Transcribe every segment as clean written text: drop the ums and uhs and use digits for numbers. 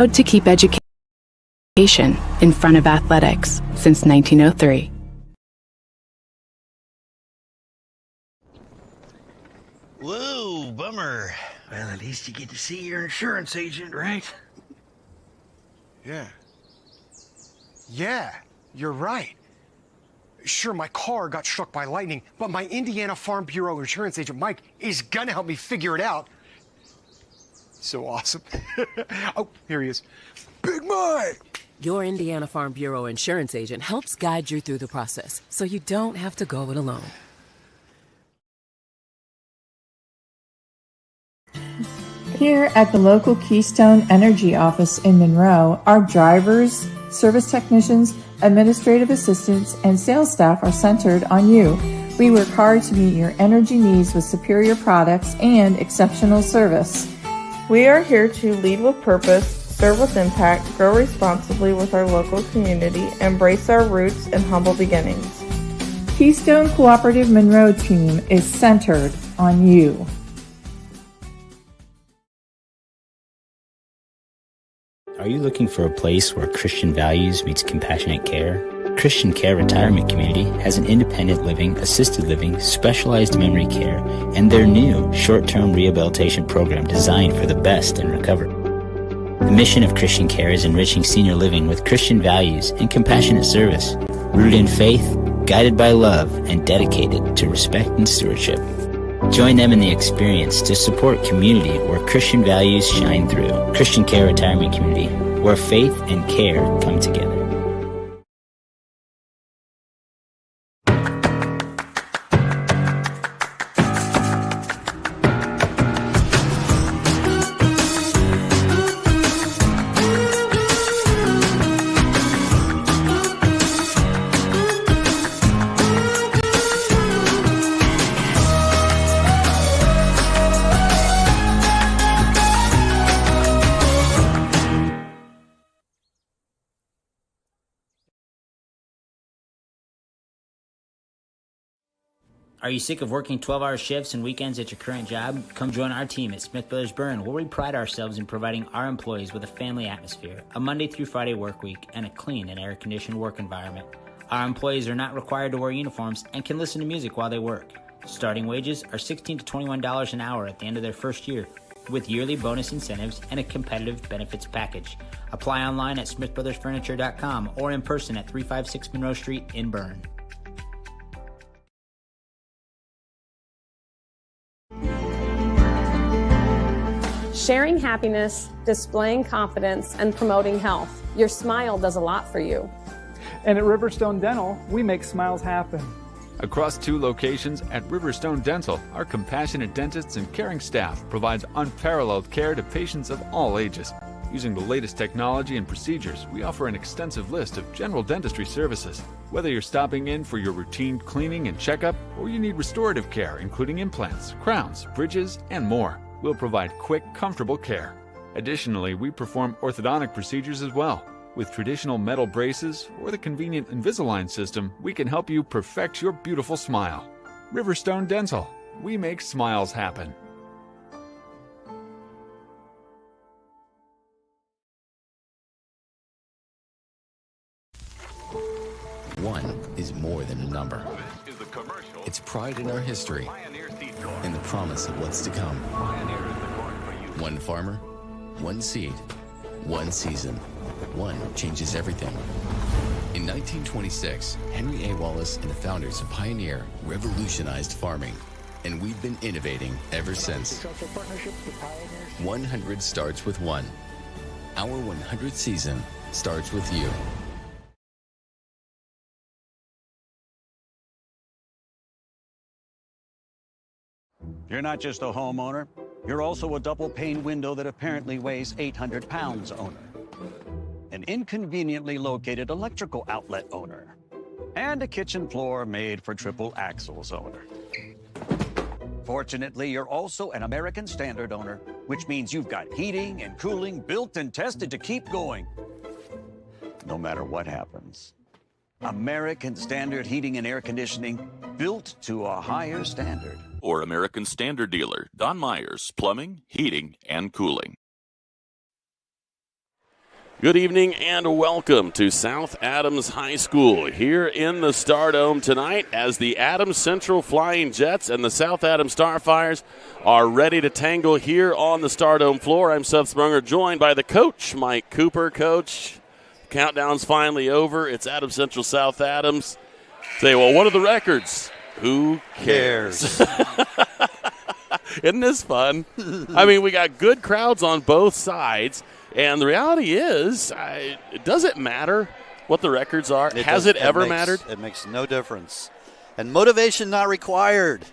to keep education in front of athletics since 1903. Whoa, bummer. Well, at least you get to see your insurance agent, right? Yeah, you're right. Sure, my car got struck by lightning, but my Indiana Farm Bureau insurance agent, Mike, is gonna help me figure it out. So awesome. Oh, here he is. Big Mike! Your Indiana Farm Bureau insurance agent helps guide you through the process, so you don't have to go it alone. Here at the local Keystone Energy office in Monroe, our drivers, service technicians, administrative assistants, and sales staff are centered on you. We work hard to meet your energy needs with superior products and exceptional service. We are here to lead with purpose, serve with impact, grow responsibly with our local community, embrace our roots and humble beginnings. Keystone Cooperative Monroe team is centered on you. Are you looking for a place where Christian values meets compassionate care? Christian Care Retirement Community has an independent living, assisted living, specialized memory care, and their new short-term rehabilitation program designed for the best in recovery. The mission of Christian Care is enriching senior living with Christian values and compassionate service, rooted in faith, guided by love, and dedicated to respect and stewardship. Join them in the experience to support community where Christian values shine through. Christian Care Retirement Community, where faith and care come together. Are you sick of working 12-hour shifts and weekends at your current job? Come join our team at Smith Brothers Berne, where we pride ourselves in providing our employees with a family atmosphere, a Monday through Friday work week, and a clean and air-conditioned work environment. Our employees are not required to wear uniforms and can listen to music while they work. Starting wages are $16 to $21 an hour at the end of their first year, with yearly bonus incentives and a competitive benefits package. Apply online at smithbrothersfurniture.com or in person at 356 Monroe Street in Berne. Sharing happiness, displaying confidence, and promoting health. Your smile does a lot for you. And at Riverstone Dental, we make smiles happen. Across 2 locations at Riverstone Dental, our compassionate dentists and caring staff provides unparalleled care to patients of all ages. Using the latest technology and procedures, we offer an extensive list of general dentistry services. Whether you're stopping in for your routine cleaning and checkup, or you need restorative care, including implants, crowns, bridges, and more, we'll provide quick, comfortable care. Additionally, we perform orthodontic procedures as well. With traditional metal braces or the convenient Invisalign system, we can help you perfect your beautiful smile. Riverstone Dental. We make smiles happen. One is more than a number. It's pride in our history and the promise of what's to come. One farmer, one seed, one season. One changes everything. In 1926, Henry A. Wallace and the founders of Pioneer revolutionized farming, and we've been innovating ever since. 100 starts with one. Our 100th season starts with you. You're not just a homeowner, you're also a double-pane window that apparently weighs 800 pounds owner. An inconveniently located electrical outlet owner. And a kitchen floor made for triple axles owner. Fortunately, you're also an American Standard owner, which means you've got heating and cooling built and tested to keep going, no matter what happens. American Standard Heating and Air Conditioning, built to a higher standard. Or American Standard dealer, Don Myers, Plumbing, Heating, and Cooling. Good evening and welcome to South Adams High School here in the Stardome tonight as the Adams Central Flying Jets and the South Adams Starfires are ready to tangle here on the Stardome floor. I'm Seth Sprunger, joined by the coach, Mike Cooper. Coach, countdown's finally over. It's Adams Central, South Adams. Say, well, what are the records? Who cares? Isn't this fun? I mean, we got good crowds on both sides. And the reality is, does it matter what the records are? Has it ever mattered? It makes no difference. And motivation not required.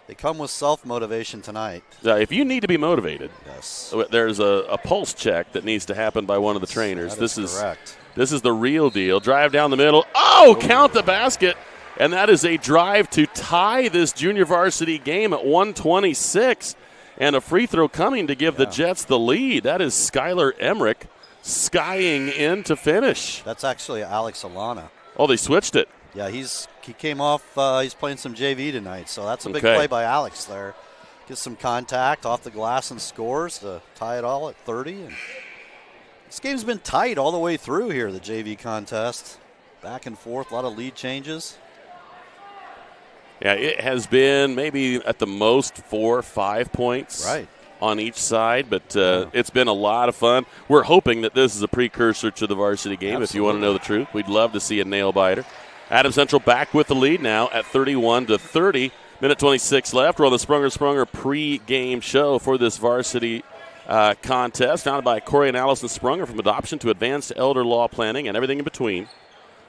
They come with self-motivation tonight. If you need to be motivated, yes, there's a pulse check that needs to happen by one of the trainers. This is correct. This is the real deal. Drive down the middle. Oh, count the basket. And that is a drive to tie this junior varsity game at 126. And a free throw coming to give the Jets the lead. That is Skylar Emmerich skying in to finish. That's actually Alex Alana. Oh, they switched it. Yeah, he came off. He's playing some JV tonight, so that's a big play by Alex there. Gets some contact off the glass and scores to tie it all at 30. And this game's been tight all the way through here, the JV contest. Back and forth, a lot of lead changes. Yeah, it has been maybe at the most 4 or 5 points on each side, but it's been a lot of fun. We're hoping that this is a precursor to the varsity game. If you want to know the truth, we'd love to see a nail-biter. Adams Central back with the lead now at 31-30. Minute 26 left. We're on the Sprunger pre-game show for this varsity contest, founded by Corey and Allison Sprunger, from adoption to advanced elder law planning and everything in between.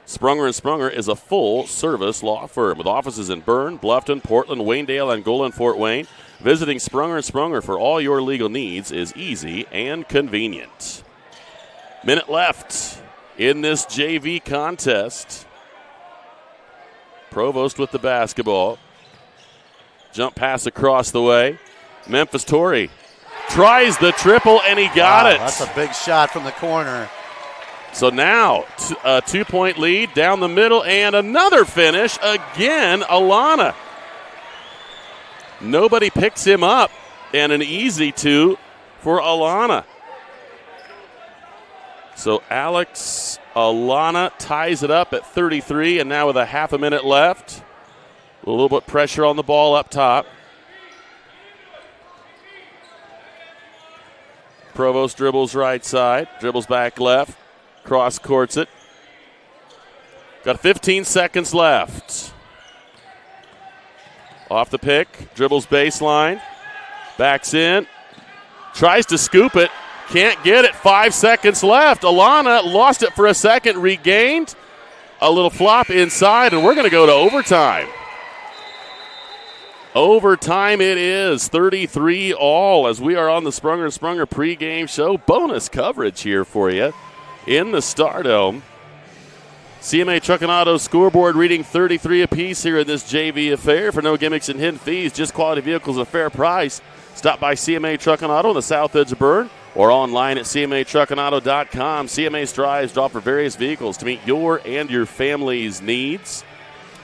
Sprunger & Sprunger is a full-service law firm with offices in Berne, Bluffton, Portland, Waynedale, Angola, and Fort Wayne. Visiting Sprunger & Sprunger for all your legal needs is easy and convenient. Minute left in this JV contest. Provost with the basketball. Jump pass across the way. Memphis Torrey tries the triple, and he got it. That's a big shot from the corner. So now a 2-point lead down the middle and another finish. Again, Alana. Nobody picks him up, and an easy 2 for Alana. So Alex Alana ties it up at 33, and now with a half a minute left, a little bit pressure on the ball up top. Provost dribbles right side, dribbles back left. Cross courts it. Got 15 seconds left. Off the pick, dribbles baseline, backs in, tries to scoop it, can't get it. 5 seconds left. Alana lost it for a second, regained. A little flop inside, and we're going to go to overtime. Overtime it is, 33 all, as we are on the Sprunger & Sprunger pregame show. Bonus coverage here for you in the Stardome. CMA Truck and Auto scoreboard reading 33 apiece here in this JV affair. For no gimmicks and hidden fees, just quality vehicles at a fair price. Stop by CMA Truck and Auto on the south edge of Berne or online at cmatruckandauto.com. CMA strives to offer various vehicles to meet your and your family's needs.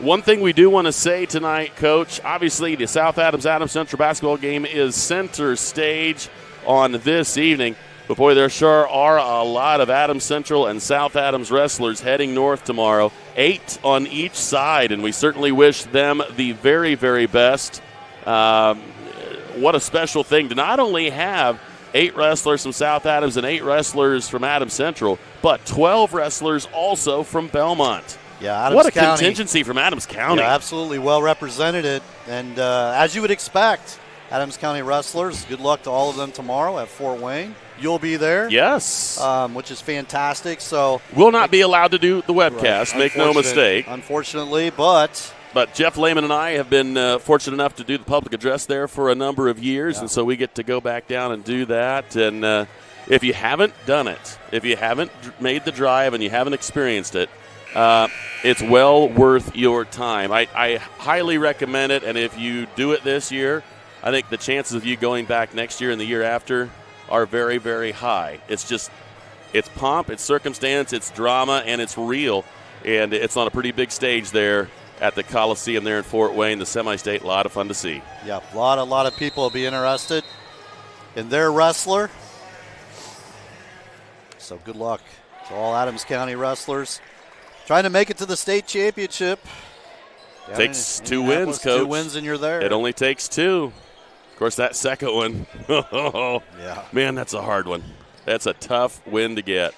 One thing we do want to say tonight, Coach, obviously the South Adams Central basketball game is center stage on this evening. But, boy, there sure are a lot of Adams Central and South Adams wrestlers heading north tomorrow, 8 on each side, and we certainly wish them the very, very best. What a special thing to not only have 8 wrestlers from South Adams and 8 wrestlers from Adams Central, but 12 wrestlers also from Belmont. Yeah, Adams what a County. Contingency from Adams County. Yeah, absolutely well represented. And as you would expect, Adams County wrestlers, good luck to all of them tomorrow at Fort Wayne. You'll be there. Yes. Which is fantastic. So we'll not be allowed to do the webcast, right. Make no mistake. Unfortunately, but Jeff Lehman and I have been fortunate enough to do the public address there for a number of years, and so we get to go back down and do that. And if you haven't done it, if you haven't made the drive and you haven't experienced it, it's well worth your time. I highly recommend it, and if you do it this year, I think the chances of you going back next year and the year after are very, very high. It's pomp, it's circumstance, it's drama, and it's real. And it's on a pretty big stage there at the Coliseum there in Fort Wayne, the semi-state. A lot of fun to see. Yeah, a lot of people will be interested in their wrestler. So good luck to all Adams County wrestlers trying to make it to the state championship. Takes 2 wins, Coach. 2 wins and you're there. It only takes 2. Of course, that second one, yeah. Man, that's a hard one. That's a tough win to get.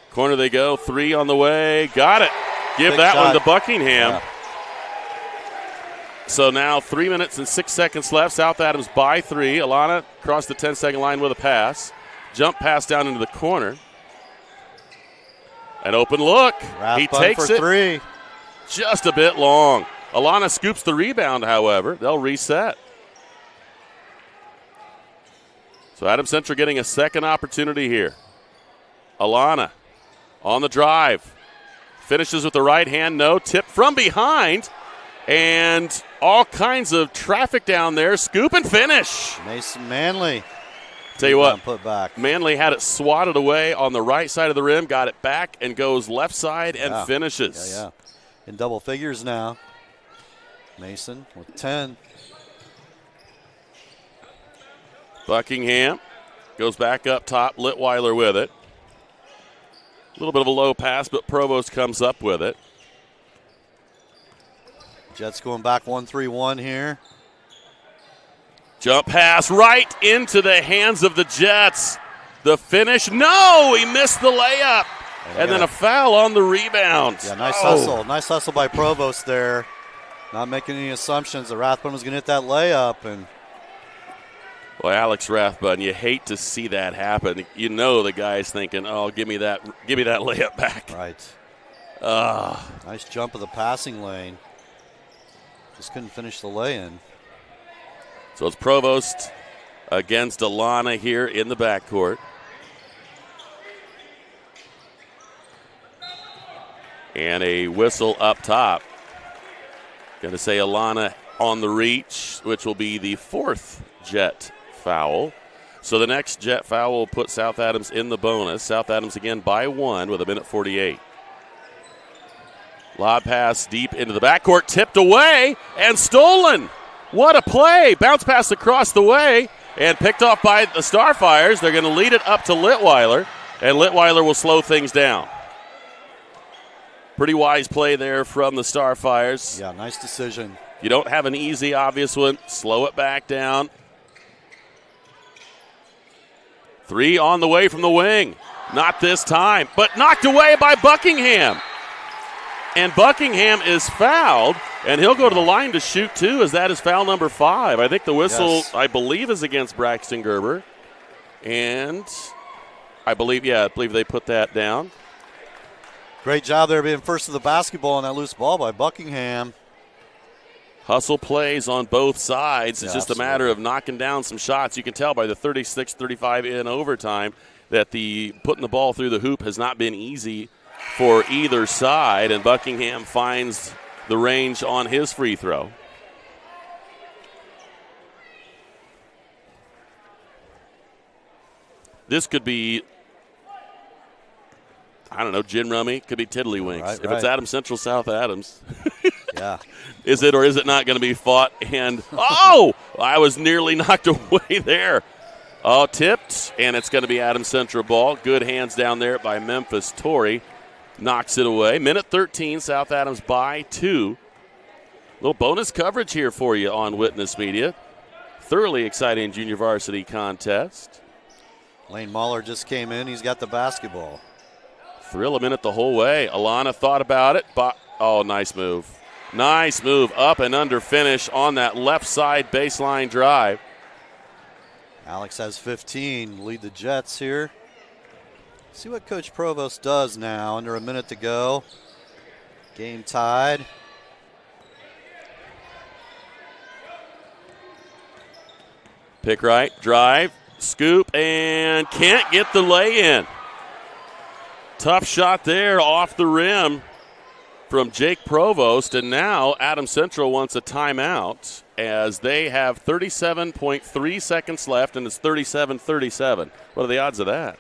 Corner they go, 3 on the way. Got it. Give Big that shot. one to Buckingham. Yeah. So now 3 minutes and 6 seconds left. South Adams by 3. Alana crossed the 10-second line with a pass. Jump pass down into the corner. An open look. He takes for it. 3. Just a bit long. Alana scoops the rebound, however. They'll reset. So Adams Central getting a second opportunity here. Alana on the drive. Finishes with the right hand, no. Tip from behind. And all kinds of traffic down there. Scoop and finish. Mason Manley. Tell you what, put back. Manley had it swatted away on the right side of the rim, got it back, and goes left side and finishes. Yeah. In double figures now. Mason with 10. Buckingham goes back up top. Litweiler with it. A little bit of a low pass, but Provost comes up with it. Jets going back 1-3-1 here. Jump pass right into the hands of the Jets. The finish, no, he missed the layup. And then a foul on the rebound. Yeah, nice hustle. Nice hustle by Provost there. Not making any assumptions. The Rathbun was going to hit that layup. And well, Alex Rathbun, you hate to see that happen. You know the guy's thinking, oh, give me that layup back. Right. Nice jump of the passing lane. Just couldn't finish the lay-in. So it's Provost against Alana here in the backcourt. And a whistle up top. Going to say Alana on the reach, which will be the 4th Jet foul. So the next Jet foul will put South Adams in the bonus. South Adams again by 1 with 1:48. Lob pass deep into the backcourt, tipped away and stolen. What a play. Bounce pass across the way and picked off by the Starfires. They're going to lead it up to Litweiler, and Litweiler will slow things down. Pretty wise play there from the Starfires. Yeah, nice decision. You don't have an easy, obvious one. Slow it back down. 3 on the way from the wing. Not this time, but knocked away by Buckingham. And Buckingham is fouled, and he'll go to the line to shoot 2, as that is foul number 5. I think the whistle, I believe, is against Braxton Gerber. And I believe they put that down. Great job there being first to the basketball on that loose ball by Buckingham. Hustle plays on both sides. It's just absolutely. a matter of knocking down some shots. You can tell by the 36-35 in overtime that the putting the ball through the hoop has not been easy for either side, and Buckingham finds the range on his free throw. This could be, I don't know, gin rummy. Could be tiddlywinks. Right, if it's Adams Central, South Adams. Yeah. Is it or is it not going to be fought? And, I was nearly knocked away there. Oh, tipped, and it's going to be Adams Central ball. Good hands down there by Memphis Torrey. Knocks it away. Minute 13, South Adams by 2. Little bonus coverage here for you on Witness Media. Thoroughly exciting junior varsity contest. Lane Mahler just came in. He's got the basketball. Thrill a minute the whole way. Alana thought about it. Nice move. Nice move. Up and under finish on that left side baseline drive. Alex has 15. Lead the Jets here. See what Coach Provost does now. Under a minute to go. Game tied. Pick right, drive, scoop, and can't get the lay-in. Tough shot there off the rim from Jake Provost, and now Adams Central wants a timeout as they have 37.3 seconds left, and it's 37-37. What are the odds of that?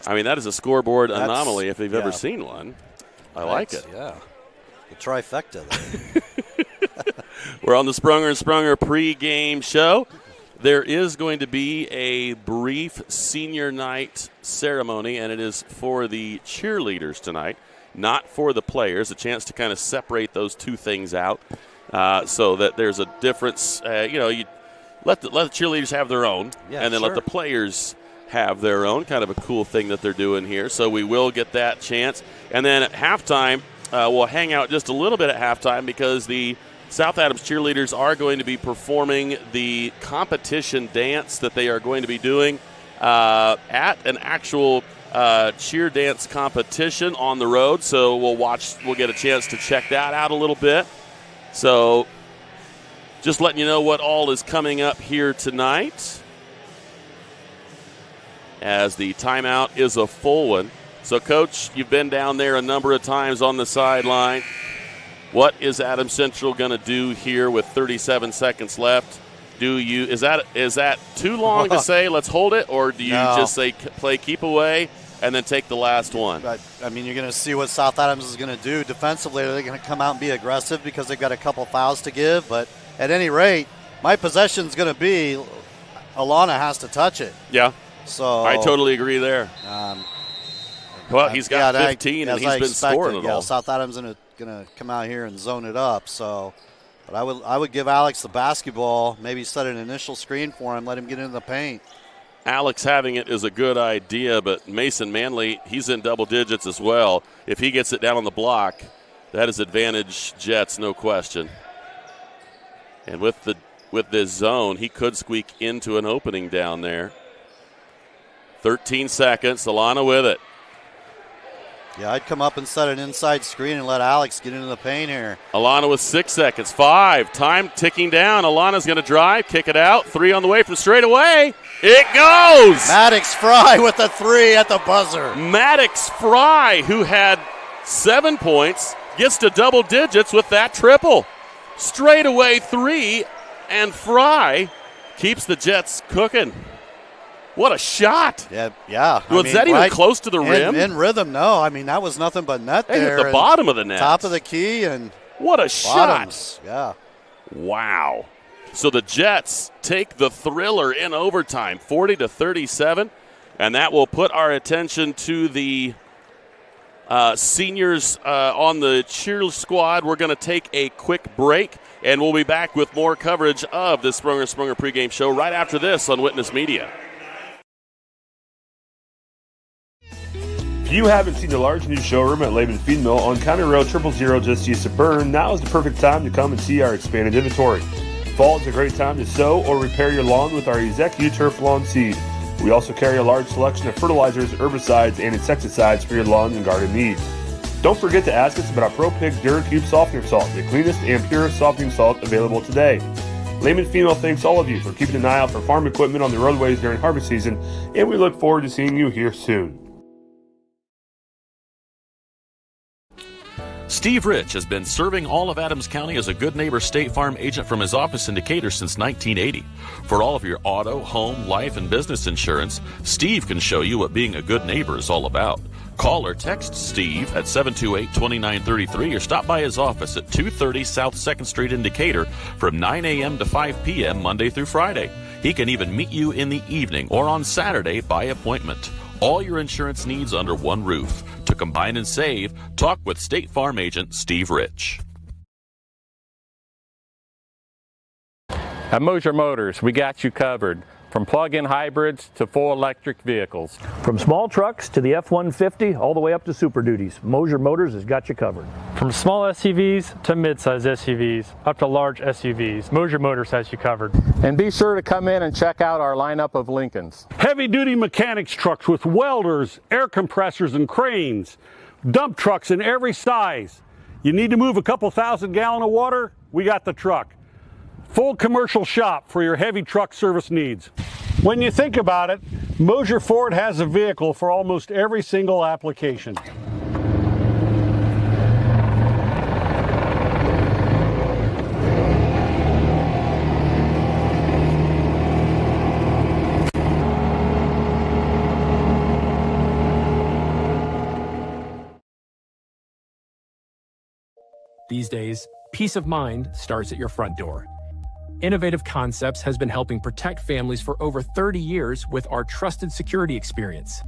I mean, that is a scoreboard anomaly if you've ever seen one. I like it. Yeah. The trifecta there. We're on the Sprunger & Sprunger pregame show. there is going to be a brief senior night ceremony, and it is for the cheerleaders tonight, not for the players, a chance to kind of separate those two things out so that there's a difference. You let the cheerleaders have their own, and then let the players have their own. Kind of a cool thing that they're doing here. So we will get that chance. And then at halftime, we'll hang out just a little bit at halftime because the South Adams cheerleaders are going to be performing the competition dance that they are going to be doing at an actual cheer dance competition on the road. So we'll get a chance to check that out a little bit. So just letting you know what all is coming up here tonight, as the timeout is a full one. So, Coach, you've been down there a number of times on the sideline. What is Adams Central going to do here with 37 seconds left? Is that too long to say let's hold it, or do you just say play keep away and then take the last one? I mean, you're going to see what South Adams is going to do defensively. They're going to come out and be aggressive because they've got a couple fouls to give. But at any rate, my possession is going to be Alana has to touch it. Yeah. So I totally agree there. Well, he's got 15 and he's been scoring it all. South Adams is going to come out here and zone it up. So, but I would give Alex the basketball, maybe set an initial screen for him, let him get into the paint. Alex having it is a good idea, but Mason Manley, he's in double digits as well. If he gets it down on the block, that is advantage Jets, no question. And with this zone, he could squeak into an opening down there. 13 seconds, Alana with it. Yeah, I'd come up and set an inside screen and let Alex get into the paint here. Alana with 6 seconds. 5. Time ticking down. Alana's going to drive, kick it out. 3 on the way from straight away. It goes! Maddox Fry with a 3 at the buzzer. Maddox Fry, who had 7 points, gets to double digits with that triple. Straight away 3, and Fry keeps the Jets cooking. What a shot. Yeah. Was that even close to the rim? In rhythm, no. I mean, that was nothing but net there. At the bottom of the net. Top of the key. And what a bottoms. shot. Yeah. Wow. So the Jets take the thriller in overtime, 40-37, and that will put our attention to the seniors on the cheer squad. We're going to take a quick break, and we'll be back with more coverage of the Sprunger pregame show right after this on Witness Media. If you haven't seen the large new showroom at Laban Feed Mill on County Road 000 just east of Berne, now is the perfect time to come and see our expanded inventory. Fall is a great time to sow or repair your lawn with our Ezekiel Turf Lawn Seed. We also carry a large selection of fertilizers, herbicides, and insecticides for your lawn and garden needs. Don't forget to ask us about our Pro Pig DuraCube Softener Salt, the cleanest and purest softening salt available today. Layman Female thanks all of you for keeping an eye out for farm equipment on the roadways during harvest season, and we look forward to seeing you here soon. Steve Rich has been serving all of Adams County as a Good Neighbor State Farm agent from his office in Decatur since 1980. For all of your auto, home, life, and business insurance, Steve can show you what being a good neighbor is all about. Call or text Steve at 728-2933 or stop by his office at 230 South 2nd Street in Decatur from 9 a.m. to 5 p.m. Monday through Friday. He can even meet you in the evening or on Saturday by appointment. All your insurance needs under one roof. To combine and save, talk with State Farm agent Steve Rich. At Mosier Motors, we got you covered. From plug-in hybrids to full electric vehicles. From small trucks to the F-150, all the way up to Super Duties, Mosier Motors has got you covered. From small SUVs to mid-size SUVs, up to large SUVs, Mosier Motors has you covered. And be sure to come in and check out our lineup of Lincolns. Heavy-duty mechanics trucks with welders, air compressors, and cranes. Dump trucks in every size. You need to move a couple thousand gallons of water? We got the truck. Full commercial shop for your heavy truck service needs. When you think about it, Mosier Ford has a vehicle for almost every single application. These days, peace of mind starts at your front door. Innovative Concepts has been helping protect families for over 30 years with our trusted security experience.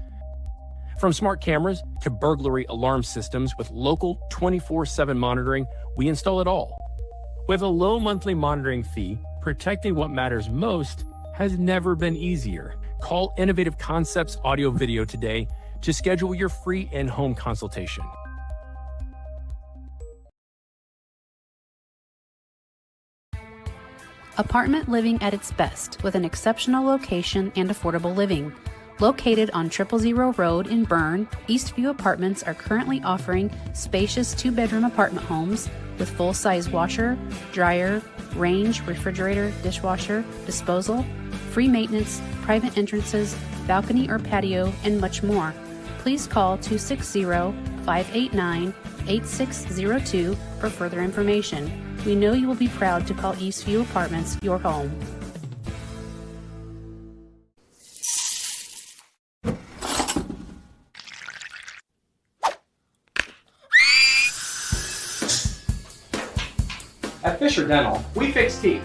From smart cameras to burglary alarm systems with local 24/7 monitoring, we install it all. With a low monthly monitoring fee, protecting what matters most has never been easier. Call Innovative Concepts Audio Video today to schedule your free in-home consultation. Apartment living at its best with an exceptional location and affordable living. Located on 000 Road in Berne, Eastview Apartments are currently offering spacious 2-bedroom apartment homes with full-size washer, dryer, range, refrigerator, dishwasher, disposal, free maintenance, private entrances, balcony or patio, and much more. Please call 260-589-8602 for further information. We know you will be proud to call Eastview Apartments your home. At Fisher Dental, we fix teeth.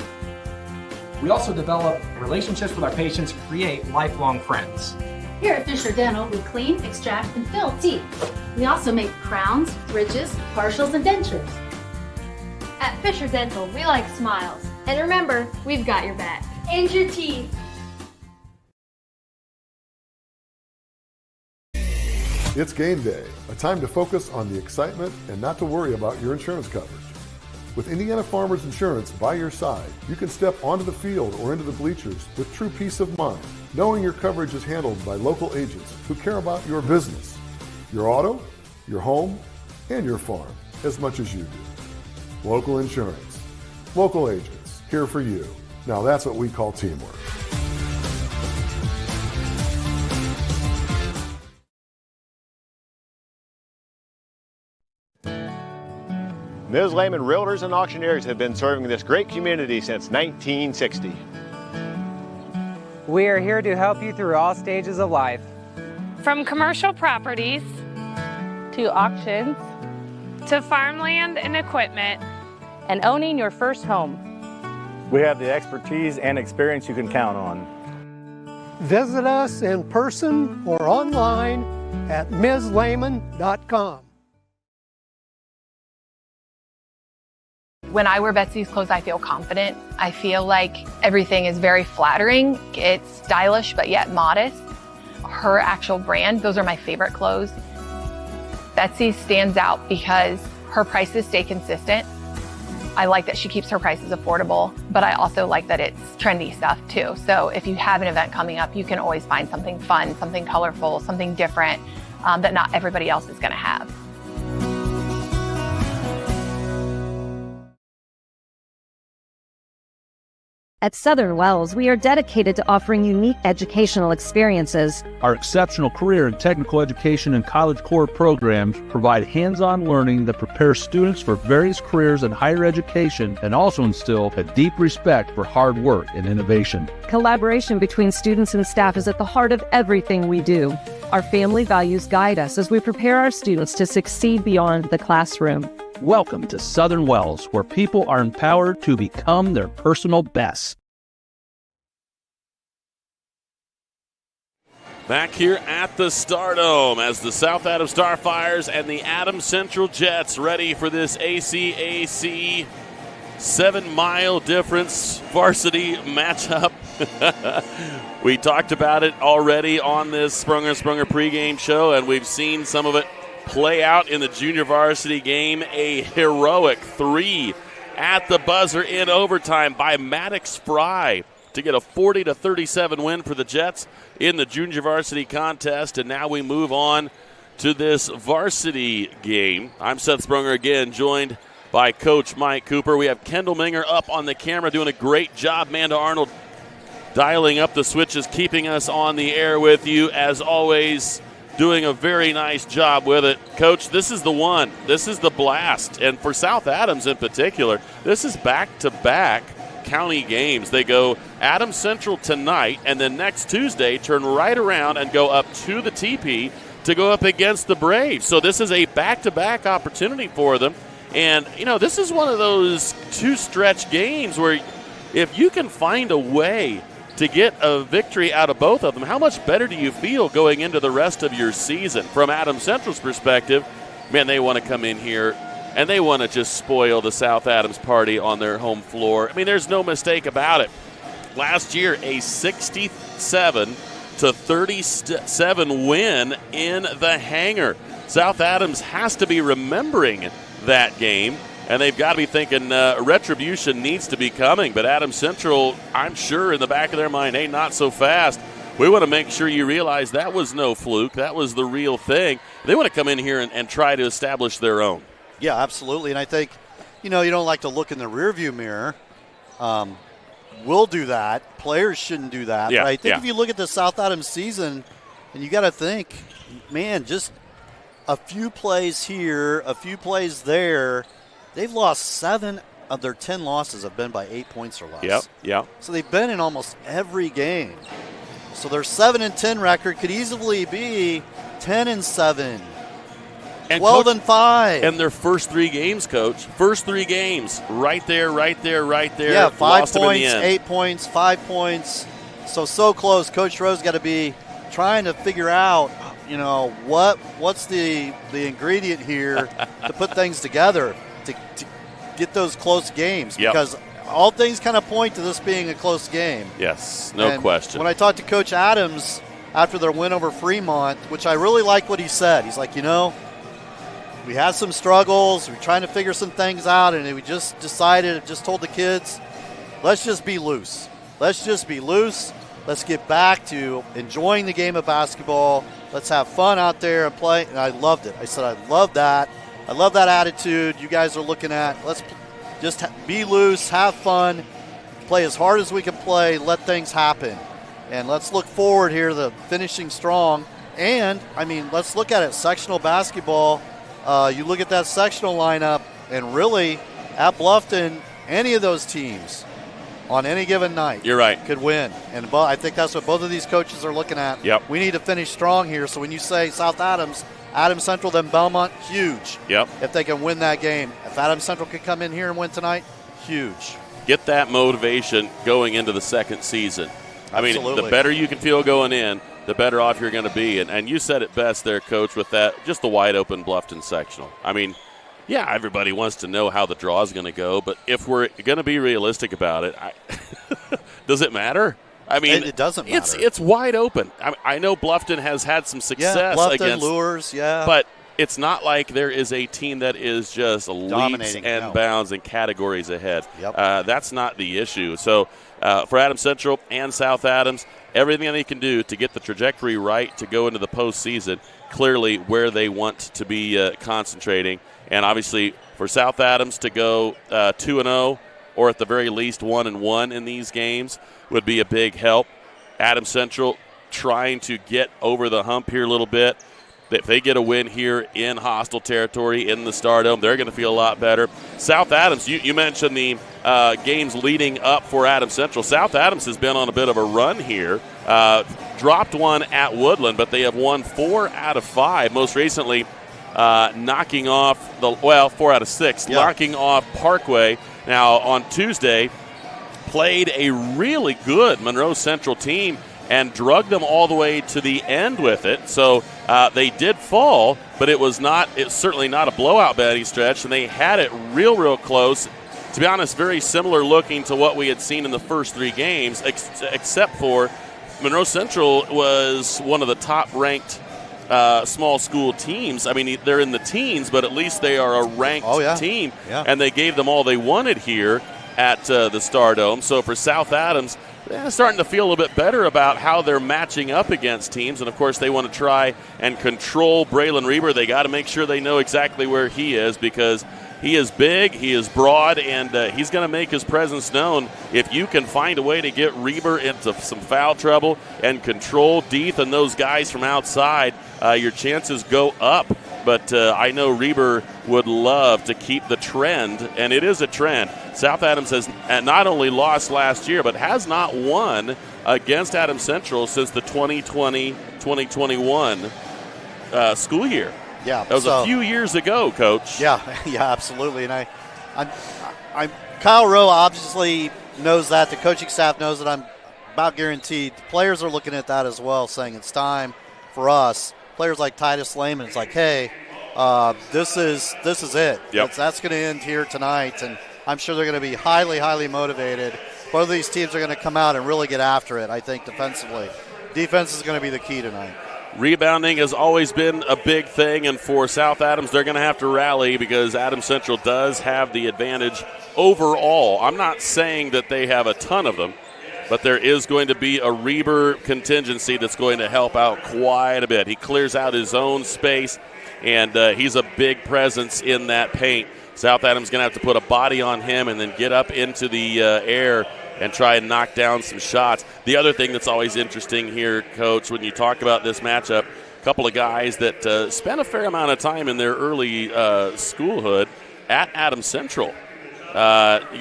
We also develop relationships with our patients to create lifelong friends. Here at Fisher Dental, we clean, extract, and fill teeth. We also make crowns, bridges, partials, and dentures. At Fisher Dental, we like smiles. And remember, we've got your back. And your teeth. It's game day, a time to focus on the excitement and not to worry about your insurance coverage. With Indiana Farmers Insurance by your side, you can step onto the field or into the bleachers with true peace of mind, knowing your coverage is handled by local agents who care about your business, your auto, your home, and your farm as much as you do. Local insurance, local agents, here for you. Now that's what we call teamwork. Ms. Lehman Realtors and Auctioneers have been serving this great community since 1960. We are here to help you through all stages of life. From commercial properties to auctions to farmland and equipment and owning your first home. We have the expertise and experience you can count on. Visit us in person or online at MsLehman.com. When I wear Betsy's clothes, I feel confident. I feel like everything is very flattering. It's stylish, but yet modest. Her actual brand, those are my favorite clothes. Betsy stands out because her prices stay consistent. I like that she keeps her prices affordable, but I also like that it's trendy stuff too. So if you have an event coming up, you can always find something fun, something colorful, something different that not everybody else is gonna have. At Southern Wells, we are dedicated to offering unique educational experiences. Our exceptional career and technical education and college core programs provide hands-on learning that prepares students for various careers in higher education and also instill a deep respect for hard work and innovation. Collaboration between students and staff is at the heart of everything we do. Our family values guide us as we prepare our students to succeed beyond the classroom. Welcome to Southern Wells, where people are empowered to become their personal best. Back here at the Stardome as the South Adams Starfires and the Adams Central Jets ready for this ACAC 7-mile difference varsity matchup. We talked about it already on this Sprunger pregame show, and we've seen some of it play out in the junior varsity game. A heroic 3 at the buzzer in overtime by Maddox Fry to get a 40-37 win for the Jets in the junior varsity contest. And now we move on to this varsity game. I'm Seth Sprunger again, joined by Coach Mike Cooper. We have Kendall Minger up on the camera doing a great job. Amanda Arnold dialing up the switches, keeping us on the air with you as always, doing a very nice job with it. Coach, this is the one. This is the blast. And for South Adams in particular, this is back-to-back county games. They go Adams Central tonight, and then next Tuesday turn right around and go up to the TP to go up against the Braves. So this is a back-to-back opportunity for them. And, you know, this is one of those two-stretch games where if you can find a way to get a victory out of both of them, how much better do you feel going into the rest of your season? From Adams Central's perspective, man, they want to come in here and they want to just spoil the South Adams party on their home floor. I mean, there's no mistake about it. Last year, a 67-37 win in the hangar. South Adams has to be remembering that game, and they've got to be thinking retribution needs to be coming. But Adams Central, I'm sure in the back of their mind, hey, not so fast. We want to make sure you realize that was no fluke. That was the real thing. They want to come in here and try to establish their own. Yeah, absolutely. And I think, you don't like to look in the rearview mirror. We'll do that. Players shouldn't do that. Yeah, but I think if you look at the South Adams season, and you got to think, man, just a few plays here, a few plays there. They've lost 7 of their 10 losses have been by 8 points or less. Yep. So they've been in almost every game. So their 7-10 record could easily be 10-7, and 12-5. And their first 3 games, Coach. First 3 games, right there. Yeah, 5 points, 8 points, 5 points. So close. Coach Rose got to be trying to figure out, what's the ingredient here to put things together to get those close games, because all things kind of point to this being a close game. Yes, no question. When I talked to Coach Adams after their win over Fremont, which I really like what he said, he's like, we had some struggles, we're trying to figure some things out, and we just told the kids, let's just be loose. Let's get back to enjoying the game of basketball. Let's have fun out there and play. And I loved it. I said, I love that. I love that attitude you guys are looking at. Let's just be loose, have fun, play as hard as we can play, let things happen. And let's look forward here to finishing strong. And, let's look at it. Sectional basketball, you look at that sectional lineup, and really, at Bluffton, any of those teams on any given night, you're right, could win. And I think that's what both of these coaches are looking at. Yep. We need to finish strong here. So when you say South Adams, Adams Central, then Belmont, huge. Yep. If they can win that game. If Adams Central can come in here and win tonight, huge. Get that motivation going into the second season. Absolutely. The better you can feel going in, the better off you're going to be. And you said it best there, Coach, with that, just the wide open Bluffton sectional. Yeah, everybody wants to know how the draw is going to go, but if we're going to be realistic about it, does it matter? It doesn't matter. It's wide open. I know Bluffton has had some success against Lures, but it's not like there is a team that is just leaps and bounds and categories ahead. Yep. That's not the issue. So for Adams Central and South Adams, everything they can do to get the trajectory right to go into the postseason, clearly where they want to be concentrating. And obviously for South Adams to go 2-0 or at the very least 1-1 in these games would be a big help. Adams Central trying to get over the hump here a little bit. If they get a win here in hostile territory in the Stardome, they're going to feel a lot better. South Adams, you mentioned the games leading up for Adams Central. South Adams has been on a bit of a run here. Dropped one at Woodland, but they have won 4 out of 5. Most recently, knocking off 4 out of 6, knocking off Parkway. Now on Tuesday, played a really good Monroe Central team and drugged them all the way to the end with it. So they did fall, but it's certainly not a blowout by any stretch, and they had it real close. To be honest, very similar looking to what we had seen in the first 3 games, except for Monroe Central was one of the top-ranked small school teams. They're in the teens, but at least they are a ranked team, and they gave them all they wanted here at the Stardome. So for South Adams, they're starting to feel a little bit better about how they're matching up against teams. And, of course, they want to try and control Braylon Reber. They got to make sure they know exactly where he is, because he is big, he is broad, and he's going to make his presence known. If you can find a way to get Reber into some foul trouble and control Deeth and those guys from outside, your chances go up. But I know Reber would love to keep the trend, and it is a trend. South Adams has not only lost last year, but has not won against Adams Central since the 2020-2021 school year. Yeah, that was a few years ago, Coach. Yeah, absolutely. And Kyle Rowe obviously knows that. The coaching staff knows that I'm about guaranteed. The players are looking at that as well, saying it's time for us. Players like Titus Lehman, it's like, hey, this is it. Yep. That's going to end here tonight, and I'm sure they're going to be highly, highly motivated. Both of these teams are going to come out and really get after it, I think, defensively. Defense is going to be the key tonight. Rebounding has always been a big thing, and for South Adams, they're going to have to rally because Adams Central does have the advantage overall. I'm not saying that they have a ton of them, but there is going to be a Reber contingency that's going to help out quite a bit. He clears out his own space, and he's a big presence in that paint. South Adams going to have to put a body on him and then get up into the air and try and knock down some shots. The other thing that's always interesting here, Coach, when you talk about this matchup, a couple of guys that spent a fair amount of time in their early schoolhood at Adams Central. You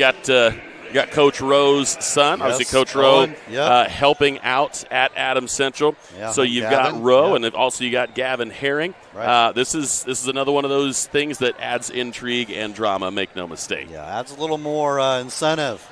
got Coach Rowe's son, yes, obviously Coach Rowe, yep. Helping out at Adams Central. Yeah, so you've Gavin, got Rowe, yep. and then also you got Gavin Herring. Right. This is another one of those things that adds intrigue and drama. Make no mistake. Yeah, adds a little more incentive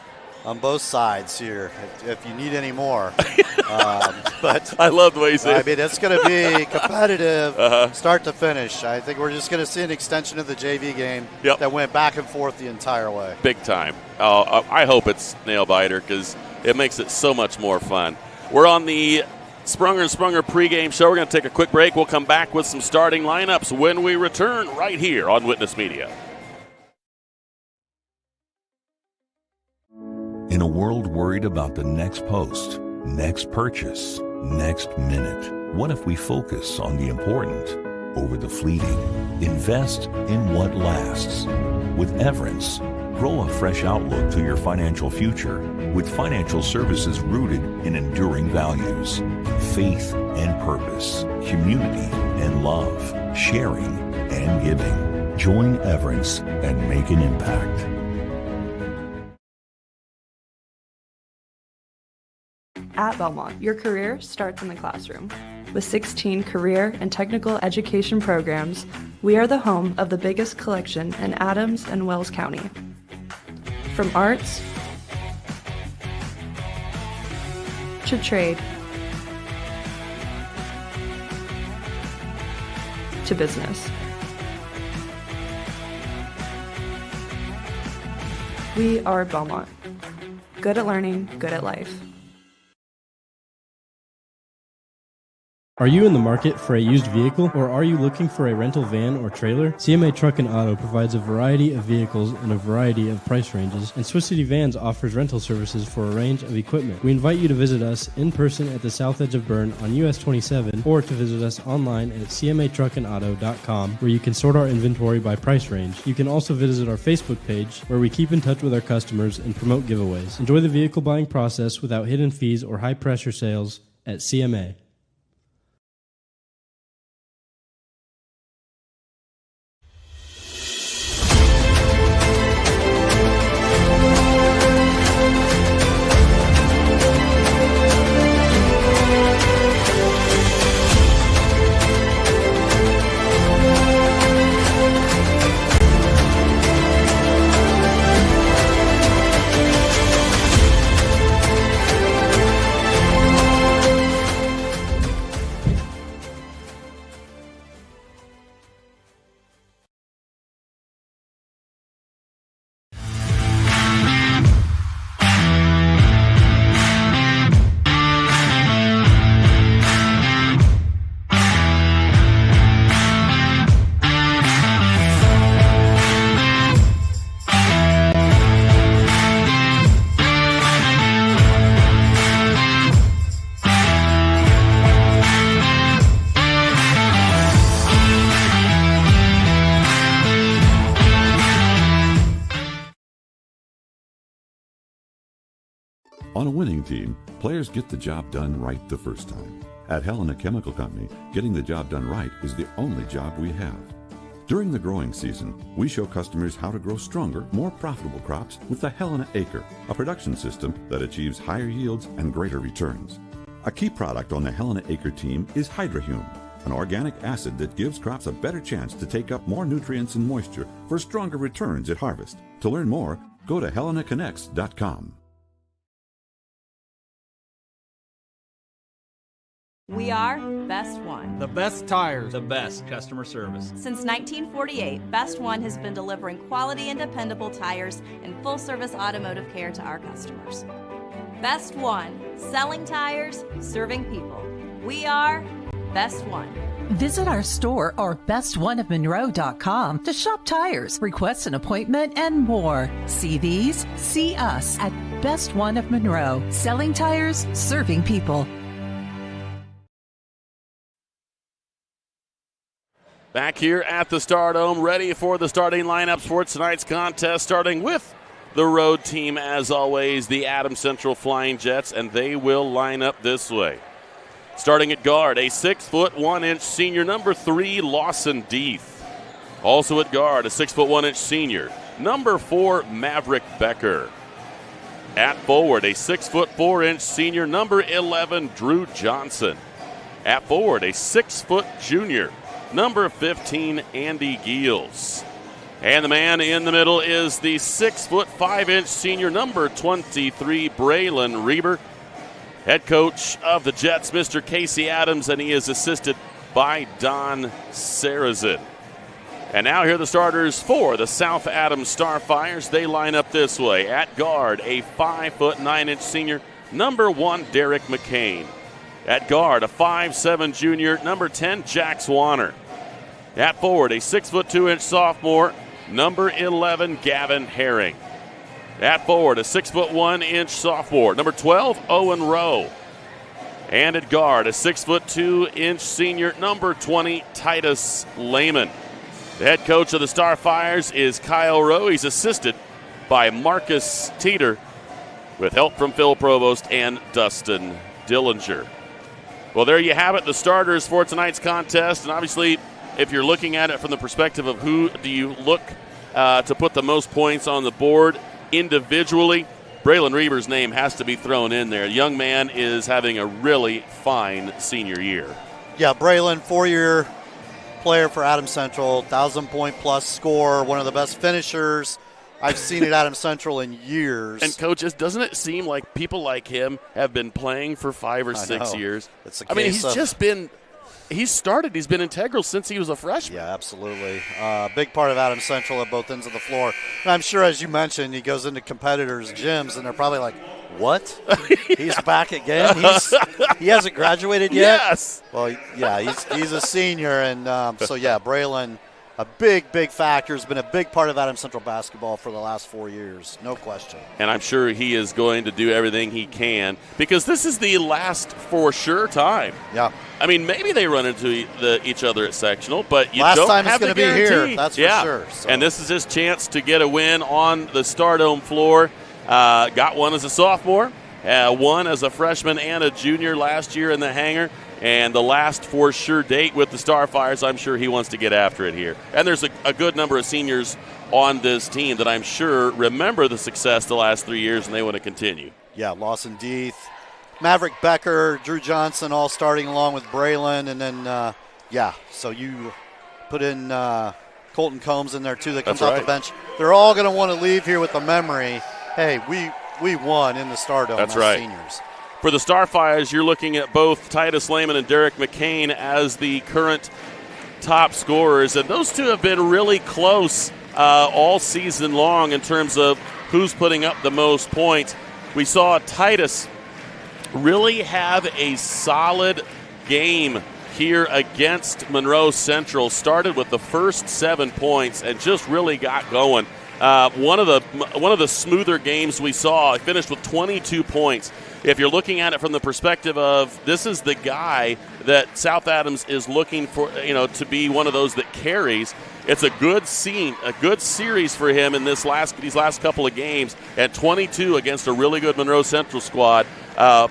on both sides here, if you need any more. But I love the way you say it. I mean, it's going to be competitive start to finish. I think we're just going to see an extension of the JV game that went back and forth the entire way. Big time. I hope it's nail-biter because it makes it so much more fun. We're on the Sprunger and Sprunger pregame show. We're going to take a quick break. We'll come back with some starting lineups when we return right here on Witness Media. In a world worried about the next post, next purchase, next minute, what if we focus on the important over the fleeting? Invest in what lasts. With Everence, grow a fresh outlook to your financial future with financial services rooted in enduring values, faith and purpose, community and love, sharing and giving. Join Everence and make an impact. At Belmont, your career starts in the classroom. With 16 career and technical education programs, we are the home of the biggest collection in Adams and Wells County. From arts to trade to business. We are Belmont. Good at learning, good at life. Are you in the market for a used vehicle, or are you looking for a rental van or trailer? CMA Truck and Auto provides a variety of vehicles in a variety of price ranges, and Swiss City Vans offers rental services for a range of equipment. We invite you to visit us in person at the south edge of Berne on US 27, or to visit us online at cmatruckandauto.com, where you can sort our inventory by price range. You can also visit our Facebook page, where we keep in touch with our customers and promote giveaways. Enjoy the vehicle buying process without hidden fees or high-pressure sales at CMA. On a winning team, players get the job done right the first time. At Helena Chemical Company, getting the job done right is the only job we have. During the growing season, we show customers how to grow stronger, more profitable crops with the Helena Acre, a production system that achieves higher yields and greater returns. A key product on the Helena Acre team is Hydrahume, an organic acid that gives crops a better chance to take up more nutrients and moisture for stronger returns at harvest. To learn more, go to helenaconnects.com. We are Best One. The best tires. The best customer service. Since 1948, Best One has been delivering quality and dependable tires and full-service automotive care to our customers. Best One, selling tires, serving people. We are Best One. Visit our store or bestoneofmonroe.com to shop tires, request an appointment, and more. See these? See us at Best One of Monroe. Selling tires, serving people. Back here at the Stardome, ready for the starting lineups for tonight's contest, starting with the road team, as always, the Adams Central Flying Jets, and they will line up this way. Starting at guard, a 6'1" senior, number 3, Lawson Deeth. Also at guard, a 6'1" senior, number 4, Maverick Becker. At forward, a 6'4" senior, number 11, Drew Johnson. At forward, a 6' junior, number 15, Andy Giels. And the man in the middle is the 6'5" senior, number 23, Braylon Reber. Head coach of the Jets, Mr. Casey Adams, and he is assisted by Don Sarazin. And now here are the starters for the South Adams Starfires. They line up this way. At guard, a 5'9" senior, number 1, Derek McCain. At guard, a 5'7" junior, number 10, Jax Warner. At forward, a 6'2" sophomore, number 11, Gavin Herring. At forward, a 6'1" sophomore, number 12, Owen Rowe. And at guard, a 6'2" senior, number 20, Titus Lehman. The head coach of the Starfires is Kyle Rowe. He's assisted by Marcus Teeter with help from Phil Provost and Dustin Dillinger. Well, there you have it, the starters for tonight's contest. And obviously, if you're looking at it from the perspective of who do you look to put the most points on the board individually, Braylon Reber's name has to be thrown in there. The young man is having a really fine senior year. Yeah, Braylon, 4-year player for Adams Central, 1,000-point-plus scorer, one of the best finishers I've seen at Adams Central in years. And, coaches, doesn't it seem like people like him have been playing for 5 or 6 years? It's a I mean, he's been integral since he was a freshman. Yeah, absolutely. Big part of Adams Central at both ends of the floor. And I'm sure, as you mentioned, he goes into competitors' gyms, and they're probably like, what? He's back again? He hasn't graduated yet? Yes. Well, yeah, he's a senior, and so, yeah, Braylon, a big, big factor, has been a big part of Adams Central basketball for the last 4 years, no question. And I'm sure he is going to do everything he can, because this is the last for sure time. Yeah. I mean, maybe they run into each other at sectional, but you last don't time have it's the going to be guarantee. here, that's for sure. So. And this is his chance to get a win on the Stardome floor. Got one as a sophomore, one as a freshman and a junior last year in the hangar. And the last for sure date with the Starfires, I'm sure he wants to get after it here. And there's a good number of seniors on this team that I'm sure remember the success the last 3 years, and they want to continue. Yeah, Lawson Deeth, Maverick Becker, Drew Johnson, all starting along with Braylon. And then, so you put in Colton Combs in there, too, that comes off the bench. They're all going to want to leave here with the memory, hey, we won in the Stardome as seniors. For the Starfires, you're looking at both Titus Lehman and Derek McCain as the current top scorers. And those two have been really close all season long in terms of who's putting up the most points. We saw Titus really have a solid game here against Monroe Central. Started with the first 7 points and just really got going. One of the smoother games we saw. He finished with 22 points. If you're looking at it from the perspective of this is the guy that South Adams is looking for, to be one of those that carries, it's a good series for him in these last couple of games. At 22 against a really good Monroe Central squad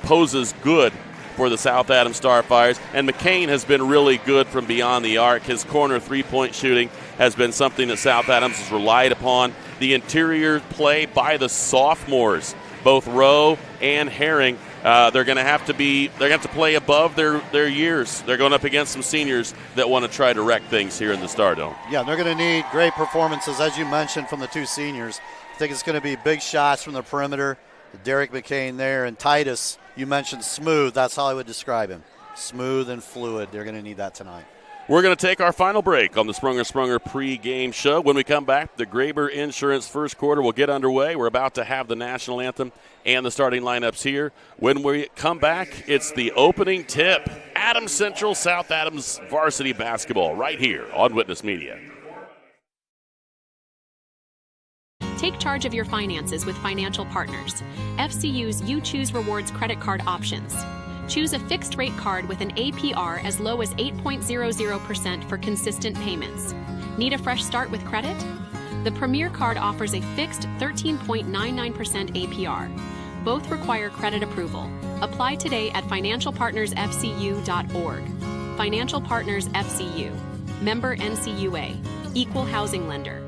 poses good for the South Adams Starfires. And McCain has been really good from beyond the arc. His corner three-point shooting has been something that South Adams has relied upon. The interior play by the sophomores, both Rowe and Herring, they're going to have to play above their years. They're going up against some seniors that want to try to wreck things here in the Stardome. Yeah, they're going to need great performances, as you mentioned, from the two seniors. I think it's going to be big shots from the perimeter. Derek McCain there, and Titus, you mentioned smooth. That's how I would describe him. smooth and fluid. They're going to need that tonight. We're going to take our final break on the Sprunger pre-game show. When we come back, the Graber Insurance first quarter will get underway. We're about to have the national anthem and the starting lineups here. When we come back, it's the opening tip. Adams Central, South Adams varsity basketball right here on Witness Media. Take charge of your finances with Financial Partners. FCU's You Choose Rewards credit card options. Choose a fixed rate card with an APR as low as 8.00% for consistent payments. Need a fresh start with credit? The Premier card offers a fixed 13.99% APR. Both require credit approval. Apply today at financialpartnersfcu.org. Financial Partners FCU. Member NCUA. Equal housing lender.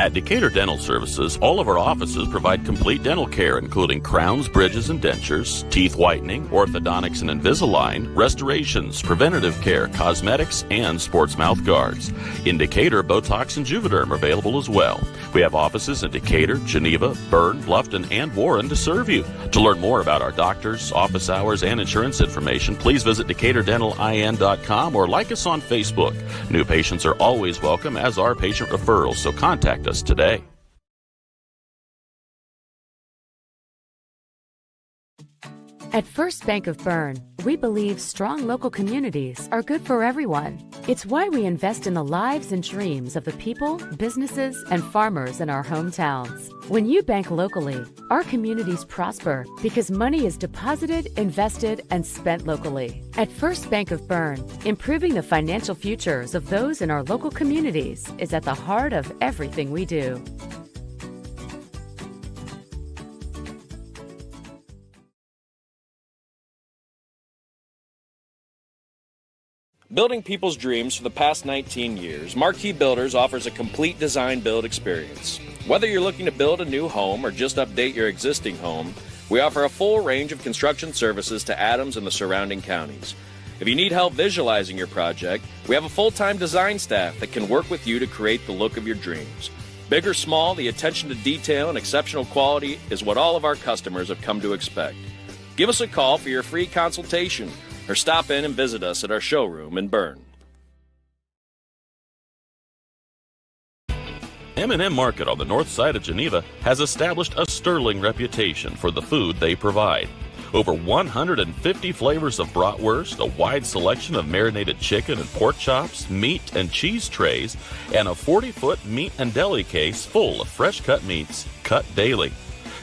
At Decatur Dental Services, all of our offices provide complete dental care, including crowns, bridges, and dentures, teeth whitening, orthodontics and Invisalign, restorations, preventative care, cosmetics, and sports mouth guards. In Decatur, Botox and Juvederm are available as well. We have offices in Decatur, Geneva, Berne, Bluffton, and Warren to serve you. To learn more about our doctors, office hours, and insurance information, please visit DecaturDentalIN.com or like us on Facebook. New patients are always welcome, as are patient referrals, so contact us today. At First Bank of Berne, we believe strong local communities are good for everyone. It's why we invest in the lives and dreams of the people, businesses, and farmers in our hometowns. When you bank locally, our communities prosper because money is deposited, invested, and spent locally. At First Bank of Berne, improving the financial futures of those in our local communities is at the heart of everything we do. Building people's dreams for the past 19 years, Marquee Builders offers a complete design build experience. Whether you're looking to build a new home or just update your existing home, we offer a full range of construction services to Adams and the surrounding counties. If you need help visualizing your project, we have a full-time design staff that can work with you to create the look of your dreams. Big or small, the attention to detail and exceptional quality is what all of our customers have come to expect. Give us a call for your free consultation, or stop in and visit us at our showroom in Berne. M&M Market on the north side of Geneva has established a sterling reputation for the food they provide. Over 150 flavors of bratwurst, a wide selection of marinated chicken and pork chops, meat and cheese trays, and a 40-foot meat and deli case full of fresh-cut meats cut daily.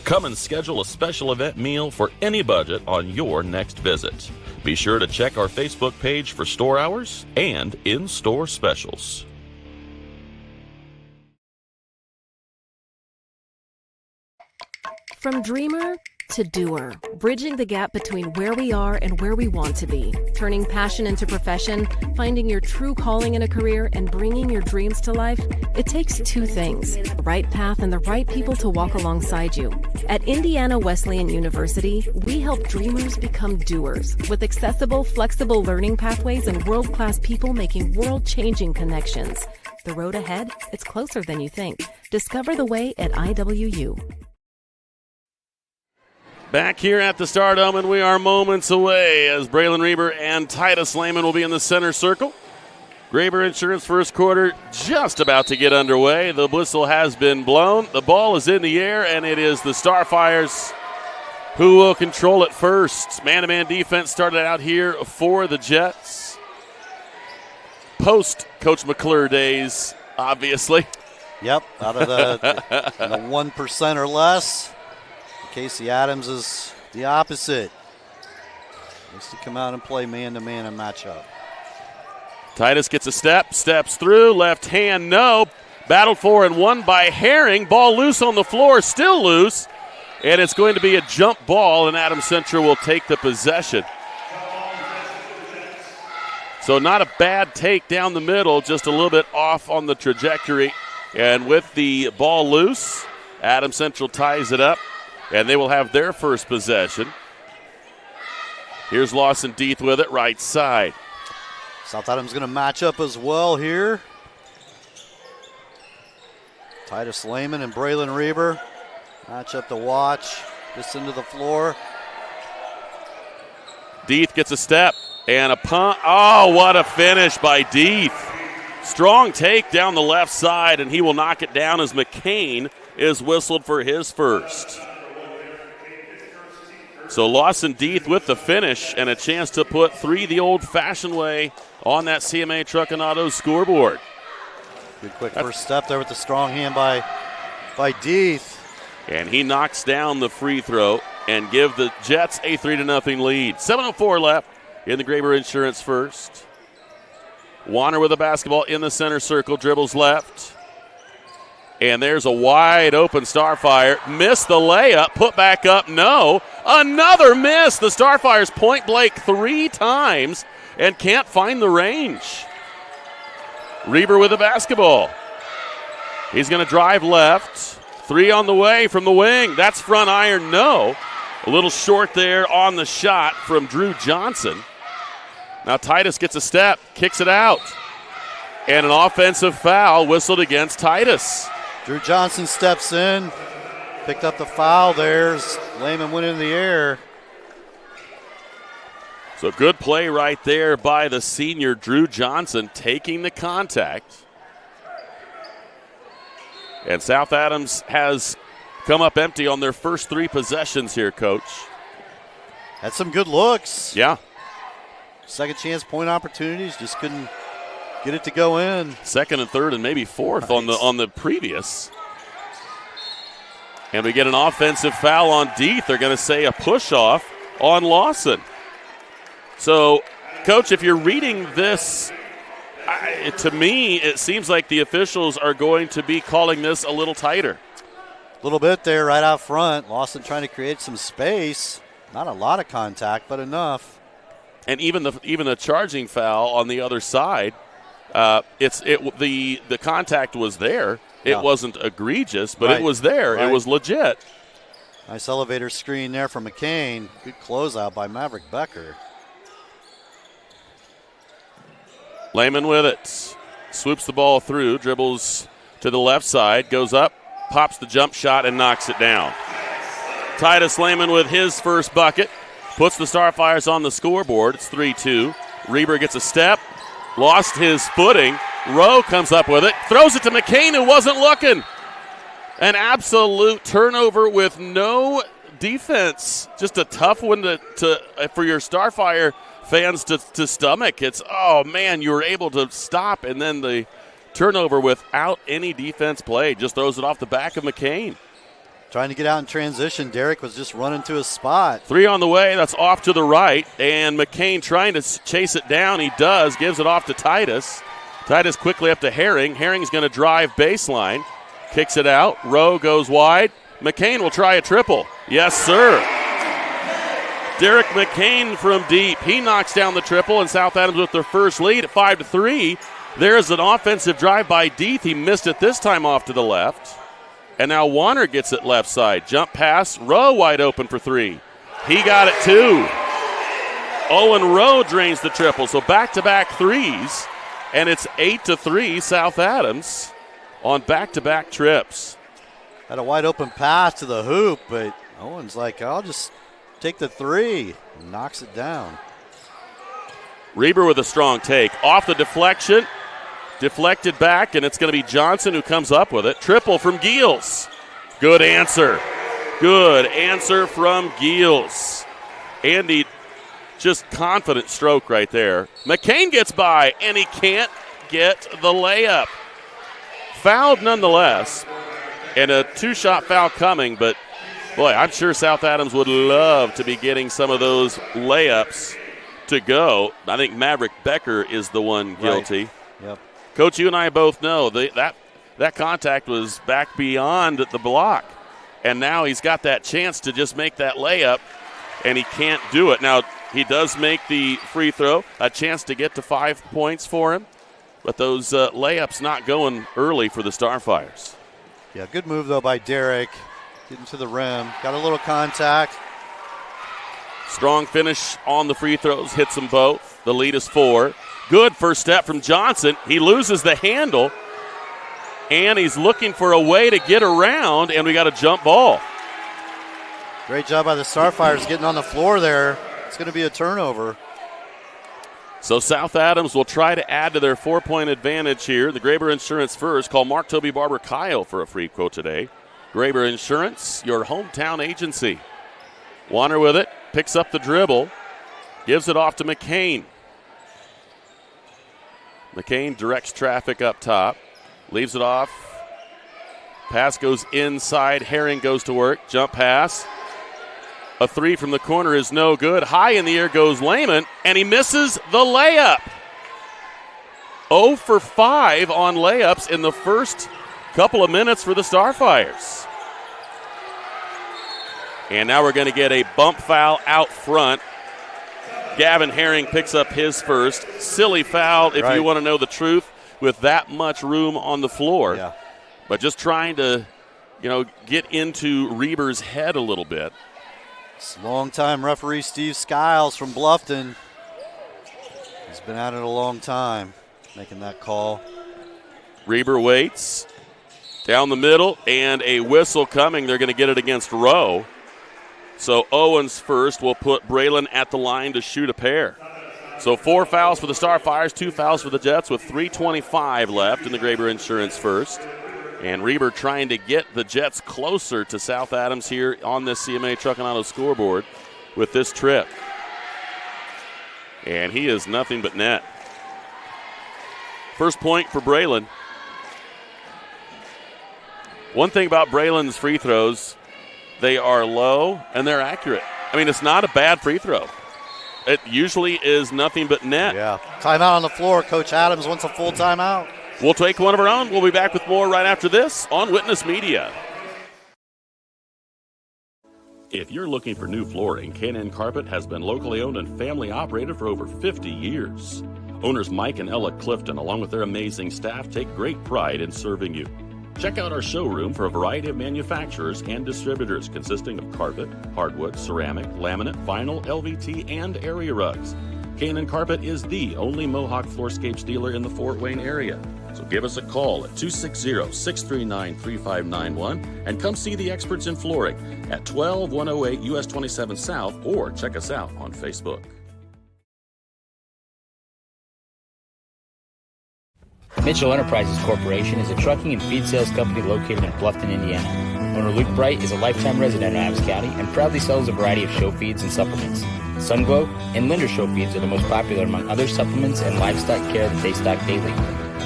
Come and schedule a special event meal for any budget on your next visit. Be sure to check our Facebook page for store hours and in-store specials. From dreamer to doer, bridging the gap between where we are and where we want to be, turning passion into profession, finding your true calling in a career, and bringing your dreams to life, it takes two things: the right path and the right people to walk alongside you. At Indiana Wesleyan University, we help dreamers become doers with accessible, flexible learning pathways and world-class people making world-changing connections. The road ahead, it's closer than you think. Discover the way at IWU. Back here at the Stardome, and we are moments away as Braylon Reber and Titus Lehman will be in the center circle. Graber Insurance first quarter just about to get underway. The whistle has been blown. The ball is in the air, and it is the Starfires who will control it first. Man-to-man defense started out here for the Jets. Post Coach McClure days, obviously. Yep, out of the 1% or less. Casey Adams is the opposite. Needs to come out and play man-to-man and match up. Titus gets a step, steps through, left hand, no. Battled for and won by Herring. Ball loose on the floor, still loose. And it's going to be a jump ball, and Adams Central will take the possession. So not a bad take down the middle, just a little bit off on the trajectory. And with the ball loose, Adams Central ties it up. And they will have their first possession. Here's Lawson Deeth with it, right side. South Adams going to match up as well here. Titus Lehman and Braylon Reber match up to watch. Just into the floor. Deeth gets a step and a punt. Oh, what a finish by Deeth. Strong take down the left side, and he will knock it down as McCain is whistled for his first. So Lawson Deeth with the finish and a chance to put 3 the old-fashioned way on that CMA Truck and Auto scoreboard. Good quick first step there with the strong hand by Deeth. And he knocks down the free throw and give the Jets a 3-0 lead. 7:04 left in the Graber Insurance first. Warner with the basketball in the center circle, dribbles left. And there's a wide open Starfire. Missed the layup, put back up, no. Another miss. The Starfire's point blank 3 times and can't find the range. Reber with the basketball. He's going to drive left. 3 on the way from the wing. That's front iron, no. A little short there on the shot from Drew Johnson. Now Titus gets a step, kicks it out. And an offensive foul whistled against Titus. Drew Johnson steps in, picked up the foul there. Lehman went in the air. So good play right there by the senior Drew Johnson taking the contact. And South Adams has come up empty on their first 3 possessions here, Coach. Had some good looks. Yeah. Second chance point opportunities, just couldn't get it to go in. Second and third and maybe fourth on the previous. And we get an offensive foul on Deeth. They're going to say a push-off on Lawson. So, Coach, if you're reading this, to me, it seems like the officials are going to be calling this a little tighter. A little bit there right out front. Lawson trying to create some space. Not a lot of contact, but enough. And even the charging foul on the other side, the contact was there. It wasn't egregious, but it was there. Right. It was legit. Nice elevator screen there from McCain. Good closeout by Maverick Becker. Lehman with it. Swoops the ball through, dribbles to the left side, goes up, pops the jump shot, and knocks it down. Titus Lehman with his first bucket. Puts the Starfires on the scoreboard. It's 3-2. Reber gets a step. Lost his footing. Rowe comes up with it. Throws it to McCain, who wasn't looking. An absolute turnover with no defense. Just a tough one for your Starfire fans to stomach. It's, oh, man, you were able to stop, and then the turnover without any defense played. Just throws it off the back of McCain. Trying to get out in transition. Derek was just running to his spot. 3 on the way. That's off to the right. And McCain trying to chase it down. He does. Gives it off to Titus. Titus quickly up to Herring. Herring's going to drive baseline. Kicks it out. Rowe goes wide. McCain will try a triple. Yes, sir. Derek McCain from deep. He knocks down the triple, and South Adams with their first lead at 5-3. There's an offensive drive by Deeth. He missed it this time off to the left. And now Warner gets it left side. Jump pass. Rowe wide open for 3. He got it too. Owen Rowe drains the triple. So back-to-back threes. And it's 8-3 South Adams on back-to-back trips. Had a wide open pass to the hoop, but Owen's like, I'll just take the 3. And knocks it down. Reber with a strong take. Off the deflection. Deflected back, and it's going to be Johnson who comes up with it. Triple from Giels. Good answer. Good answer from Giels. Andy, just confident stroke right there. McCain gets by, and he can't get the layup. Fouled nonetheless, and a 2-shot foul coming, but, boy, I'm sure South Adams would love to be getting some of those layups to go. I think Maverick Becker is the one guilty. Right. Yep. Coach, you and I both know that contact was back beyond the block. And now he's got that chance to just make that layup, and he can't do it. Now, he does make the free throw, a chance to get to 5 points for him. But those layups not going early for the Starfires. Yeah, good move, though, by Derek. Getting to the rim. Got a little contact. Strong finish on the free throws. Hits them both. The lead is 4. Good first step from Johnson. He loses the handle, and he's looking for a way to get around, and we got a jump ball. Great job by the Starfires getting on the floor there. It's going to be a turnover. So South Adams will try to add to their 4-point advantage here. The Graber Insurance first. Call Mark, Toby, Barber, Kyle for a free quote today. Graber Insurance, your hometown agency. Warner with it, picks up the dribble, gives it off to McCain. McCain directs traffic up top, leaves it off. Pass goes inside. Herring goes to work. Jump pass. A three from the corner is no good. High in the air goes Lehman, and he misses the layup. 0 for 5 on layups in the first couple of minutes for the Starfires. And now we're going to get a bump foul out front. Gavin Herring picks up his first. Silly foul, if you want to know the truth, with that much room on the floor. Yeah. But just trying to, get into Reber's head a little bit. It's long-time referee Steve Skiles from Bluffton. He's been at it a long time, making that call. Reber waits. Down the middle, and a whistle coming. They're going to get it against Rowe. So Owens first will put Braylon at the line to shoot a pair. So 4 fouls for the Starfires, 2 fouls for the Jets with 3:25 left in the Graber Insurance first. And Reber trying to get the Jets closer to South Adams here on this CMA Truck and Auto scoreboard with this trip. And he is nothing but net. First point for Braylon. One thing about Braylon's free throws, they are low and they're accurate. I mean, it's not a bad free throw. It usually is nothing but net. Yeah. Timeout on the floor. Coach Adams wants a full timeout. We'll take one of our own. We'll be back with more right after this on Witness Media. If you're looking for new flooring, K&N Carpet has been locally owned and family operated for over 50 years. Owners Mike and Ella Clifton, along with their amazing staff, take great pride in serving you. Check out our showroom for a variety of manufacturers and distributors consisting of carpet, hardwood, ceramic, laminate, vinyl, LVT, and area rugs. K&N Carpet is the only Mohawk Floorscapes dealer in the Fort Wayne area. So give us a call at 260-639-3591 and come see the experts in flooring at 12108 US 27 South, or check us out on Facebook. Mitchell Enterprises Corporation is a trucking and feed sales company located in Bluffton, Indiana. Owner Luke Bright is a lifetime resident of Adams County and proudly sells a variety of show feeds and supplements. Sunglow and Linder show feeds are the most popular among other supplements and livestock care that they stock daily.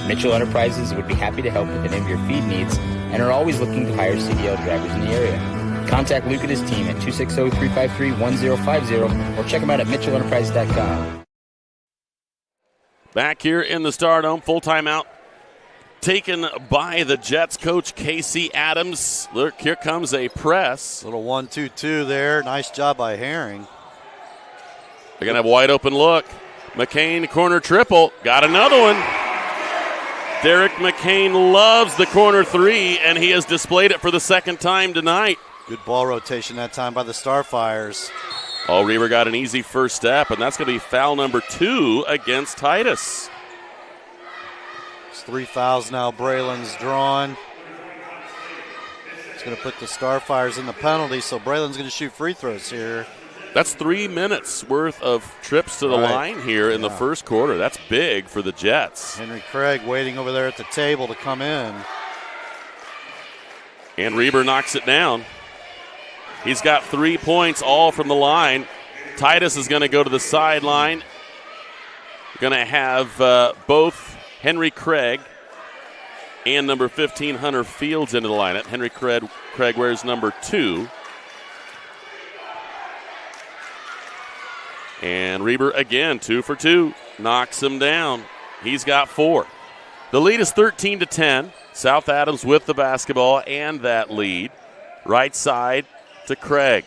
Mitchell Enterprises would be happy to help with any of your feed needs and are always looking to hire CDL drivers in the area. Contact Luke and his team at 260-353-1050 or check them out at mitchellenterprise.com. Back here in the Stardome, full timeout taken by the Jets coach Casey Adams. Look, here comes a press. Little 1-2-2 there. Nice job by Herring. They're going to have a wide open look. McCain corner triple. Got another one. Derek McCain loves the corner three, and he has displayed it for the second time tonight. Good ball rotation that time by the Starfires. Oh, Reber got an easy first step, and that's going to be foul number 2 against Titus. It's 3 fouls now. Braylon's drawn. It's going to put the Starfires in the penalty, so Braylon's going to shoot free throws here. That's 3 minutes worth of trips to the line here in the first quarter. That's big for the Jets. Henry Craig waiting over there at the table to come in. And Reber knocks it down. He's got 3 points, all from the line. Titus is going to go to the sideline. Going to have both Henry Craig and number 15, Hunter Fields, into the lineup. Henry Craig wears number 2. And Reber again, 2 for 2, knocks him down. He's got 4. The lead is 13-10. South Adams with the basketball and that lead. Right side to Craig.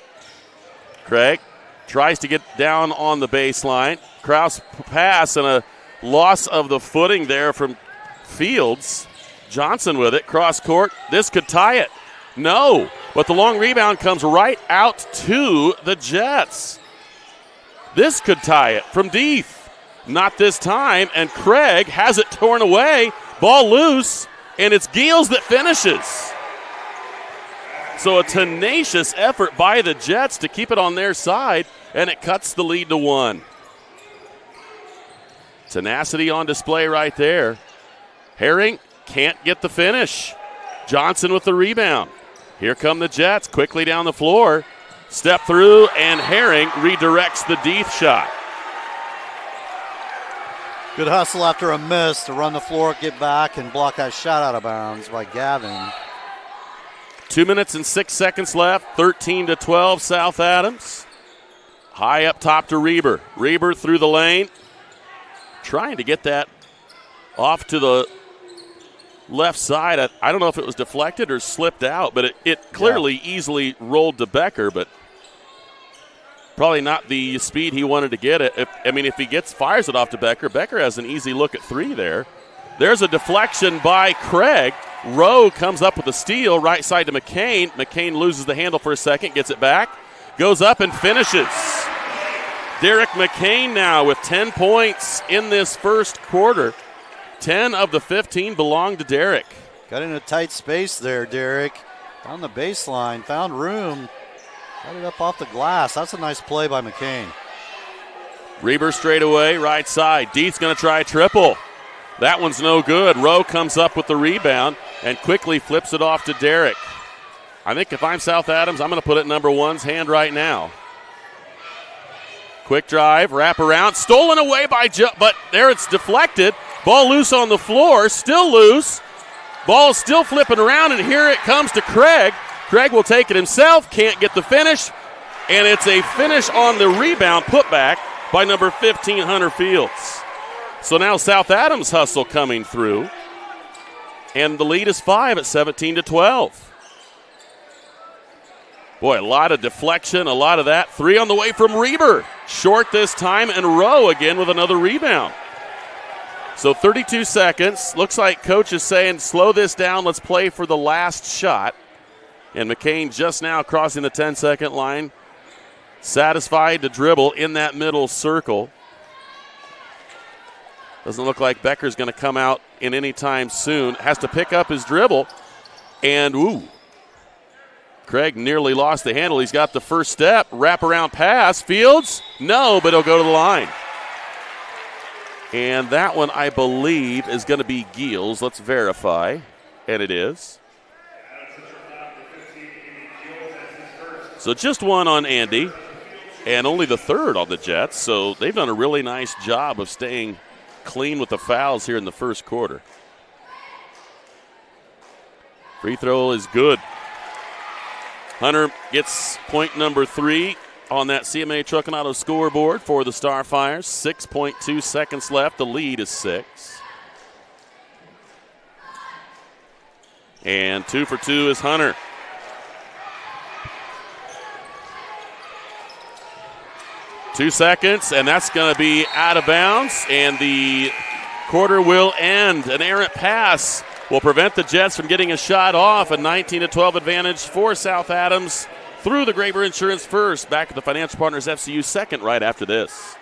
Craig tries to get down on the baseline. Kraus pass and a loss of the footing there from Fields. Johnson with it, cross court. This could tie it. No, but the long rebound comes right out to the Jets. This could tie it from Deeth. Not this time, and Craig has it torn away. Ball loose, and it's Giels that finishes. So a tenacious effort by the Jets to keep it on their side, and it cuts the lead to 1. Tenacity on display right there. Herring can't get the finish. Johnson with the rebound. Here come the Jets quickly down the floor. Step through, and Herring redirects the Deeth shot. Good hustle after a miss to run the floor, get back, and block that shot out of bounds by Gavin. 2 minutes and 6 seconds left. 13-12 South Adams. High up top to Reber. Reber through the lane. Trying to get that off to the left side. I don't know if it was deflected or slipped out, but it clearly easily rolled to Becker, but probably not the speed he wanted to get it. If he fires it off to Becker, Becker has an easy look at 3 there. There's a deflection by Craig. Rowe comes up with a steal right side to McCain. McCain loses the handle for a second, gets it back, goes up and finishes. Derek McCain now with 10 points in this first quarter. 10 of the 15 belong to Derek. Got in a tight space there, Derek. On the baseline, found room. Got it up off the glass. That's a nice play by McCain. Reber straight away, right side. Deeth's going to try a triple. That one's no good. Rowe comes up with the rebound and quickly flips it off to Derek. I think if I'm South Adams, I'm going to put it in number 1's hand right now. Quick drive, wrap around, stolen away by but there it's deflected. Ball loose on the floor, still loose. Ball still flipping around, and here it comes to Craig. Craig will take it himself, can't get the finish, and it's a finish on the rebound put back by number 15, Hunter Fields. So now South Adams hustle coming through, and the lead is 5 at 17-12. Boy, a lot of deflection, a lot of that. 3 on the way from Reber. Short this time, and Rowe again with another rebound. So 32 seconds. Looks like coach is saying, slow this down. Let's play for the last shot. And McCain just now crossing the 10-second line. Satisfied to dribble in that middle circle. Doesn't look like Becker's going to come out in any time soon. Has to pick up his dribble. And, Craig nearly lost the handle. He's got the first step. Wraparound pass. Fields? No, but he'll go to the line. And that one, I believe, is going to be Giels. Let's verify. And it is. So just one on Andy. And only the third on the Jets. So they've done a really nice job of staying clean with the fouls here in the first quarter. Free throw is good. Hunter gets point number 3 on that CMA Truck and Auto scoreboard for the Starfires. 6.2 seconds left. The lead is 6. And 2 for 2 is Hunter. Two seconds, and that's going to be out of bounds, and the quarter will end. An errant pass will prevent the Jets from getting a shot off. A 19-12 advantage for South Adams through the Graber Insurance first. Back to the Financial Partners FCU second right after this.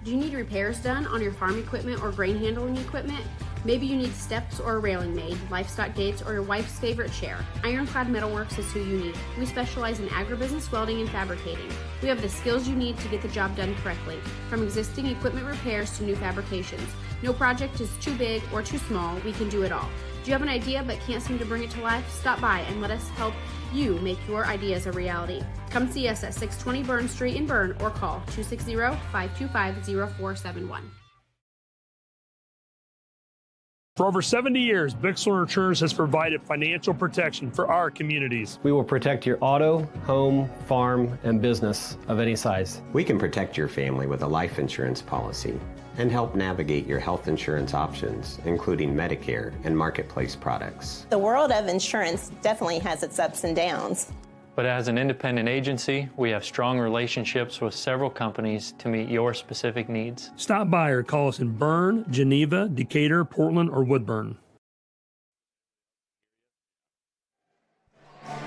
Do you need repairs done on your farm equipment or grain handling equipment? Maybe you need steps or a railing made, livestock gates, or your wife's favorite chair. Ironclad Metalworks is who you need. We specialize in agribusiness welding and fabricating. We have the skills you need to get the job done correctly, from existing equipment repairs to new fabrications. No project is too big or too small. We can do it all. Do you have an idea but can't seem to bring it to life? Stop by and let us help you make your ideas a reality. Come see us at 620 Berne Street in Berne or call 260-525-0471. For over 70 years, Bixler Insurance has provided financial protection for our communities. We will protect your auto, home, farm, and business of any size. We can protect your family with a life insurance policy and help navigate your health insurance options, including Medicare and marketplace products. The world of insurance definitely has its ups and downs. But as an independent agency, we have strong relationships with several companies to meet your specific needs. Stop by or call us in Berne, Geneva, Decatur, Portland, or Woodburn.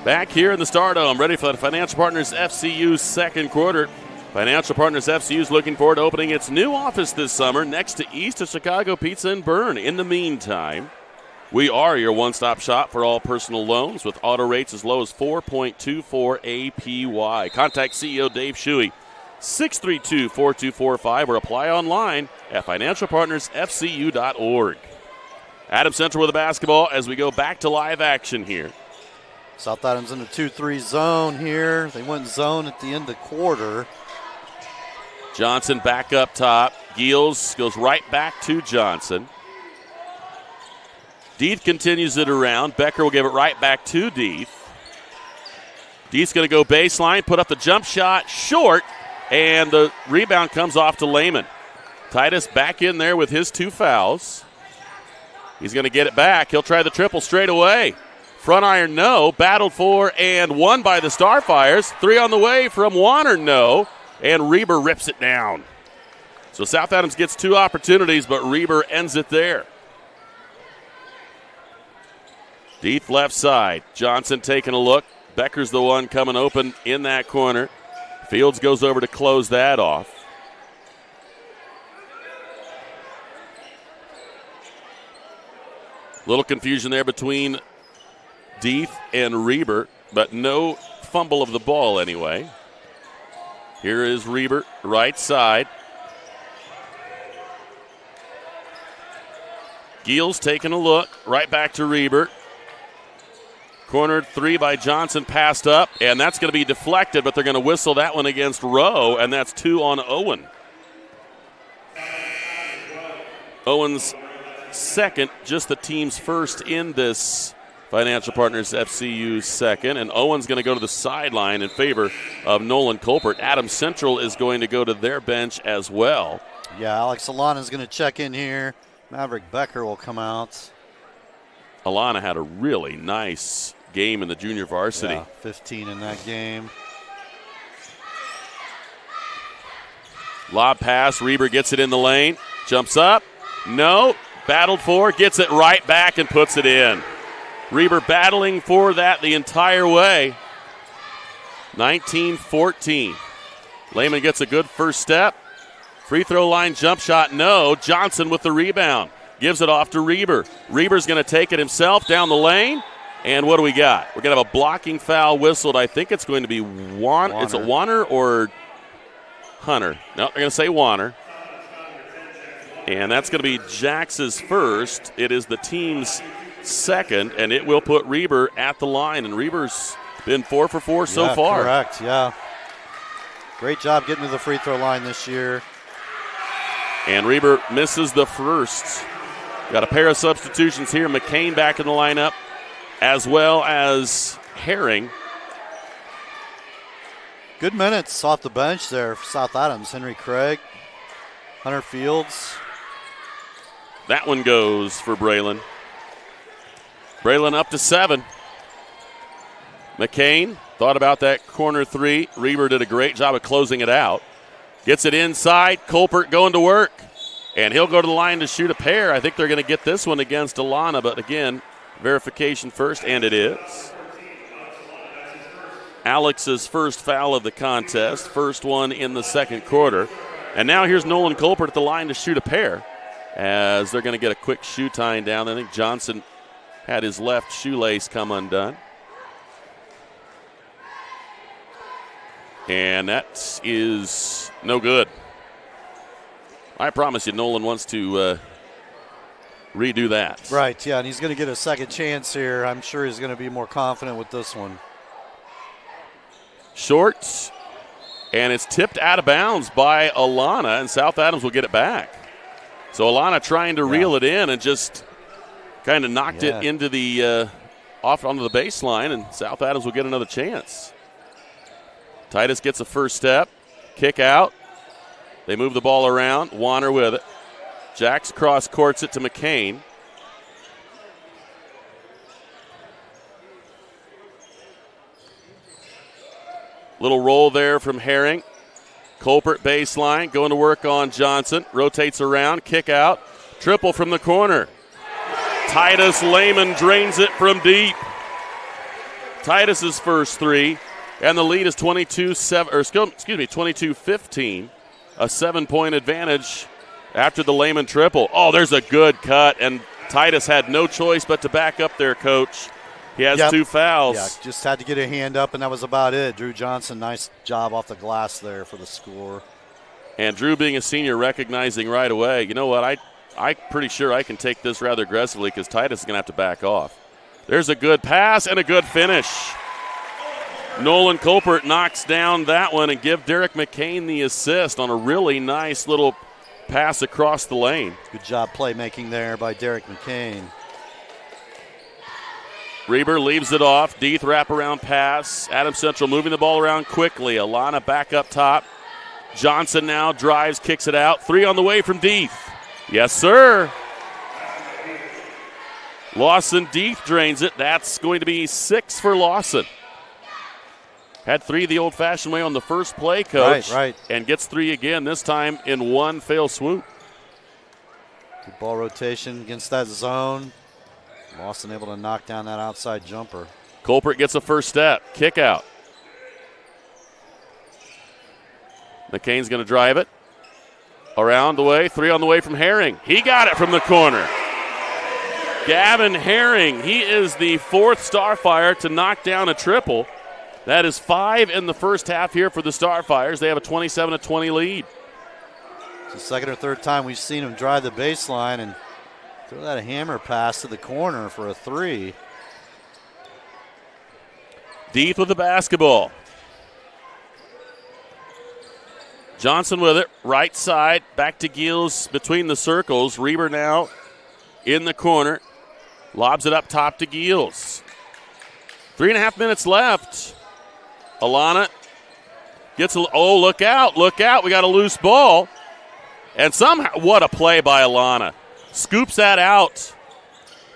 Back here in the Stardome, ready for the Financial Partners FCU second quarter. Financial Partners FCU is looking forward to opening its new office this summer next to East of Chicago Pizza in Berne. In the meantime, We are your one-stop shop for all personal loans with auto rates as low as 4.24 APY. Contact CEO Dave Shuey, 632-4245, or apply online at financialpartnersfcu.org. Adams Central with the basketball as we go back to live action here. South Adams in the 2-3 zone here. They went zone at the end of the quarter. Johnson back up top. Giels goes right back to Johnson. Deeth continues it around. Becker will give it right back to Deeth. Deeth's going to go baseline, put up the jump shot, short, and the rebound comes off to Lehman. Titus back in there with his 2 fouls. He's going to get it back. He'll try the triple straight away. Front iron, no. Battled for and won by the Starfires. 3 on the way from Warner, no. And Reber rips it down. So South Adams gets 2 opportunities, but Reber ends it there. Deeth left side. Johnson taking a look. Becker's the one coming open in that corner. Fields goes over to close that off. Little confusion there between Deeth and Reber, but no fumble of the ball anyway. Here is Reber, right side. Giels taking a look. Right back to Reber. Cornered 3 by Johnson, passed up, and that's going to be deflected, but they're going to whistle that one against Rowe, and that's 2 on Owen. Owen's second, just the team's first in this Financial Partners FCU second, and Owen's going to go to the sideline in favor of Nolan Colbert. Adams Central is going to go to their bench as well. Yeah, Alex Alana is going to check in here. Maverick Becker will come out. Alana had a really nice game in the junior varsity. Yeah, 15 in that game. Lob pass, Reber gets it in the lane, jumps up, no, battled for, gets it right back and puts it in. Reber battling for that the entire way. 19-14. Lehman gets a good first step. Free throw line jump shot, no. Johnson with the rebound. Gives it off to Reber. Reber's going to take it himself down the lane. And what do we got? We're going to have a blocking foul whistled. I think it's going to be Warner. Is it Warner or Hunter? No, they're going to say Warner. And that's going to be Jax's first. It is the team's second, and it will put Reber at the line. And Reber's been 4 for 4 so far. Correct, yeah. Great job getting to the free throw line this year. And Reber misses the first. Got a pair of substitutions here. McCain back in the lineup, as well as Herring. Good minutes off the bench there for South Adams. Henry Craig, Hunter Fields. That one goes for Braylon. Braylon up to 7. McCain thought about that corner 3. Reber did a great job of closing it out. Gets it inside. Colbert going to work. And he'll go to the line to shoot a pair. I think they're going to get this one against Alana, but again, verification first, and it is. Alex's first foul of the contest, first one in the second quarter. And now here's Nolan Colbert at the line to shoot a pair as they're going to get a quick shoe tying down. I think Johnson had his left shoelace come undone. And that is no good. I promise you, Nolan wants to redo that. Right, yeah, and he's going to get a second chance here. I'm sure he's going to be more confident with this one. Short, and it's tipped out of bounds by Alana, and South Adams will get it back. So Alana trying to reel it in and just kind of knocked it into the off onto the baseline, and South Adams will get another chance. Titus gets a first step, kick out. They move the ball around. Warner with it. Jax cross courts it to McCain. Little roll there from Herring. Colbert baseline, going to work on Johnson. Rotates around, kick out. Triple from the corner. Titus Lehman drains it from deep. Titus's first 3, and the lead is 22-15. A 7-point advantage after the Lehman triple. Oh, there's a good cut, and Titus had no choice but to back up there, Coach. He has 2 fouls. Yeah, just had to get a hand up, and that was about it. Drew Johnson, nice job off the glass there for the score. And Drew, being a senior, recognizing right away, you know what, I'm pretty sure I can take this rather aggressively because Titus is going to have to back off. There's a good pass and a good finish. Nolan Colpert knocks down that one and give Derek McCain the assist on a really nice little pass across the lane. Good job playmaking there by Derek McCain. Reber leaves it off. Deeth wraparound pass. Adams Central moving the ball around quickly. Alana back up top. Johnson now drives, kicks it out. 3 on the way from Deeth. Yes, sir. Lawson Deeth drains it. That's going to be 6 for Lawson. Had 3 the old-fashioned way on the first play, Coach. Right. And gets 3 again, this time in one fell swoop. Good ball rotation against that zone. Lawson able to knock down that outside jumper. Colpert gets a first step. Kick out. McCain's going to drive it. Around the way. 3 on the way from Herring. He got it from the corner. Gavin Herring. He is the 4th Starfire to knock down a triple. That is 5 in the first half here for the Starfires. They have a 27-20 lead. It's the second or third time we've seen him drive the baseline and throw that hammer pass to the corner for a 3. Deeth with the basketball. Johnson with it, right side, back to Gills between the circles. Reber now in the corner, lobs it up top to Gills. 3.5 minutes left. Alana gets look out, we got a loose ball. And somehow, what a play by Alana. Scoops that out.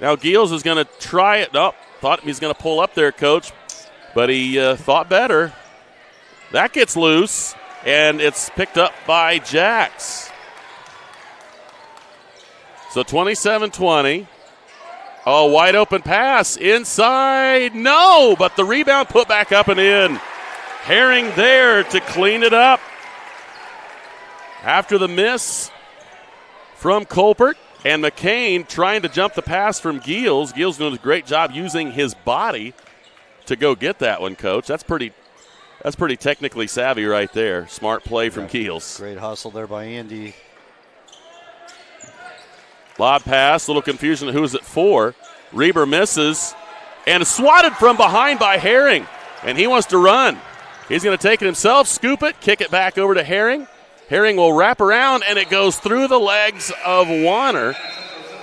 Now Gills is going to try it. Nope, thought he was going to pull up there, Coach, but he thought better. That gets loose, and it's picked up by Jax. So 27-20. Oh, wide open pass inside. No, but the rebound put back up and in. Herring there to clean it up. After the miss from Colpert and McCain trying to jump the pass from Gills. Gills doing a great job using his body to go get that one, Coach. That's pretty technically savvy right there. Smart play from Gills. Great hustle there by Andy. Lob pass, little confusion. Who's it for? Reber misses and swatted from behind by Herring. And he wants to run. He's going to take it himself, scoop it, kick it back over to Herring. Herring will wrap around, and it goes through the legs of Warner.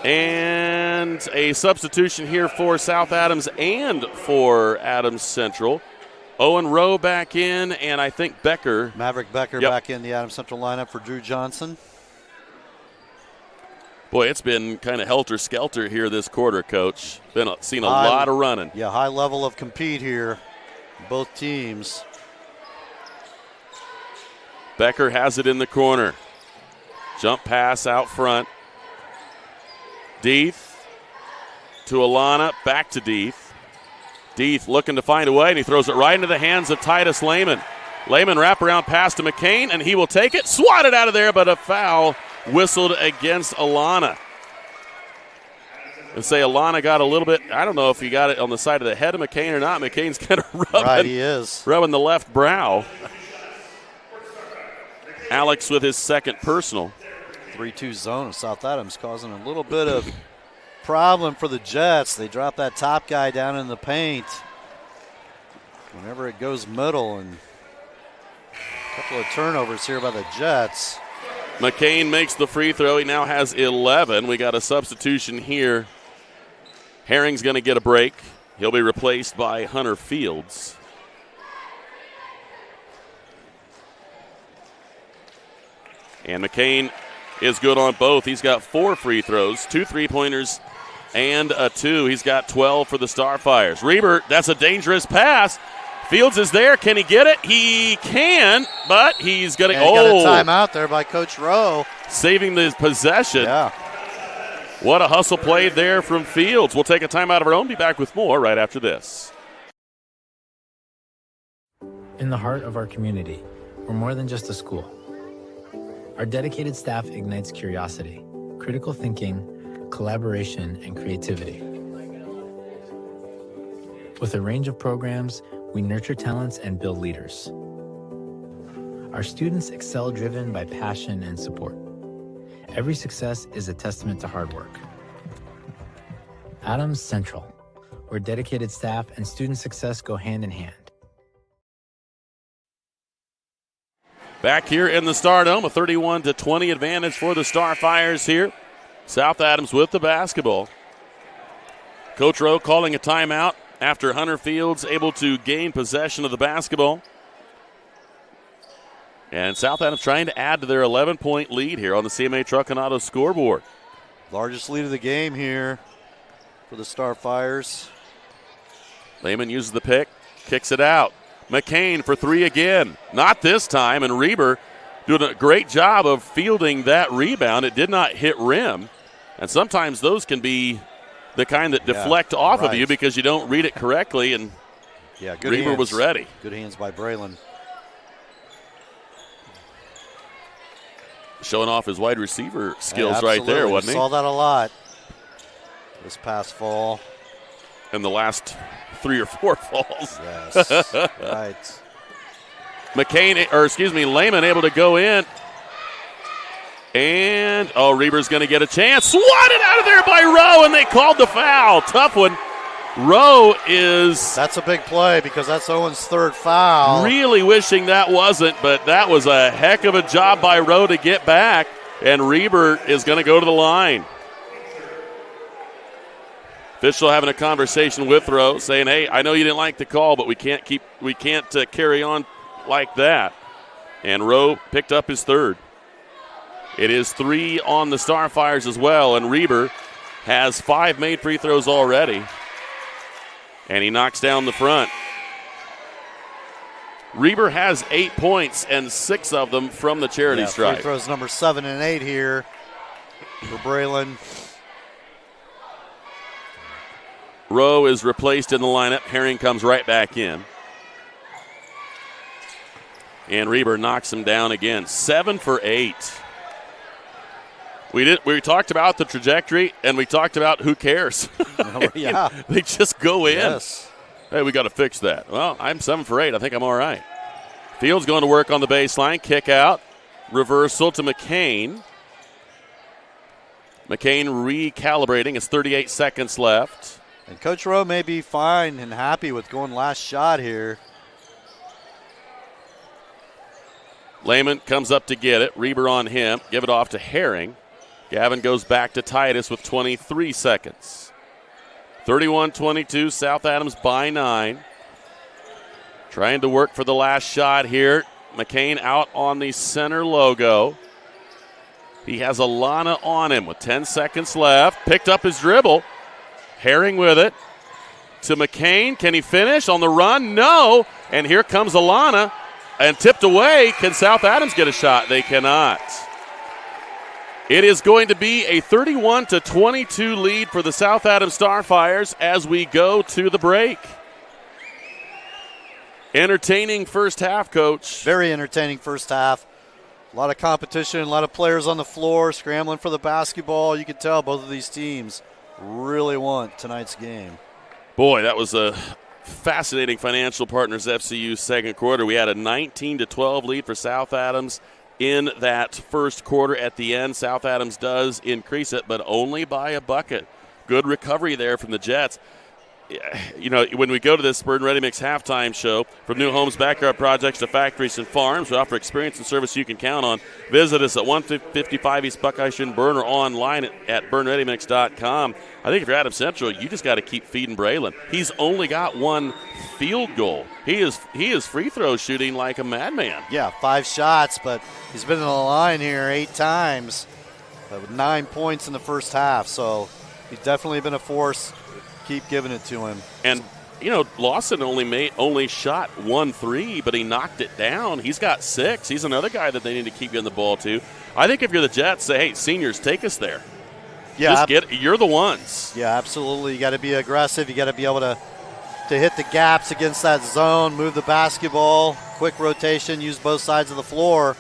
And a substitution here for South Adams and for Adams Central. Owen Rowe back in, and I think Maverick Becker back in the Adams Central lineup for Drew Johnson. Boy, it's been kind of helter-skelter here this quarter, Coach. Seen a lot of running. Yeah, high level of compete here, both teams. Becker has it in the corner. Jump pass out front. Deeth to Alana, back to Deeth. Deeth looking to find a way, and he throws it right into the hands of Titus Lehman. Lehman wraparound pass to McCain, and he will take it. Swatted out of there, but a foul whistled against Alana. And say Alana got a little bit, I don't know if he got it on the side of the head of McCain or not. McCain's kind of rubbing the left brow. Alex with his second personal. 3-2 zone of South Adams causing a little bit of problem for the Jets. They drop that top guy down in the paint whenever it goes middle, and a couple of turnovers here by the Jets. McCain makes the free throw. He now has 11. We got a substitution here. Herring's going to get a break. He'll be replaced by Hunter Fields. And McCain is good on both. He's got 4 free throws, 2 3-pointers, and a 2. He's got 12 for the Starfires. Reber, that's a dangerous pass. Fields is there. Can he get it? He can, but he's going to got a timeout there by Coach Rowe. Saving the possession. Yeah. What a hustle play there from Fields. We'll take a timeout of our own. Be back with more right after this. In the heart of our community, we're more than just a school. Our dedicated staff ignites curiosity, critical thinking, collaboration, and creativity. With a range of programs, we nurture talents and build leaders. Our students excel driven by passion and support. Every success is a testament to hard work. Adams Central, where dedicated staff and student success go hand in hand. Back here in the Stardome, a 31-20 advantage for the Starfires here. South Adams with the basketball. Coach Rowe calling a timeout after Hunter Fields able to gain possession of the basketball. And South Adams trying to add to their 11-point lead here on the CMA Truck and Auto scoreboard. Largest lead of the game here for the Starfires. Lehman uses the pick, kicks it out. McCain for three again. Not this time, and Reber doing a great job of fielding that rebound. It did not hit rim, and sometimes those can be the kind that deflect off of you because you don't read it correctly, and good Reber hands. was ready. Good hands by Braylon. Showing off his wide receiver skills right there, wasn't he? Saw that a lot this past fall. In the last 3 or 4 falls. Yes, right. Lehman able to go in. And, Reber's going to get a chance. Swatted out of there by Rowe, and they called the foul. Tough one. Rowe is... That's a big play because that's Owen's third foul. Really wishing that wasn't, but that was a heck of a job by Rowe to get back, and Reber is going to go to the line. Official having a conversation with Rowe, saying, "Hey, I know you didn't like the call, but we can't carry on like that." And Rowe picked up his third. It is 3 on the Starfires as well, and Reber has 5 made free throws already. And he knocks down the front. Reber has 8 points, and 6 of them from the charity stripe. Free throws number 7 and 8 here for Braylon. Rowe is replaced in the lineup. Herring comes right back in. And Reber knocks him down again. 7 for 8. We talked about the trajectory, and we talked about who cares. Yeah. They just go in. Yes. Hey, we got to fix that. Well, I'm 7 for 8. I think I'm all right. Fields going to work on the baseline. Kick out. Reversal to McCain. McCain recalibrating. It's 38 seconds left. And Coach Rowe may be fine and happy with going last shot here. Lehman comes up to get it. Reber on him. Give it off to Herring. Gavin goes back to Titus with 23 seconds. 31-22, South Adams by 9. Trying to work for the last shot here. McCain out on the center logo. He has Alana on him with 10 seconds left. Picked up his dribble. Herring with it to McCain. Can he finish on the run? No. And here comes Alana. And tipped away. Can South Adams get a shot? They cannot. It is going to be a 31-22 lead for the South Adams Starfires as we go to the break. Entertaining first half, Coach. Very entertaining first half. A lot of competition, a lot of players on the floor scrambling for the basketball. You can tell both of these teams really want tonight's game. Boy, that was a fascinating Financial Partners FCU second quarter. We had a 19-12 lead for South Adams in that first quarter. At the end, South Adams does increase it, but only by a bucket. Good recovery there from the Jets. You know, when we go to this Berne Ready Mix halftime show, from new homes, backyard projects to factories and farms, we offer experience and service you can count on. Visit us at 155 East Buckeye Street in Berne or online at BerneReadyMix.com. I think if you're Adams Central, you just got to keep feeding Braylon. He's only got 1 field goal. He is free throw shooting like a madman. Yeah, 5 shots, but he's been in the line here 8 times with 9 points in the first half. So he's definitely been a force. Keep giving it to him. And, you know, Lawson only shot 1 3, but he knocked it down. He's got 6. He's another guy that they need to keep getting the ball to. I think if you're the Jets, say, hey, seniors, take us there. Yeah, you're the ones. Yeah, absolutely. You got to be aggressive. You got to be able to hit the gaps against that zone, move the basketball, quick rotation, use both sides of the floor.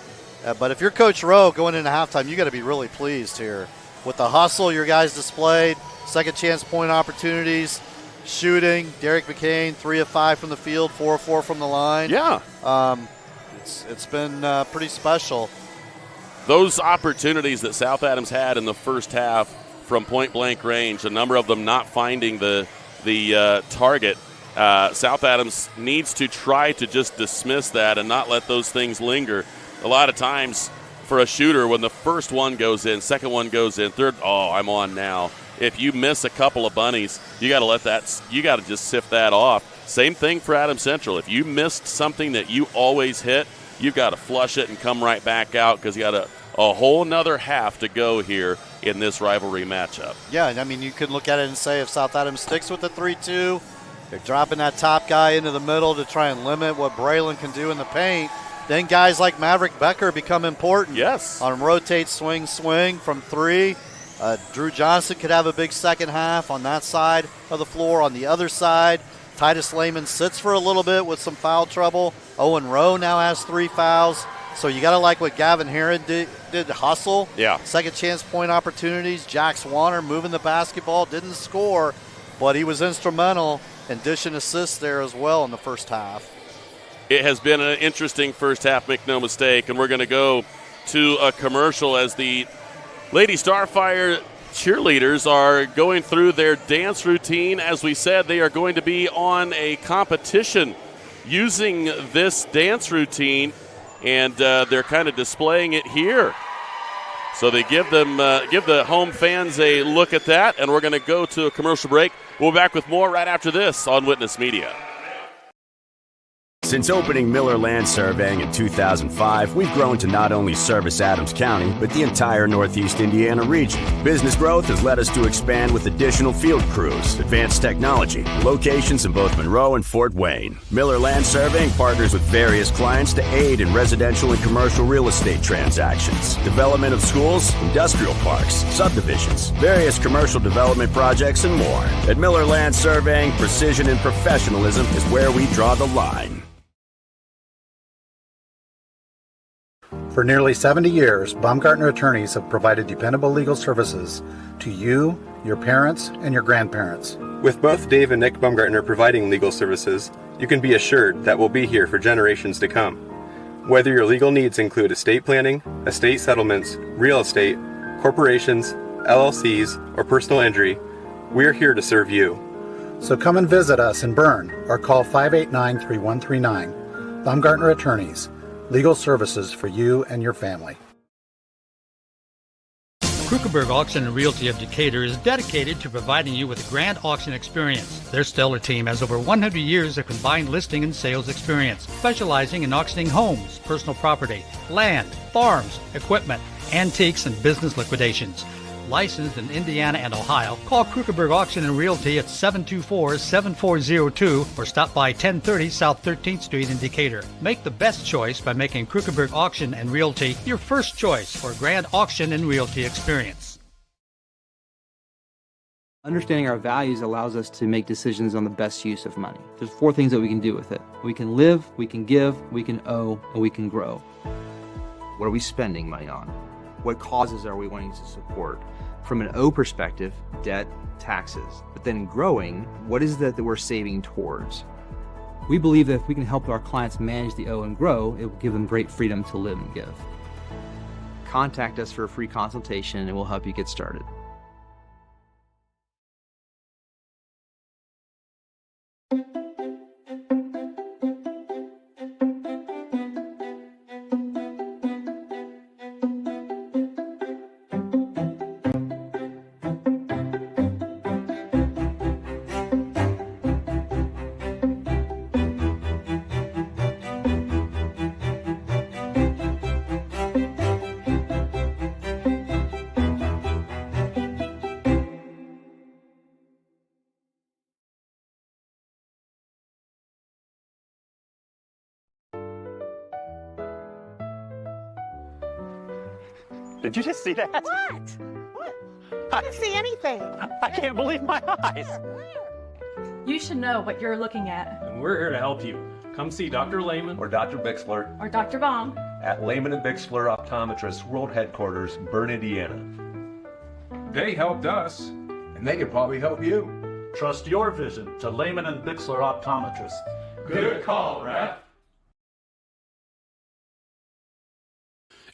But if you're Coach Rowe going into halftime, you got to be really pleased here with the hustle your guys displayed, second chance point opportunities, shooting. Derek McCain, 3 of 5 from the field, 4 of 4 from the line. Yeah. It's been pretty special. Those opportunities that South Adams had in the first half from point-blank range, a number of them not finding the target, South Adams needs to try to just dismiss that and not let those things linger. A lot of times for a shooter, when the first one goes in, second one goes in, third, I'm on now. If you miss a couple of bunnies, you got to just sift that off. Same thing for Adams Central. If you missed something that you always hit, you've got to flush it and come right back out because you got a whole nother half to go here in this rivalry matchup. Yeah, I mean, you could look at it and say if South Adams sticks with the 3-2, they're dropping that top guy into the middle to try and limit what Braylon can do in the paint. Then guys like Maverick Becker become important. Yes. On rotate, swing from 3. Drew Johnson could have a big second half on that side of the floor. On the other side, Titus Lehman sits for a little bit with some foul trouble. Owen Rowe now has 3 fouls. So you got to like what Gavin Heron did hustle. Yeah. Second chance point opportunities. Jack Swanner moving the basketball, didn't score, but he was instrumental in dishing assists there as well in the first half. It has been an interesting first half, make no mistake, and we're going to go to a commercial as the Lady Starfire cheerleaders are going through their dance routine. As we said, they are going to be on a competition using this dance routine, and they're kind of displaying it here. So they give the home fans a look at that, and we're going to go to a commercial break. We'll be back with more right after this on Witness Media. Since opening Miller Land Surveying in 2005, we've grown to not only service Adams County, but the entire Northeast Indiana region. Business growth has led us to expand with additional field crews, advanced technology, locations in both Monroe and Fort Wayne. Miller Land Surveying partners with various clients to aid in residential and commercial real estate transactions, development of schools, industrial parks, subdivisions, various commercial development projects, and more. At Miller Land Surveying, precision and professionalism is where we draw the line. For nearly 70 years, Baumgartner attorneys have provided dependable legal services to you, your parents, and your grandparents. With both Dave and Nick Baumgartner providing legal services, you can be assured that we'll be here for generations to come. Whether your legal needs include estate planning, estate settlements, real estate, corporations, LLCs, or personal injury, we're here to serve you. So come and visit us in Berne or call 589-3139. Baumgartner Attorneys. Legal services for you and your family. Krukenberg Auction and Realty of Decatur is dedicated to providing you with a grand auction experience. Their stellar team has over 100 years of combined listing and sales experience, specializing in auctioning homes, personal property, land, farms, equipment, antiques, and business liquidations. Licensed in Indiana and Ohio, call Krukenberg Auction and Realty at 724-7402 or stop by 1030 South 13th Street in Decatur. Make the best choice by making Krukenberg Auction and Realty your first choice for a grand auction and realty experience. Understanding our values allows us to make decisions on the best use of money. There's 4 things that we can do with it. We can live, we can give, we can owe, and we can grow. What are we spending money on? What causes are we wanting to support? From an O perspective, debt, taxes. But then growing, what is that we're saving towards? We believe that if we can help our clients manage the O and grow, it will give them great freedom to live and give. Contact us for a free consultation and we'll help you get started. Did you just see that? What? I didn't see anything. I can't believe my eyes. You should know what you're looking at. And we're here to help you. Come see Dr. Lehman or Dr. Bixler or Dr. Baum at Lehman & Bixler Optometrists World Headquarters, Berne, Indiana. They helped us, and they could probably help you. Trust your vision to Lehman and Bixler Optometrists. Good call, Rap.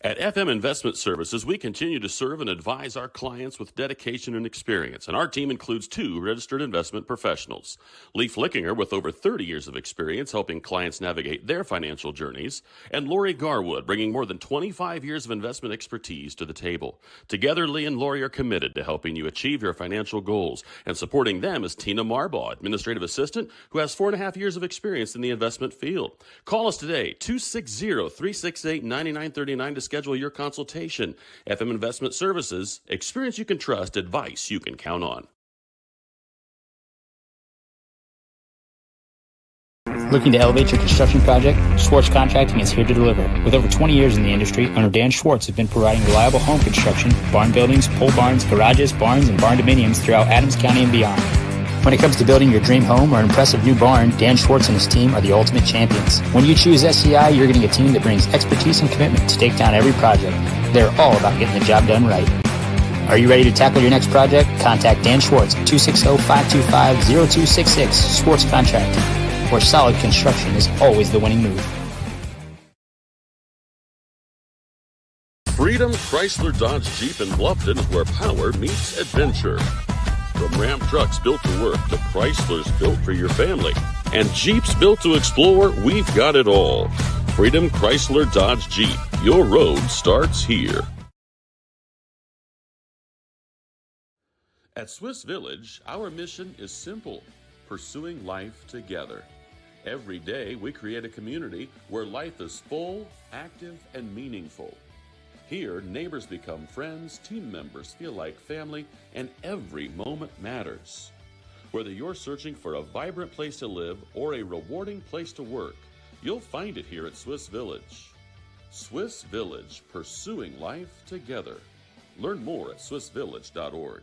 At FM Investment Services, we continue to serve and advise our clients with dedication and experience, and our team includes 2 registered investment professionals. Leif Lickinger, with over 30 years of experience helping clients navigate their financial journeys, and Lori Garwood, bringing more than 25 years of investment expertise to the table. Together, Lee and Lori are committed to helping you achieve your financial goals, and supporting them is Tina Marbaugh, administrative assistant, who has 4.5 years of experience in the investment field. Call us today, 260-368-9939 to schedule your consultation. FM Investment Services, experience you can trust, advice you can count on. Looking to elevate your construction project? Schwartz Contracting is here to deliver. With over 20 years in the industry, owner Dan Schwartz has been providing reliable home construction, barn buildings, pole barns, garages, barns, and barn dominiums throughout Adams County and beyond. When it comes to building your dream home or an impressive new barn, Dan Schwartz and his team are the ultimate champions. When you choose SCI, you're getting a team that brings expertise and commitment to take down every project. They're all about getting the job done right. Are you ready to tackle your next project? Contact Dan Schwartz at 260-525-0266, Schwartz Contracting, where solid construction is always the winning move. Freedom Chrysler Dodge Jeep in Bluffton is where power meets adventure. From Ram trucks built to work to Chryslers built for your family and Jeeps built to explore, we've got it all. Freedom Chrysler Dodge Jeep. Your road starts here. At Swiss Village, our mission is simple: pursuing life together. Every day, we create a community where life is full, active, and meaningful. Here, neighbors become friends, team members feel like family, and every moment matters. Whether you're searching for a vibrant place to live or a rewarding place to work, you'll find it here at Swiss Village. Swiss Village, pursuing life together. Learn more at swissvillage.org.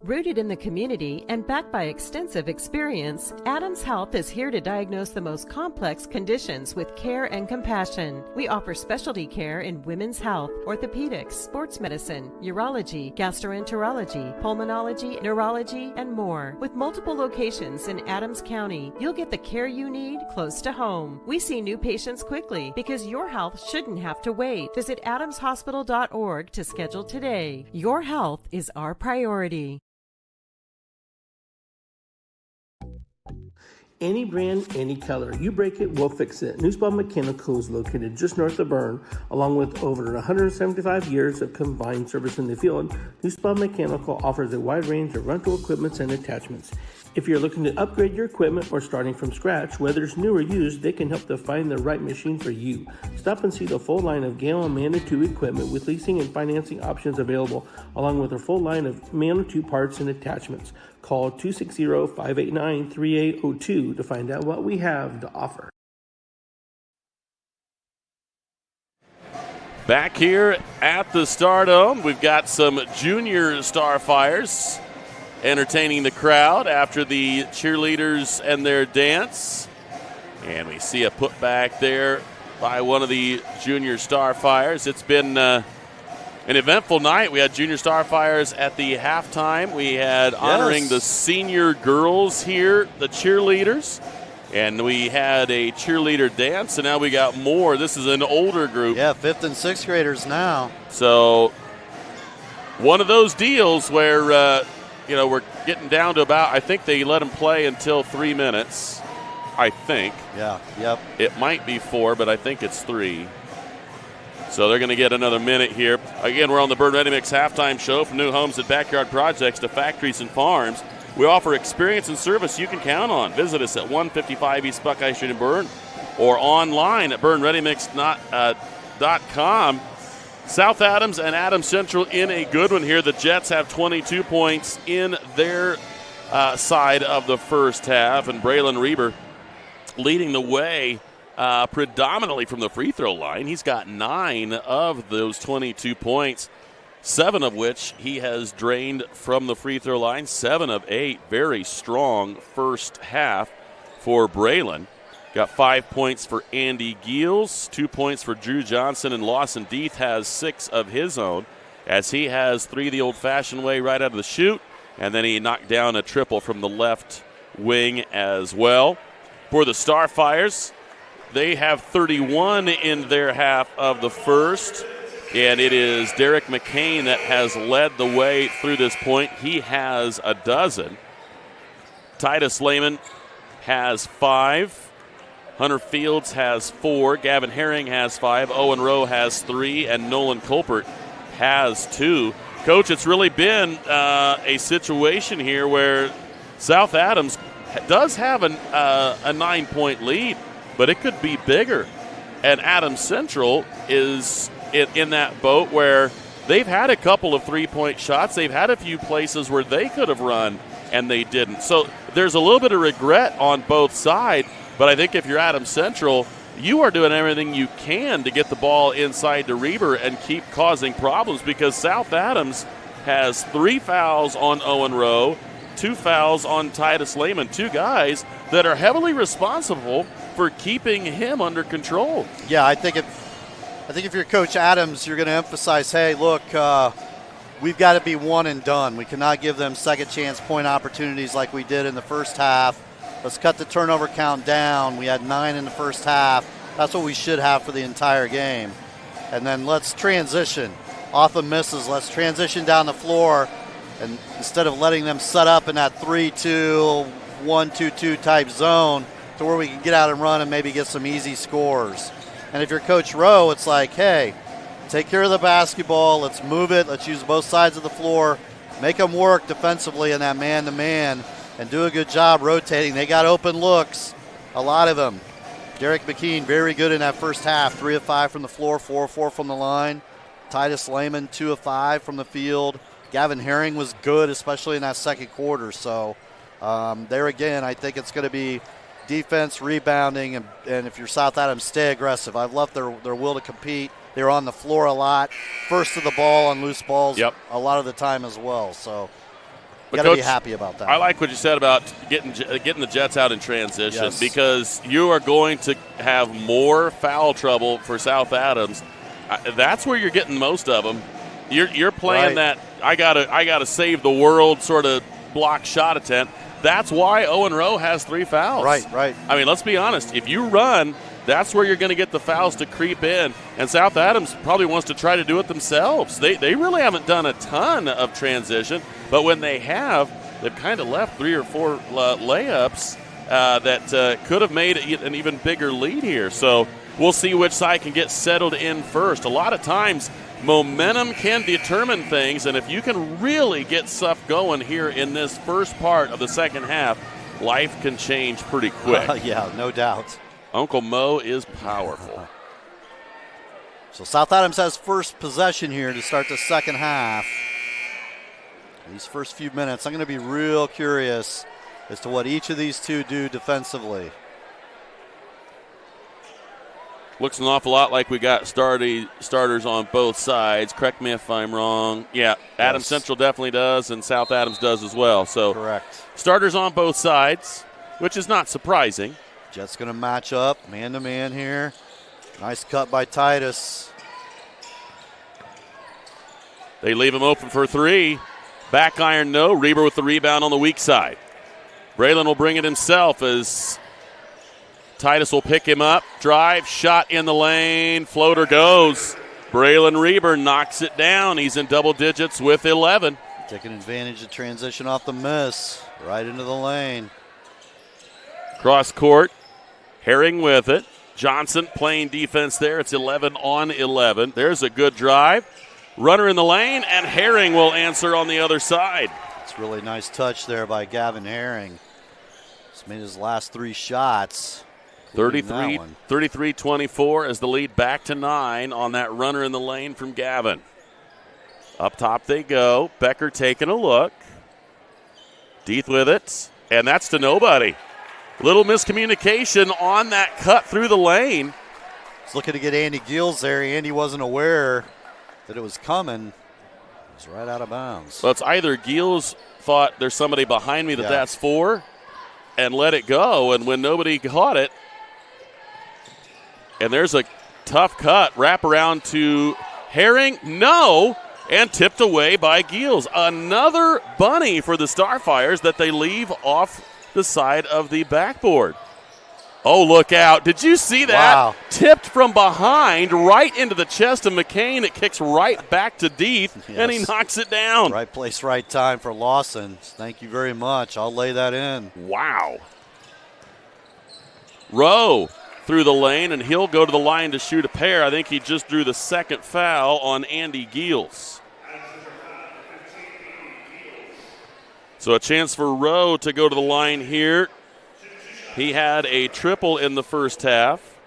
Rooted in the community and backed by extensive experience, Adams Health is here to diagnose the most complex conditions with care and compassion. We offer specialty care in women's health, orthopedics, sports medicine, urology, gastroenterology, pulmonology, neurology, and more. With multiple locations in Adams County, you'll get the care you need close to home. We see new patients quickly because your health shouldn't have to wait. Visit adamshospital.org to schedule today. Your health is our priority. Any brand, any color. You break it, we'll fix it. Newspawn Mechanical is located just north of Berne, along with over 175 years of combined service in the field. Newspawn Mechanical offers a wide range of rental equipment and attachments. If you're looking to upgrade your equipment or starting from scratch, whether it's new or used, they can help to find the right machine for you. Stop and see the full line of Gale and Manitou equipment with leasing and financing options available, along with a full line of Manitou parts and attachments. Call 260-589-3802 to find out what we have to offer. Back here at the Stardome, we've got some junior Starfires entertaining the crowd after the cheerleaders and their dance. And we see a putback there by one of the junior Starfires. It's been an eventful night. We had junior Starfires at the halftime. We had honoring the senior girls here, the cheerleaders. And we had a cheerleader dance, and now we got more. This is an older group. Yeah, 5th and 6th graders now. So one of those deals where, we're getting down to about, I think they let them play until 3 minutes, I think. Yeah, yep. It might be 4, but I think it's 3. So they're going to get another minute here. Again, we're on the Berne Ready Mix halftime show. From new homes and backyard projects to factories and farms, we offer experience and service you can count on. Visit us at 155 East Buckeye Street in Berne. or online at BurneReadyMix.com. South Adams and Adams Central in a good one here. The Jets have 22 points in their side of the first half, and Braylon Reber leading the way predominantly from the free throw line. He's got 9 of those 22 points, 7 of which he has drained from the free throw line, 7 of 8. Very strong first half for Braylon. Got 5 points for Andy Giels, 2 points for Drew Johnson, and Lawson Deeth has 6 of his own, as he has 3 the old-fashioned way right out of the chute, and then he knocked down a triple from the left wing as well. For the Starfires, they have 31 in their half of the first, and it is Derek McCain that has led the way through this point. He has a dozen. Titus Lehman has 5. Hunter Fields has 4. Gavin Herring has 5. Owen Rowe has 3. And Nolan Colpert has 2. Coach, it's really been a situation here where South Adams does have a 9-point lead, but it could be bigger. And Adams Central is in that boat where they've had a couple of 3-point shots. They've had a few places where they could have run, and they didn't. So there's a little bit of regret on both sides. But I think if you're Adams Central, you are doing everything you can to get the ball inside to Reber and keep causing problems, because South Adams has 3 fouls on Owen Rowe, 2 fouls on Titus Lehman, 2 guys that are heavily responsible for keeping him under control. Yeah, I think if you're Coach Adams, you're going to emphasize, hey, look, we've got to be one and done. We cannot give them second chance point opportunities like we did in the first half. Let's cut the turnover count down. We had 9 in the first half. That's what we should have for the entire game. And then let's transition. Off of misses, let's transition down the floor. And instead of letting them set up in that 3-2, 1-2-2 type zone to where we can get out and run and maybe get some easy scores. And if you're Coach Rowe, it's like, hey, take care of the basketball. Let's move it. Let's use both sides of the floor. Make them work defensively in that man-to-man. And do a good job rotating. They got open looks, a lot of them. Derek McKean, very good in that first half. 3 of 5 from the floor, 4 of 4 from the line. Titus Lehman, 2 of 5 from the field. Gavin Herring was good, especially in that second quarter. So there again, I think it's going to be defense, rebounding, and if you're South Adams, stay aggressive. I've loved their will to compete. They're on the floor a lot. First to the ball on loose balls a lot of the time as well. So got to be happy about that. I like what you said about getting the Jets out in transition, because you are going to have more foul trouble for South Adams. That's where you're getting most of them. You're playing that I gotta save the world sort of block shot attempt. That's why Owen Rowe has 3 fouls. Right. I mean, let's be honest. If you run, that's where you're going to get the fouls to creep in. And South Adams probably wants to try to do it themselves. They really haven't done a ton of transition, but when they have, they've kind of left 3 or 4 layups that could have made an even bigger lead here. So we'll see which side can get settled in first. A lot of times, momentum can determine things, and if you can really get stuff going here in this first part of the second half, life can change pretty quick. Yeah, no doubt. Uncle Mo is powerful. So South Adams has first possession here to start the second half. These first few minutes, I'm going to be real curious as to what each of these two do defensively. Looks an awful lot like we got starters on both sides. Correct me if I'm wrong. Yeah, Adams Central definitely does, and South Adams does as well. So correct. Starters on both sides, which is not surprising. Jets going to match up man-to-man here. Nice cut by Titus. They leave him open for 3. Back iron, no. Reber with the rebound on the weak side. Braylon will bring it himself as Titus will pick him up. Drive, shot in the lane. Floater goes. Braylon Reber knocks it down. He's in double digits with 11. Taking advantage of transition off the miss. Right into the lane. Cross court. Herring with it. Johnson playing defense there. It's 11 on 11. There's a good drive. Runner in the lane, and Herring will answer on the other side. It's a really nice touch there by Gavin Herring. He's made his last 3 shots. 33-24 as the lead back to 9 on that runner in the lane from Gavin. Up top they go. Becker taking a look. Deeth with it, and that's to nobody. Little miscommunication on that cut through the lane. He's looking to get Andy Gills there. Andy wasn't aware that it was coming. It's right out of bounds. Well, it's either Gills thought there's somebody behind me that's for and let it go, and when nobody caught it, and there's a tough cut, wrap around to Herring, no, and tipped away by Gills. Another bunny for the Starfires that they leave off the side of the backboard. Oh, look out. Did you see that? Wow. Tipped from behind right into the chest of McCain. It kicks right back to Deeth, and he knocks it down. Right place, right time for Lawson. Thank you very much. I'll lay that in. Wow. Rowe through the lane, and he'll go to the line to shoot a pair. I think he just drew the second foul on Andy Gills. So a chance for Rowe to go to the line here. He had a triple in the first half.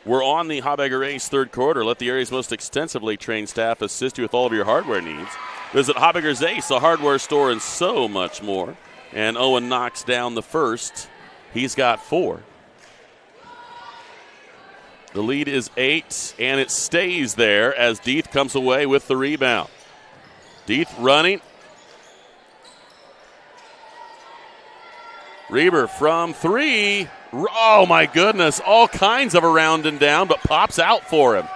We're on the Habegger Ace third quarter. Let the area's most extensively trained staff assist you with all of your hardware needs. Visit Habegger's Ace, a hardware store, and so much more. And Owen knocks down the first. He's got 4. The lead is 8, and it stays there as Deeth comes away with the rebound. Deeth running. Reber from 3. Oh, my goodness. All kinds of around and down, but pops out for him.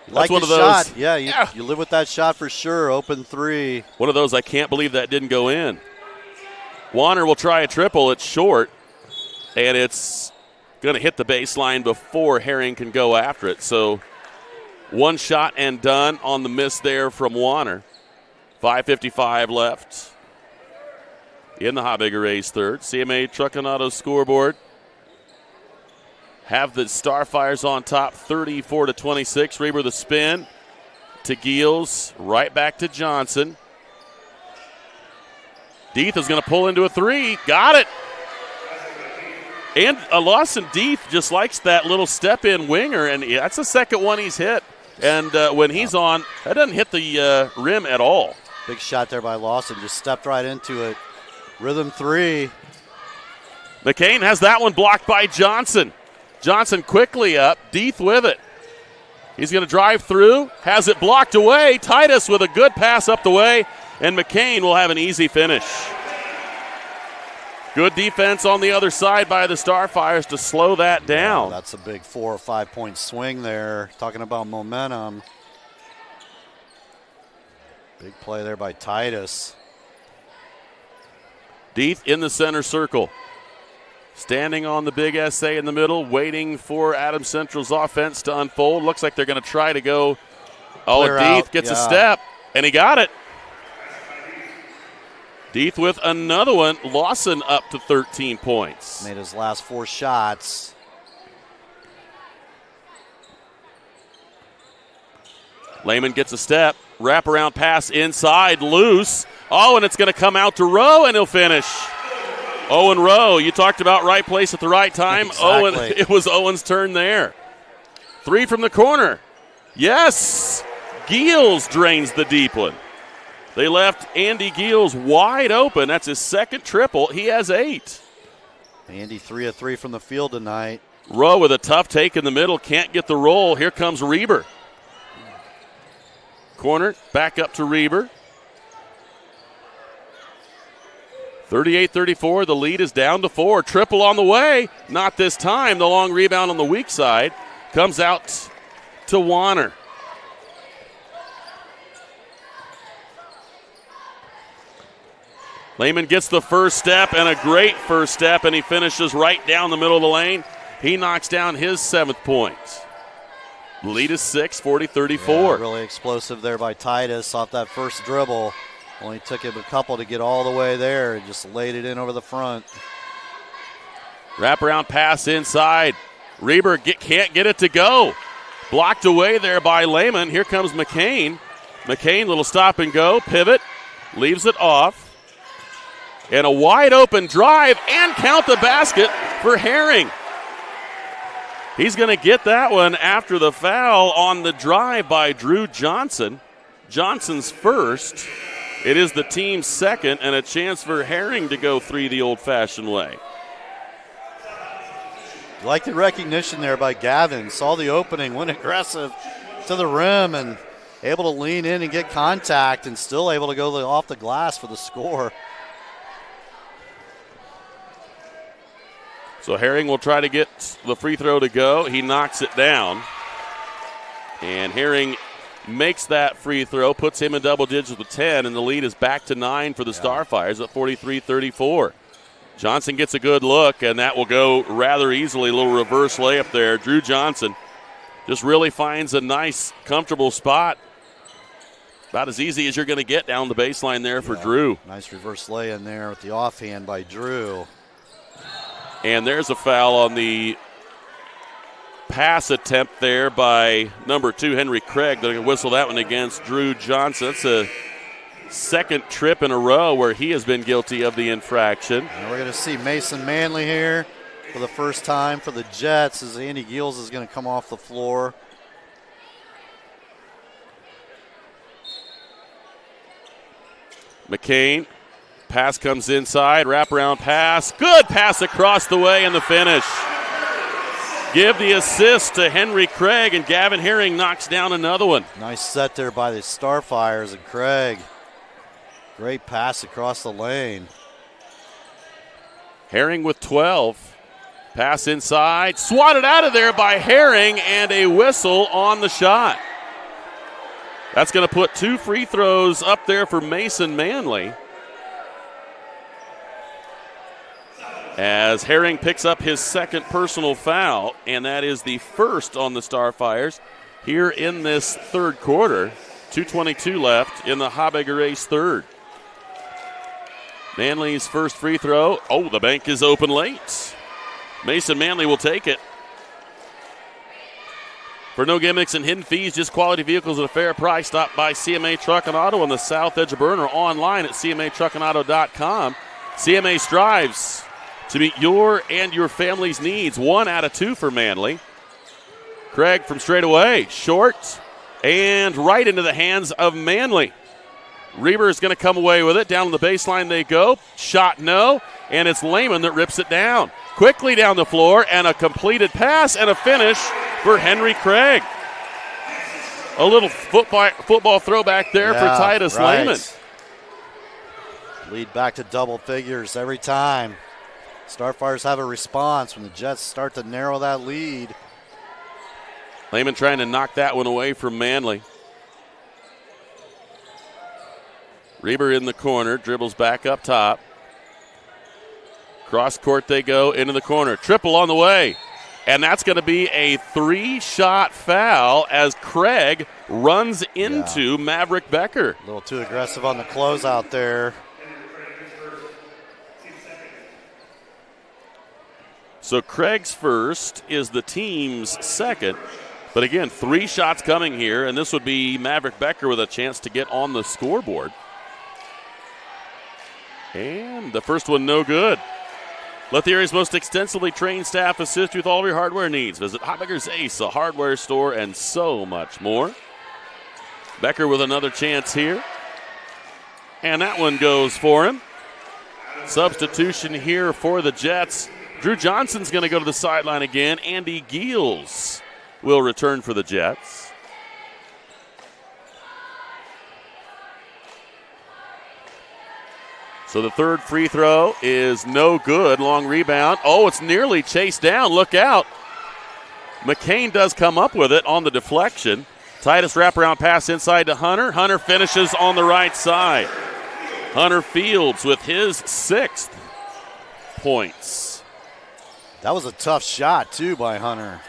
That's one of those. Shot. Yeah, you live with that shot for sure. Open 3. One of those, I can't believe that didn't go in. Warner will try a triple. It's short, and it's going to hit the baseline before Herring can go after it. So one shot and done on the miss there from Warner. 5:55 left in the Habegger A's third. CMA Truck and Auto scoreboard. Have the Starfires on top, 34-26. Reber the spin to Gills, right back to Johnson. Deeth is going to pull into a 3. Got it. And Lawson Deeth just likes that little step-in winger, and that's the second one he's hit. And when he's on, that doesn't hit the rim at all. Big shot there by Lawson. Just stepped right into it. Rhythm 3. McCain has that one blocked by Johnson. Johnson quickly up. Deeth with it. He's going to drive through. Has it blocked away. Titus with a good pass up the way. And McCain will have an easy finish. Good defense on the other side by the Starfires to slow that down. That's a big 4 or 5 point swing there. Talking about momentum. Big play there by Titus. Deeth in the center circle. Standing on the big SA in the middle, waiting for Adams Central's offense to unfold. Looks like they're going to try to go. Oh, Deeth gets a step, and he got it. Deeth with another one. Lawson up to 13 points. Made his last 4 shots. Lehman gets a step. Wraparound pass inside, loose. Oh, and it's going to come out to Rowe, and he'll finish. Owen Rowe, you talked about right place at the right time. Exactly. It was Owen's turn there. 3 from the corner. Yes! Gills drains the deep one. They left Andy Gills wide open. That's his second triple. He has 8. Andy 3 of 3 from the field tonight. Rowe with a tough take in the middle. Can't get the roll. Here comes Reber. Corner, back up to Reber. 38-34, the lead is down to 4. Triple on the way. Not this time. The long rebound on the weak side comes out to Warner. Lehman gets the first step, and a great first step, and he finishes right down the middle of the lane. He knocks down his 7th point. The lead is 6, 40-34. Yeah, really explosive there by Titus off that first dribble. Only took him a couple to get all the way there and just laid it in over the front. Wraparound pass inside. Reber can't get it to go. Blocked away there by Lehman. Here comes McCain. McCain, little stop and go, pivot, leaves it off. And a wide open drive and count the basket for Herring. He's going to get that one after the foul on the drive by Drew Johnson. Johnson's first. It is the team's second, and a chance for Herring to go three the old-fashioned way. Like the recognition there by Gavin. Saw the opening, went aggressive to the rim, and able to lean in and get contact, and still able to go off the glass for the score. So Herring will try to get the free throw to go. He knocks it down. And Herring makes that free throw, puts him in double digits with 10, and the lead is back to 9 for the Starfires at 43-34. Johnson gets a good look, and that will go rather easily. A little reverse layup there. Drew Johnson just really finds a nice, comfortable spot. About as easy as you're going to get down the baseline there for Drew. Nice reverse lay in there with the offhand by Drew. And there's a foul on the pass attempt there by number 2, Henry Craig. They're going to whistle that one against Drew Johnson. That's a second trip in a row where he has been guilty of the infraction. And we're going to see Mason Manley here for the first time for the Jets as Andy Giels is going to come off the floor. McCain. Pass comes inside, wraparound pass. Good pass across the way and the finish. Give the assist to Henry Craig, and Gavin Herring knocks down another one. Nice set there by the Starfires and Craig. Great pass across the lane. Herring with 12. Pass inside, swatted out of there by Herring, and a whistle on the shot. That's going to put 2 free throws up there for Mason Manley. As Herring picks up his second personal foul, and that is the first on the Starfires here in this third quarter. 2:22 left in the Habegger Ace third. Manley's first free throw. Oh, the bank is open late. Mason Manley will take it. For no gimmicks and hidden fees, just quality vehicles at a fair price. Stop by CMA Truck and Auto on the south edge of Berne or online at cmatruckandauto.com. CMA strives to meet your and your family's needs. 1 out of 2 for Manley. Craig from straight away, short, and right into the hands of Manley. Reber is going to come away with it. Down the baseline they go. Shot no, and it's Lehman that rips it down. Quickly down the floor, and a completed pass and a finish for Henry Craig. A little football throwback there for Titus Lehman. Lead back to double figures every time. Starfires have a response when the Jets start to narrow that lead. Lehman trying to knock that one away from Manley. Reber in the corner, dribbles back up top. Cross court they go, into the corner. Triple on the way. And that's going to be a 3-shot foul as Craig runs into Maverick Becker. A little too aggressive on the closeout there. So Craig's first is the team's second. But again, 3 shots coming here, and this would be Maverick Becker with a chance to get on the scoreboard. And the first one no good. Let the area's most extensively trained staff assist you with all of your hardware needs. Visit Habegger's Ace, a hardware store, and so much more. Becker with another chance here. And that one goes for him. Substitution here for the Jets. Drew Johnson's going to go to the sideline again. Andy Giels will return for the Jets. So the third free throw is no good. Long rebound. Oh, it's nearly chased down. Look out. McCain does come up with it on the deflection. Titus wraparound pass inside to Hunter. Hunter finishes on the right side. Hunter Fields with his 6th points. That was a tough shot, too, by Hunter.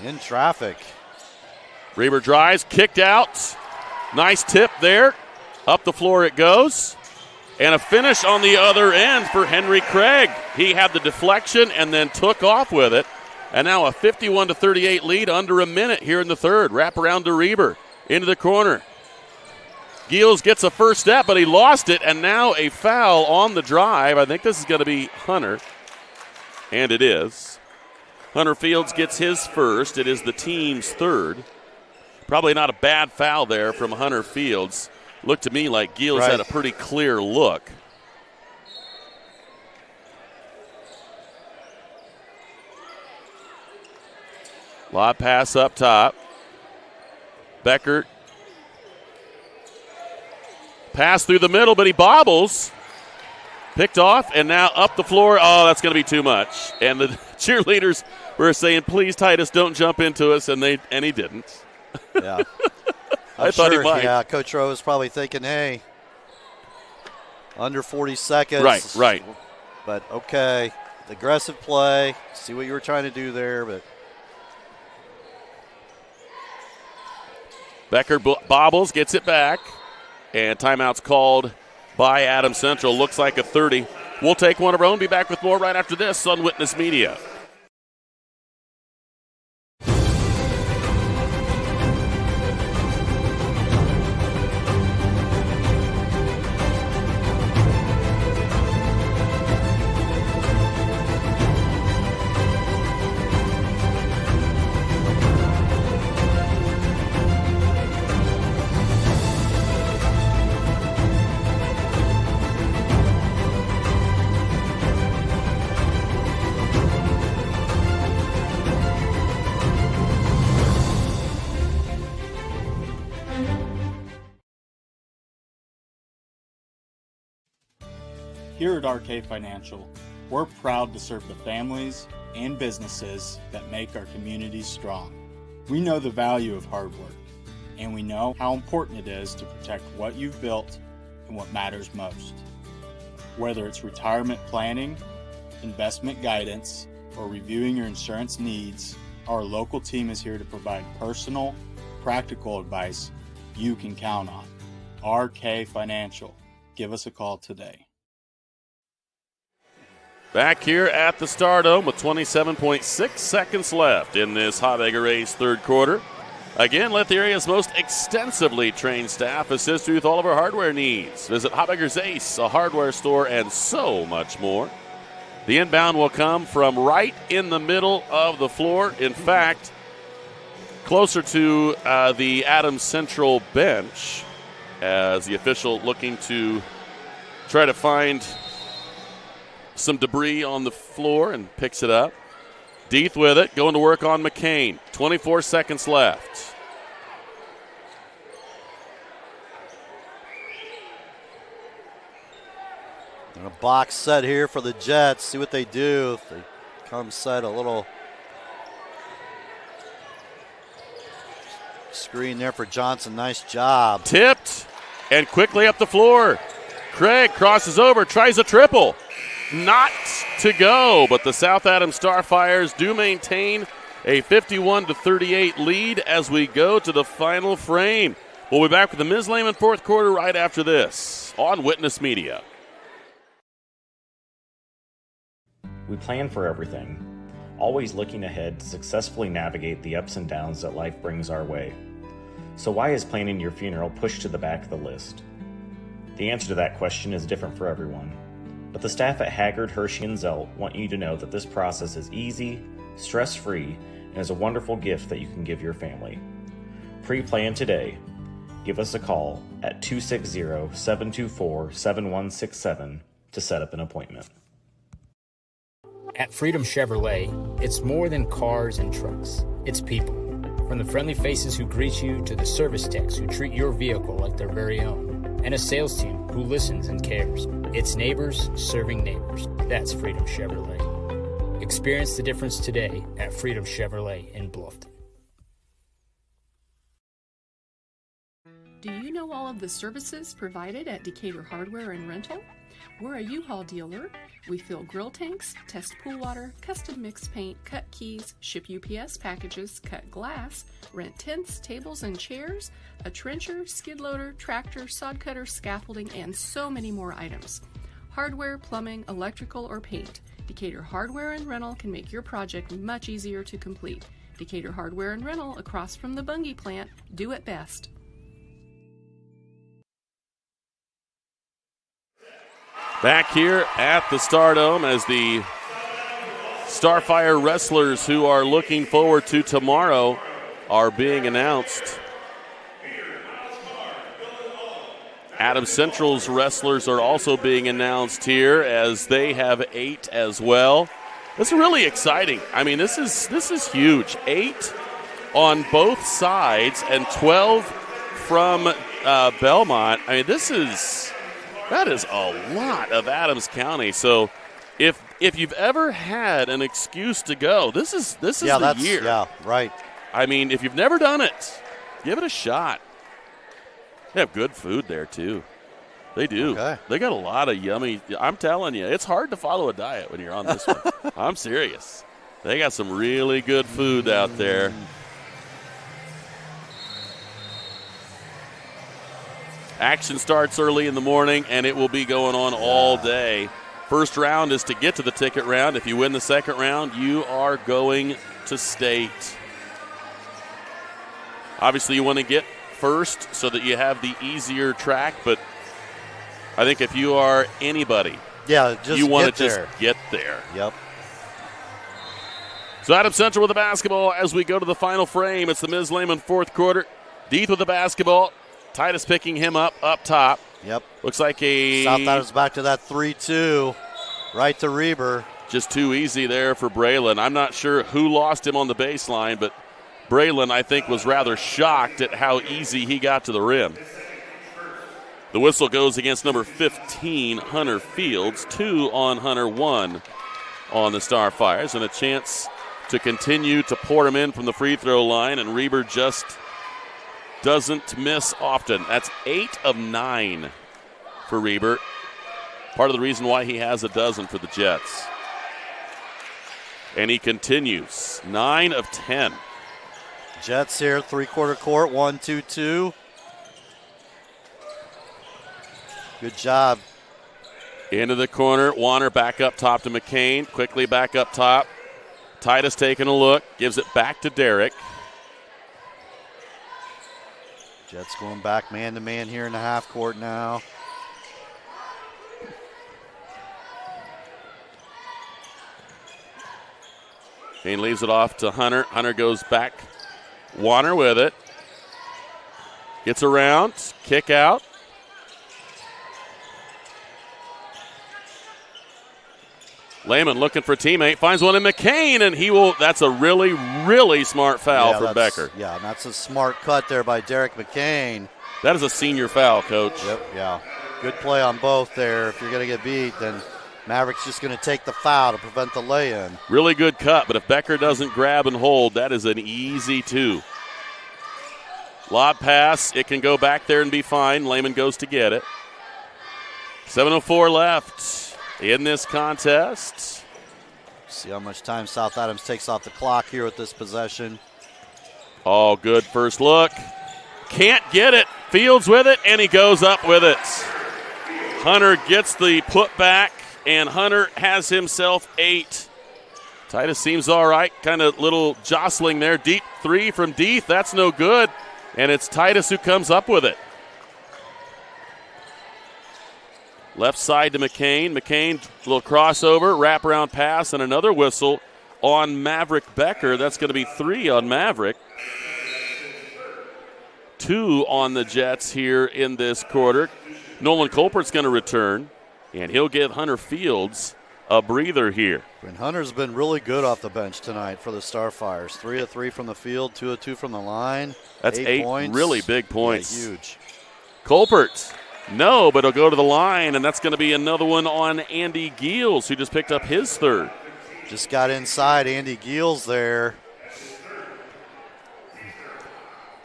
In traffic. Reber drives, kicked out. Nice tip there. Up the floor it goes. And a finish on the other end for Henry Craig. He had the deflection and then took off with it. And now a 51-38 lead under a minute here in the third. Wrap around to Reber. Into the corner. Giels gets a first step, but he lost it, and now a foul on the drive. I think this is going to be Hunter, and it is. Hunter Fields gets his first. It is the team's third. Probably not a bad foul there from Hunter Fields. Looked to me like Giels had a pretty clear look. Lob pass up top. Beckert. Pass through the middle, but he bobbles. Picked off, and now up the floor. Oh, that's going to be too much. And the cheerleaders were saying, please, Titus, don't jump into us, and he didn't. Yeah. I thought he might. Yeah, Coach Rowe was probably thinking, hey, under 40 seconds. Right. But, okay, aggressive play. See what you were trying to do there, but. Becker bobbles, gets it back, and timeout's called by Adams Central. Looks like a 30. We'll take one of our own. Be back with more right after this on Witness Media. Here at RK Financial, we're proud to serve the families and businesses that make our communities strong. We know the value of hard work, and we know how important it is to protect what you've built and what matters most. Whether it's retirement planning, investment guidance, or reviewing your insurance needs, our local team is here to provide personal, practical advice you can count on. RK Financial. Give us a call today. Back here at the Stardome with 27.6 seconds left in this Habegger A's third quarter. Again, let the area's most extensively trained staff assist you with all of our hardware needs. Visit Habegger's Ace, a hardware store, and so much more. The inbound will come from right in the middle of the floor. In fact, closer to the Adams Central bench, as the official looking to try to find some debris on the floor and picks it up. Deeth with it, going to work on McCain. 24 seconds left. And a box set here for the Jets. See what they do. If they come set a little screen there for Johnson. Nice job. Tipped and quickly up the floor. Craig crosses over, tries a triple. Not to go, but the South Adams Starfires do maintain a 51-38 lead as we go to the final frame. We'll be back with the Ms. Lehman fourth quarter right after this on Witness Media. We plan for everything, always looking ahead to successfully navigate the ups and downs that life brings our way. So why is planning your funeral pushed to the back of the list? The answer to that question is different for everyone. But the staff at Haggard, Hershey, and Zelt want you to know that this process is easy, stress-free, and is a wonderful gift that you can give your family. Pre-plan today. Give us a call at 260-724-7167 to set up an appointment. At Freedom Chevrolet, it's more than cars and trucks. It's people. From the friendly faces who greet you to the service techs who treat your vehicle like their very own. And a sales team who listens and cares. It's neighbors serving neighbors. That's Freedom Chevrolet. Experience the difference today at Freedom Chevrolet in Bluffton. Do you know all of the services provided at Decatur Hardware and Rental? We're a U-Haul dealer. We fill grill tanks, test pool water, custom mix paint, cut keys, ship UPS packages, cut glass, rent tents, tables, and chairs, a trencher, skid loader, tractor, sod cutter, scaffolding, and so many more items. Hardware, plumbing, electrical, or paint. Decatur Hardware and Rental can make your project much easier to complete. Decatur Hardware and Rental across from the Bungie plant. Do it best. Back here at the Stardome as the Starfire wrestlers who are looking forward to tomorrow are being announced. Adams Central's wrestlers are also being announced here as they have 8 as well. This is really exciting. I mean, this is huge. 8 on both sides and 12 from Belmont. I mean, that is a lot of Adams County. So if you've ever had an excuse to go, this is the year. Yeah, right. I mean, if you've never done it, give it a shot. They have good food there, too. They do. Okay. They got a lot of yummy. I'm telling you, it's hard to follow a diet when you're on this one. I'm serious. They got some really good food out there. Action starts early in the morning, and it will be going on all day. First round is to get to the ticket round. If you win the second round, you are going to state. Obviously, you want to get first so that you have the easier track, but I think if you are anybody, you want to just get there. Yep. So Adams Central with the basketball as we go to the final frame. It's the Ms. Lehman fourth quarter. Deeth with the basketball. Titus picking him up top. Yep. Looks like South Adams back to that 3-2. Right to Reber. Just too easy there for Braylon. I'm not sure who lost him on the baseline, but Braylon, I think, was rather shocked at how easy he got to the rim. The whistle goes against number 15, Hunter Fields. 2 on Hunter, 1 on the Starfires, and a chance to continue to pour him in from the free throw line, and Reber just doesn't miss often. That's 8 of 9 for Reber. Part of the reason why he has a dozen for the Jets. And he continues. 9 of 10. Jets here, three-quarter court, 1-2-2. Good job. Into the corner. Warner back up top to McCain. Quickly back up top. Titus taking a look. Gives it back to Derek. Jets going back man-to-man here in the half court now. Kane leaves it off to Hunter. Hunter goes back. Warner with it. Gets around. Kick out. Lehman looking for a teammate. Finds one in McCain, and he will. That's a really, really smart foul from Becker. Yeah, and that's a smart cut there by Derek McCain. That is a senior foul, Coach. Yep, yeah. Good play on both there. If you're going to get beat, then Maverick's just going to take the foul to prevent the lay-in. Really good cut, but if Becker doesn't grab and hold, that is an easy 2. Lob pass. It can go back there and be fine. Lehman goes to get it. 7:04 left in this contest. See how much time South Adams takes off the clock here with this possession. Oh, good first look. Can't get it. Fields with it, and he goes up with it. Hunter gets the putback, and Hunter has himself 8. Titus seems all right. Kind of little jostling there. Deep 3 from Deeth. That's no good. And it's Titus who comes up with it. Left side to McCain. McCain, little crossover, wraparound pass, and another whistle on Maverick Becker. That's going to be 3 on Maverick. 2 on the Jets here in this quarter. Nolan Colpert's going to return, and he'll give Hunter Fields a breather here. And Hunter's been really good off the bench tonight for the Starfires. 3 of 3 from the field, 2 of 2 from the line. That's 8 points. Really big points. Yeah, huge. Colpert, no, but he'll go to the line, and that's going to be another one on Andy Giels, who just picked up his 3rd. Just got inside Andy Giels there.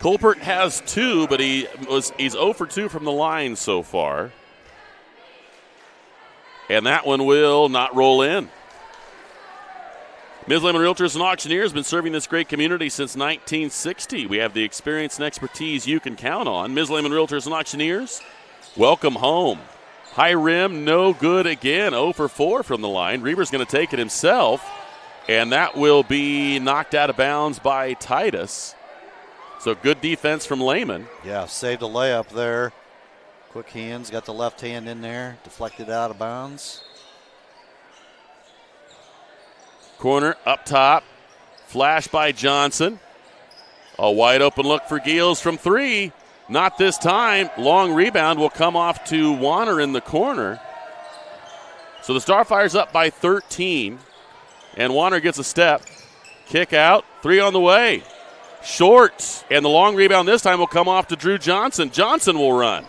Colpert has 2, but he's 0 for 2 from the line so far. And that one will not roll in. Ms. Lehman Realtors and Auctioneers have been serving this great community since 1960. We have the experience and expertise you can count on. Ms. Lehman Realtors and Auctioneers, welcome home. High rim, no good again. 0 for 4 from the line. Reber's going to take it himself, and that will be knocked out of bounds by Titus. So good defense from Lehman. Yeah, saved a layup there. Quick hands, got the left hand in there, deflected out of bounds. Corner up top, flash by Johnson. A wide open look for Giels from 3. Not this time. Long rebound will come off to Warner in the corner. So the Starfire's up by 13. And Warner gets a step. Kick out. 3 on the way. Short. And the long rebound this time will come off to Drew Johnson. Johnson will run.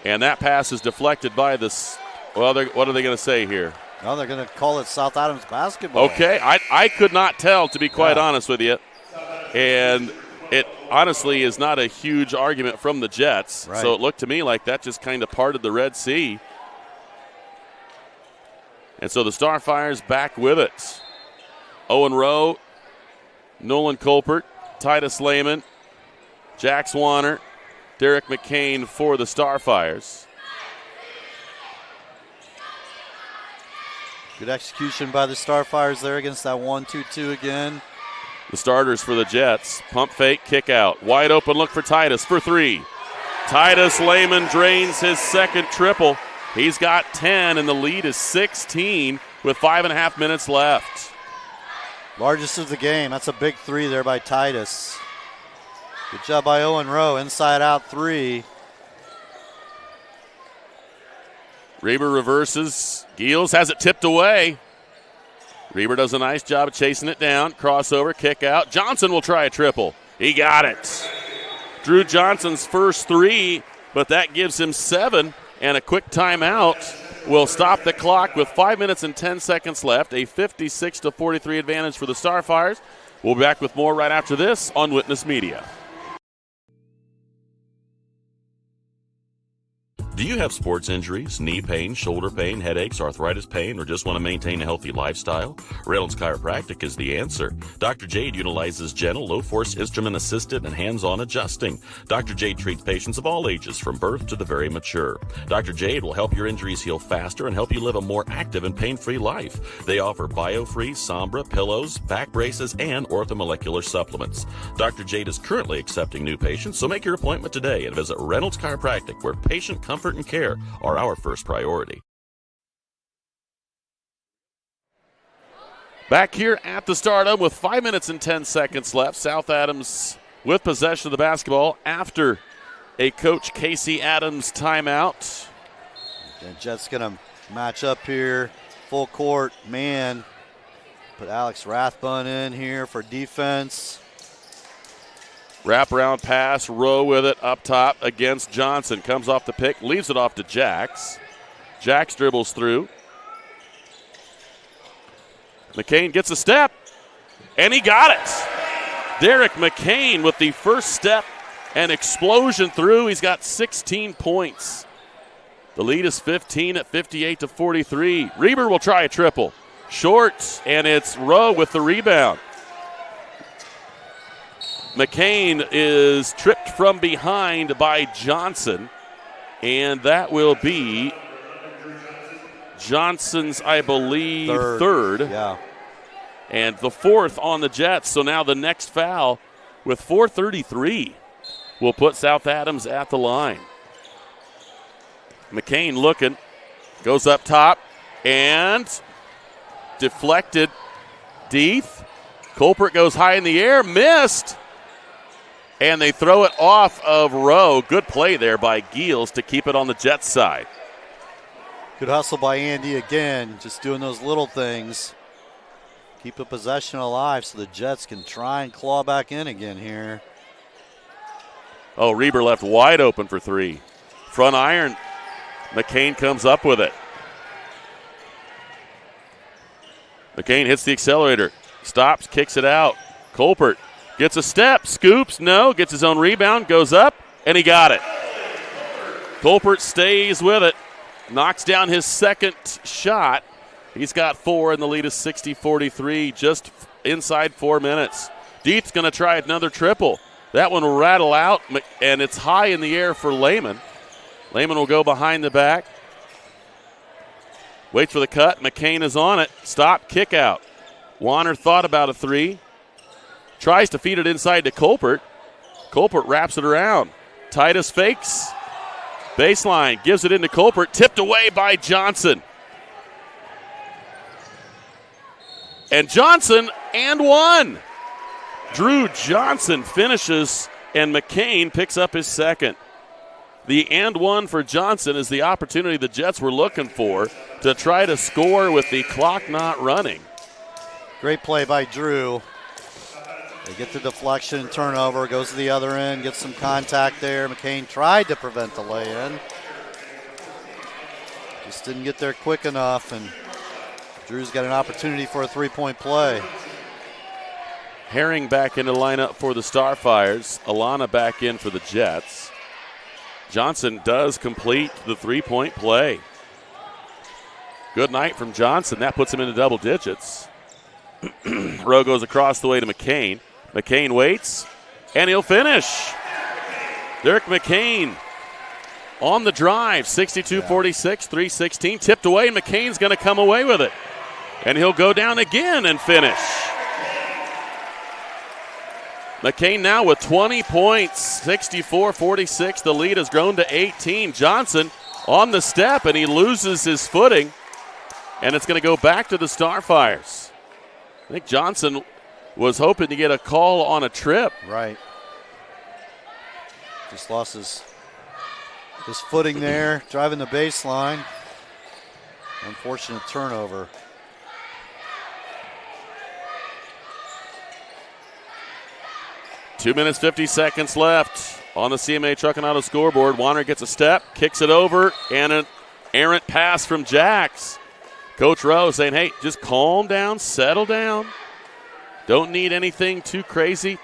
And that pass is deflected by this. Well, what are they going to say here? No, they're going to call it South Adams basketball. Okay. I could not tell, to be quite honest with you. And it honestly is not a huge argument from the Jets. Right. So it looked to me like that just kind of parted the Red Sea. And so the Starfires back with it. Owen Rowe, Nolan Colpert, Titus Lehman, Jax Warner, Derek McCain for the Starfires. Good execution by the Starfires there against that 1-2-2 again. The starters for the Jets. Pump fake, kick out. Wide open look for Titus for 3. Titus Lehman drains his second triple. He's got 10, and the lead is 16 with 5.5 minutes left. Largest of the game. That's a big 3 there by Titus. Good job by Owen Rowe. Inside out 3. Reber reverses. Giels has it tipped away. Reber does a nice job of chasing it down. Crossover, kick out. Johnson will try a triple. He got it. Drew Johnson's first 3, but that gives him 7, and a quick timeout will stop the clock with 5 minutes and 10 seconds left. A 56-43 advantage for the Starfires. We'll be back with more right after this on Witness Media. Do you have sports injuries, knee pain, shoulder pain, headaches, arthritis pain, or just want to maintain a healthy lifestyle? Reynolds Chiropractic is the answer. Dr. Jade utilizes gentle, low-force, instrument-assisted, and hands-on adjusting. Dr. Jade treats patients of all ages, from birth to the very mature. Dr. Jade will help your injuries heal faster and help you live a more active and pain-free life. They offer BioFree, Sombra, pillows, back braces, and orthomolecular supplements. Dr. Jade is currently accepting new patients, so make your appointment today and visit Reynolds Chiropractic, where patient comfort and care are our first priority. Back here at the Stardom with 5 minutes and 10 seconds left. South Adams with possession of the basketball after a Coach Casey Adams timeout. The Jets going to match up here. Full court, man. Put Alex Rathbun in here for defense. Wraparound pass, Rowe with it up top against Johnson. Comes off the pick, leaves it off to Jax. Jax dribbles through. McCain gets a step, and he got it. Derek McCain with the first step and explosion through. He's got 16 points. The lead is 15 at 58-43. Reber will try a triple. Short, and it's Rowe with the rebound. McCain is tripped from behind by Johnson, and that will be Johnson's, I believe, third. Yeah. And the fourth on the Jets. So now the next foul with 4:33 will put South Adams at the line. McCain looking, goes up top, and deflected. Deeth. Colpert goes high in the air, missed. And they throw it off of Rowe. Good play there by Giels to keep it on the Jets side. Good hustle by Andy again, just doing those little things. Keep the possession alive so the Jets can try and claw back in again here. Oh, Reber left wide open for 3. Front iron. McCain comes up with it. McCain hits the accelerator. Stops, kicks it out. Colpert gets a step, scoops, no, gets his own rebound, goes up, and he got it. Colpert stays with it, knocks down his second shot. He's got 4, and the lead is 60-43, just inside 4 minutes. Deeth's going to try another triple. That one will rattle out, and it's high in the air for Lehman. Lehman will go behind the back. Waits for the cut. McCain is on it. Stop, kick out. Warner thought about a 3. Tries to feed it inside to Colpert. Colpert wraps it around. Titus fakes. Baseline, gives it into Colbert, tipped away by Johnson. And Johnson and one. Drew Johnson finishes, and McCain picks up his second. The and one for Johnson is the opportunity the Jets were looking for to try to score with the clock not running. Great play by Drew. They get the deflection, turnover, goes to the other end, gets some contact there. McCain tried to prevent the lay-in. Just didn't get there quick enough, and Drew's got an opportunity for a three-point play. Herring back into the lineup for the Starfires. Alana back in for the Jets. Johnson does complete the three-point play. Good night from Johnson. That puts him into double digits. Rowe goes across the way to McCain. McCain waits, and he'll finish. Derek McCain on the drive, 62-46, 3:16. Tipped away, and McCain's going to come away with it. And he'll go down again and finish. McCain now with 20 points, 64-46. The lead has grown to 18. Johnson on the step, and he loses his footing. And it's going to go back to the Starfires. I think Johnson was hoping to get a call on a trip. Right. Just lost his footing there, driving the baseline. Unfortunate turnover. Two minutes, 50 seconds left on the CMA Truck and Auto scoreboard. Warner gets a step, kicks it over, and an errant pass from Jax. Coach Rowe saying, hey, just calm down, settle down. Don't need anything too crazy.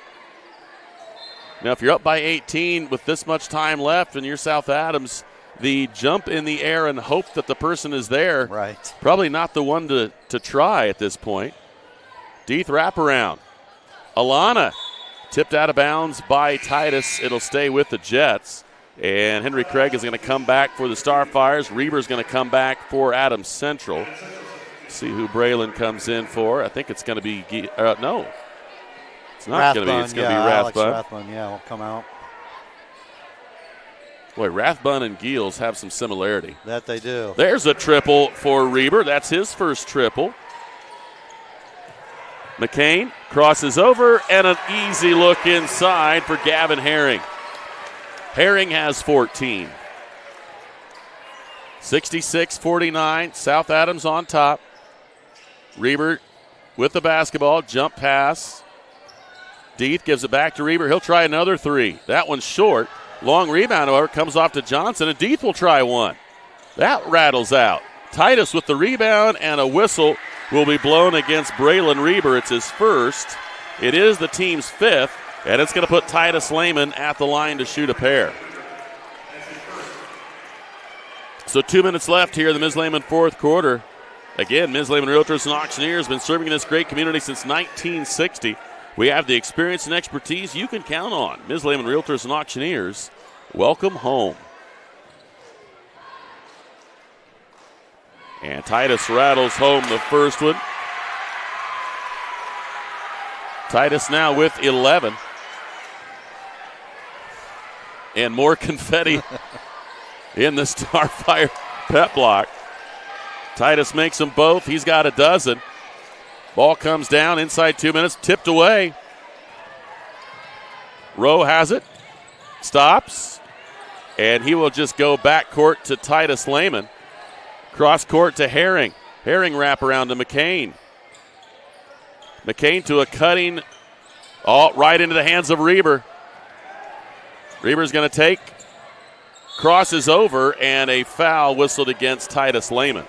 Now, if you're up by 18 with this much time left and you're South Adams, the jump in the air and hope that the person is there, right, probably not the one to try at this point. Deeth wraparound. Alana tipped out of bounds by Titus. It'll stay with the Jets. And Henry Craig is going to come back for the Starfires. Reber's going to come back for Adams Central. See who Braylon comes in for. I think it's going to be no. It's not going to be. It's going to be Rathbun. Alex Rathbun, will come out. Boy, Rathbun and Giels have some similarity. That they do. There's a triple for Reber. That's his first triple. McCain crosses over, and an easy look inside for Gavin Herring. Herring has 14. 66-49, South Adams on top. Reber with the basketball, jump pass. Deeth gives it back to Reber. He'll try another three. That one's short. Long rebound, however, comes off to Johnson, and Deeth will try one. That rattles out. Titus with the rebound, and a whistle will be blown against Braylon Reber. It's his first. It is the team's fifth, and it's going to put Titus Lehman at the line to shoot a pair. So 2 minutes left here in the Ms. Lehman fourth quarter. Again, Ms. Lehman Realtors and Auctioneers been serving in this great community since 1960. We have the experience and expertise you can count on. Ms. Lehman Realtors and Auctioneers, welcome home. And Titus rattles home the first one. Titus now with 11. And more confetti in the Starfire pep block. Titus makes them both. He's got a dozen. Ball comes down inside 2 minutes, tipped away. Rowe has it, stops, and he will just go back court to Titus Lehman. Cross court to Herring. Herring wrap around to McCain. McCain to a cutting, right into the hands of Reber. Reber's going to take, crosses over, and a foul whistled against Titus Lehman.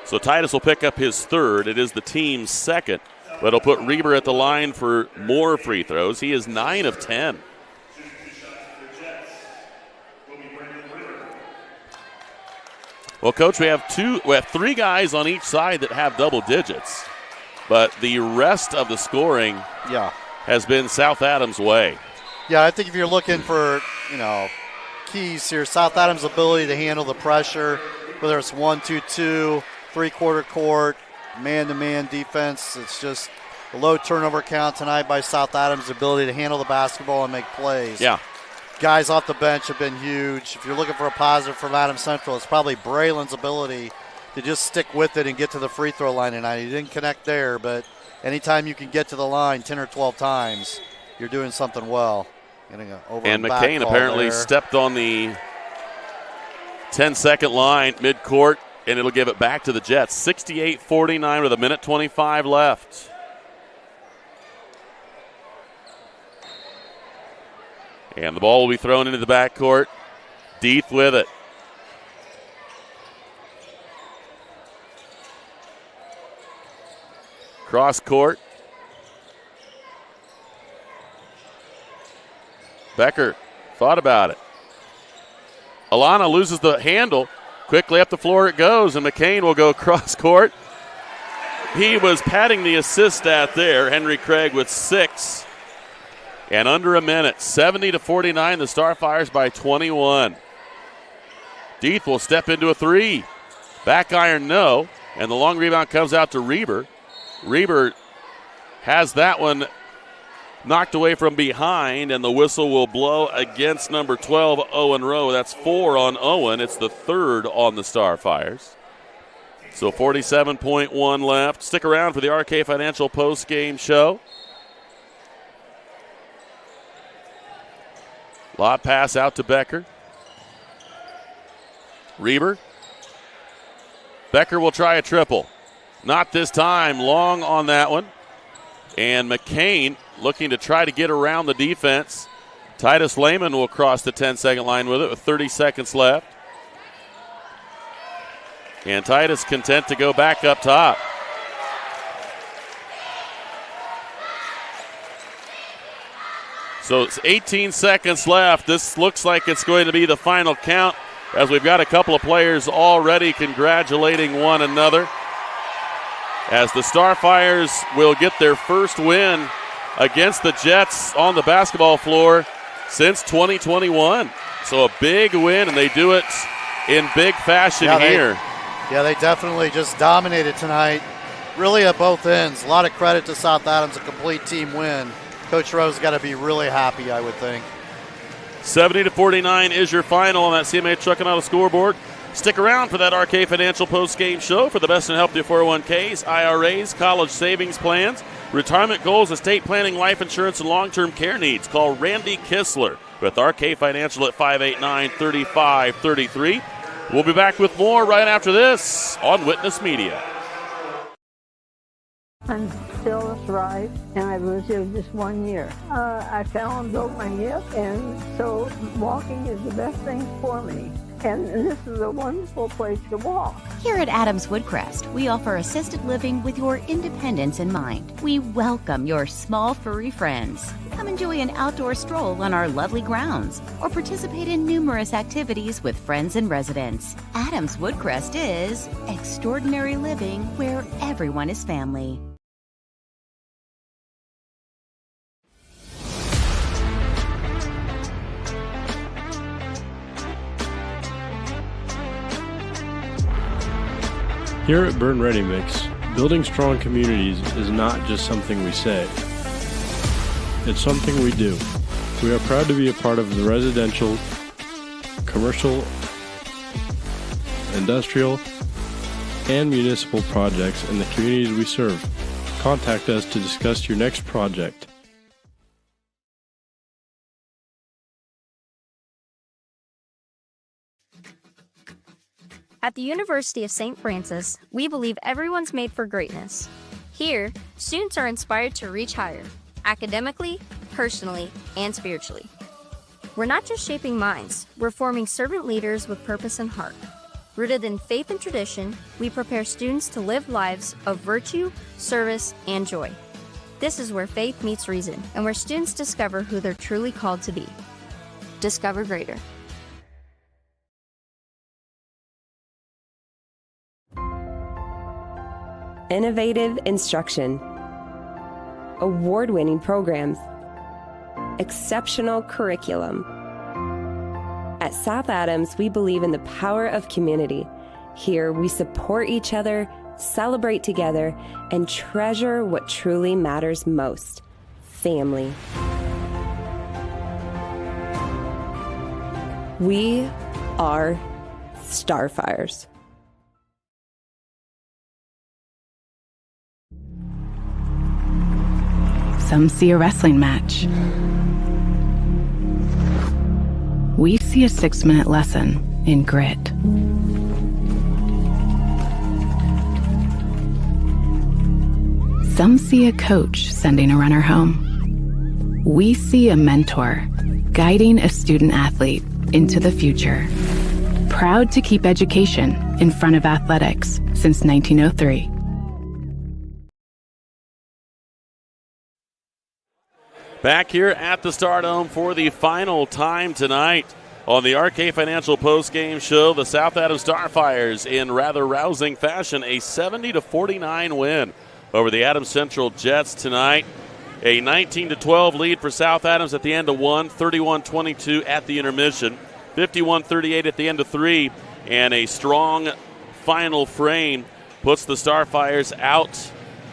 So Titus will pick up his third. It is the team's second, but it'll put Reber at the line for more free throws. He is 9 of 10. Well, Coach, we have three guys on each side that have double digits, but the rest of the scoring has been South Adams' way. Yeah, I think if you're looking for, keys here, South Adams' ability to handle the pressure, whether it's 1-2-2, three-quarter court, man-to-man defense, it's just a low turnover count tonight by South Adams' ability to handle the basketball and make plays. Yeah. guys off the bench have been huge. If you're looking for a positive from Adams Central, it's probably Braylon's ability to just stick with it and get to the free throw line tonight. He didn't connect there, but anytime you can get to the line 10 or 12 times, you're doing something well. And McCain apparently stepped on the 10-second line midcourt, and it'll give it back to the Jets. 68-49 with a minute 25 left. And the ball will be thrown into the backcourt. Deeth with it. Cross court. Becker thought about it. Alana loses the handle. Quickly up the floor it goes, and McCain will go cross court. He was patting the assist stat there. Henry Craig with 6. And under a minute, 70-49, the Starfires by 21. Deeth will step into a 3. Back iron, no. And the long rebound comes out to Reber. Reber has that one knocked away from behind, and the whistle will blow against number 12, Owen Rowe. That's 4 on Owen. It's the 3rd on the Starfires. So 47.1 left. Stick around for the RK Financial post-game show. Lob pass out to Becker. Reber. Becker will try a triple. Not this time. Long on that one. And McCain looking to try to get around the defense. Titus Lehman will cross the 10-second line with it with 30 seconds left. And Titus content to go back up top. So it's 18 seconds left. This looks like it's going to be the final count, as we've got a couple of players already congratulating one another, as the Starfires will get their first win against the Jets on the basketball floor since 2021. So a big win, and they do it in big fashion here. They definitely just dominated tonight, really at both ends. A lot of credit to South Adams, a complete team win. Coach Rowe's got to be really happy, I would think. 70-49 is your final on that CMA Truck and Auto scoreboard. Stick around for that RK Financial post-game show for the best in health to 401ks, IRAs, college savings plans, retirement goals, estate planning, life insurance, and long-term care needs. Call Randy Kistler with RK Financial at 589-3533. We'll be back with more right after this on Witness Media. I'm still right, and I was here just 1 year. I fell and broke my hip, and so walking is the best thing for me. And this is a wonderful place to walk. Here at Adams Woodcrest, we offer assisted living with your independence in mind. We welcome your small furry friends. Come enjoy an outdoor stroll on our lovely grounds, or participate in numerous activities with friends and residents. Adams Woodcrest is extraordinary living where everyone is family. Here at Berne Ready Mix, building strong communities is not just something we say. It's something we do. We are proud to be a part of the residential, commercial, industrial, and municipal projects in the communities we serve. Contact us to discuss your next project. At the University of St. Francis, we believe everyone's made for greatness. Here, students are inspired to reach higher, academically, personally, and spiritually. We're not just shaping minds, we're forming servant leaders with purpose and heart. Rooted in faith and tradition, we prepare students to live lives of virtue, service, and joy. This is where faith meets reason, and where students discover who they're truly called to be. Discover greater. Innovative instruction, award-winning programs, exceptional curriculum. At South Adams, we believe in the power of community. Here, we support each other, celebrate together, and treasure what truly matters most: family. We are Starfires. Some see a wrestling match. We see a 6-minute lesson in grit. Some see a coach sending a runner home. We see a mentor guiding a student athlete into the future. Proud to keep education in front of athletics since 1903. Back here at the Stardome for the final time tonight on the RK Financial Postgame Show. The South Adams Starfires, in rather rousing fashion, a 70-49 win over the Adams Central Jets tonight. A 19-12 lead for South Adams at the end of one, 31-22 at the intermission, 51-38 at the end of three, and a strong final frame puts the Starfires out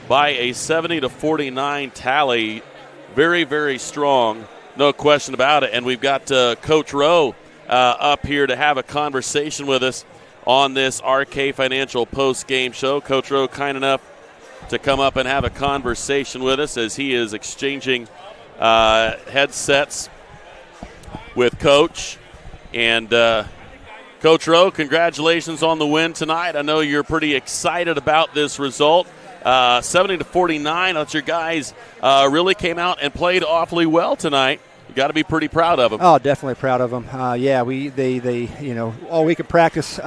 by a 70-49 tally. Very, very strong, no question about it. And we've got Coach Rowe up here to have a conversation with us on this RK Financial post-game show. Coach Rowe, kind enough to come up and have a conversation with us as he is exchanging headsets with Coach. And Coach Rowe, congratulations on the win tonight. I know you're pretty excited about this result. 70-49. That's your guys really came out and played awfully well tonight. You got to be pretty proud of them. Oh, definitely proud of them. Yeah, they all week of practice.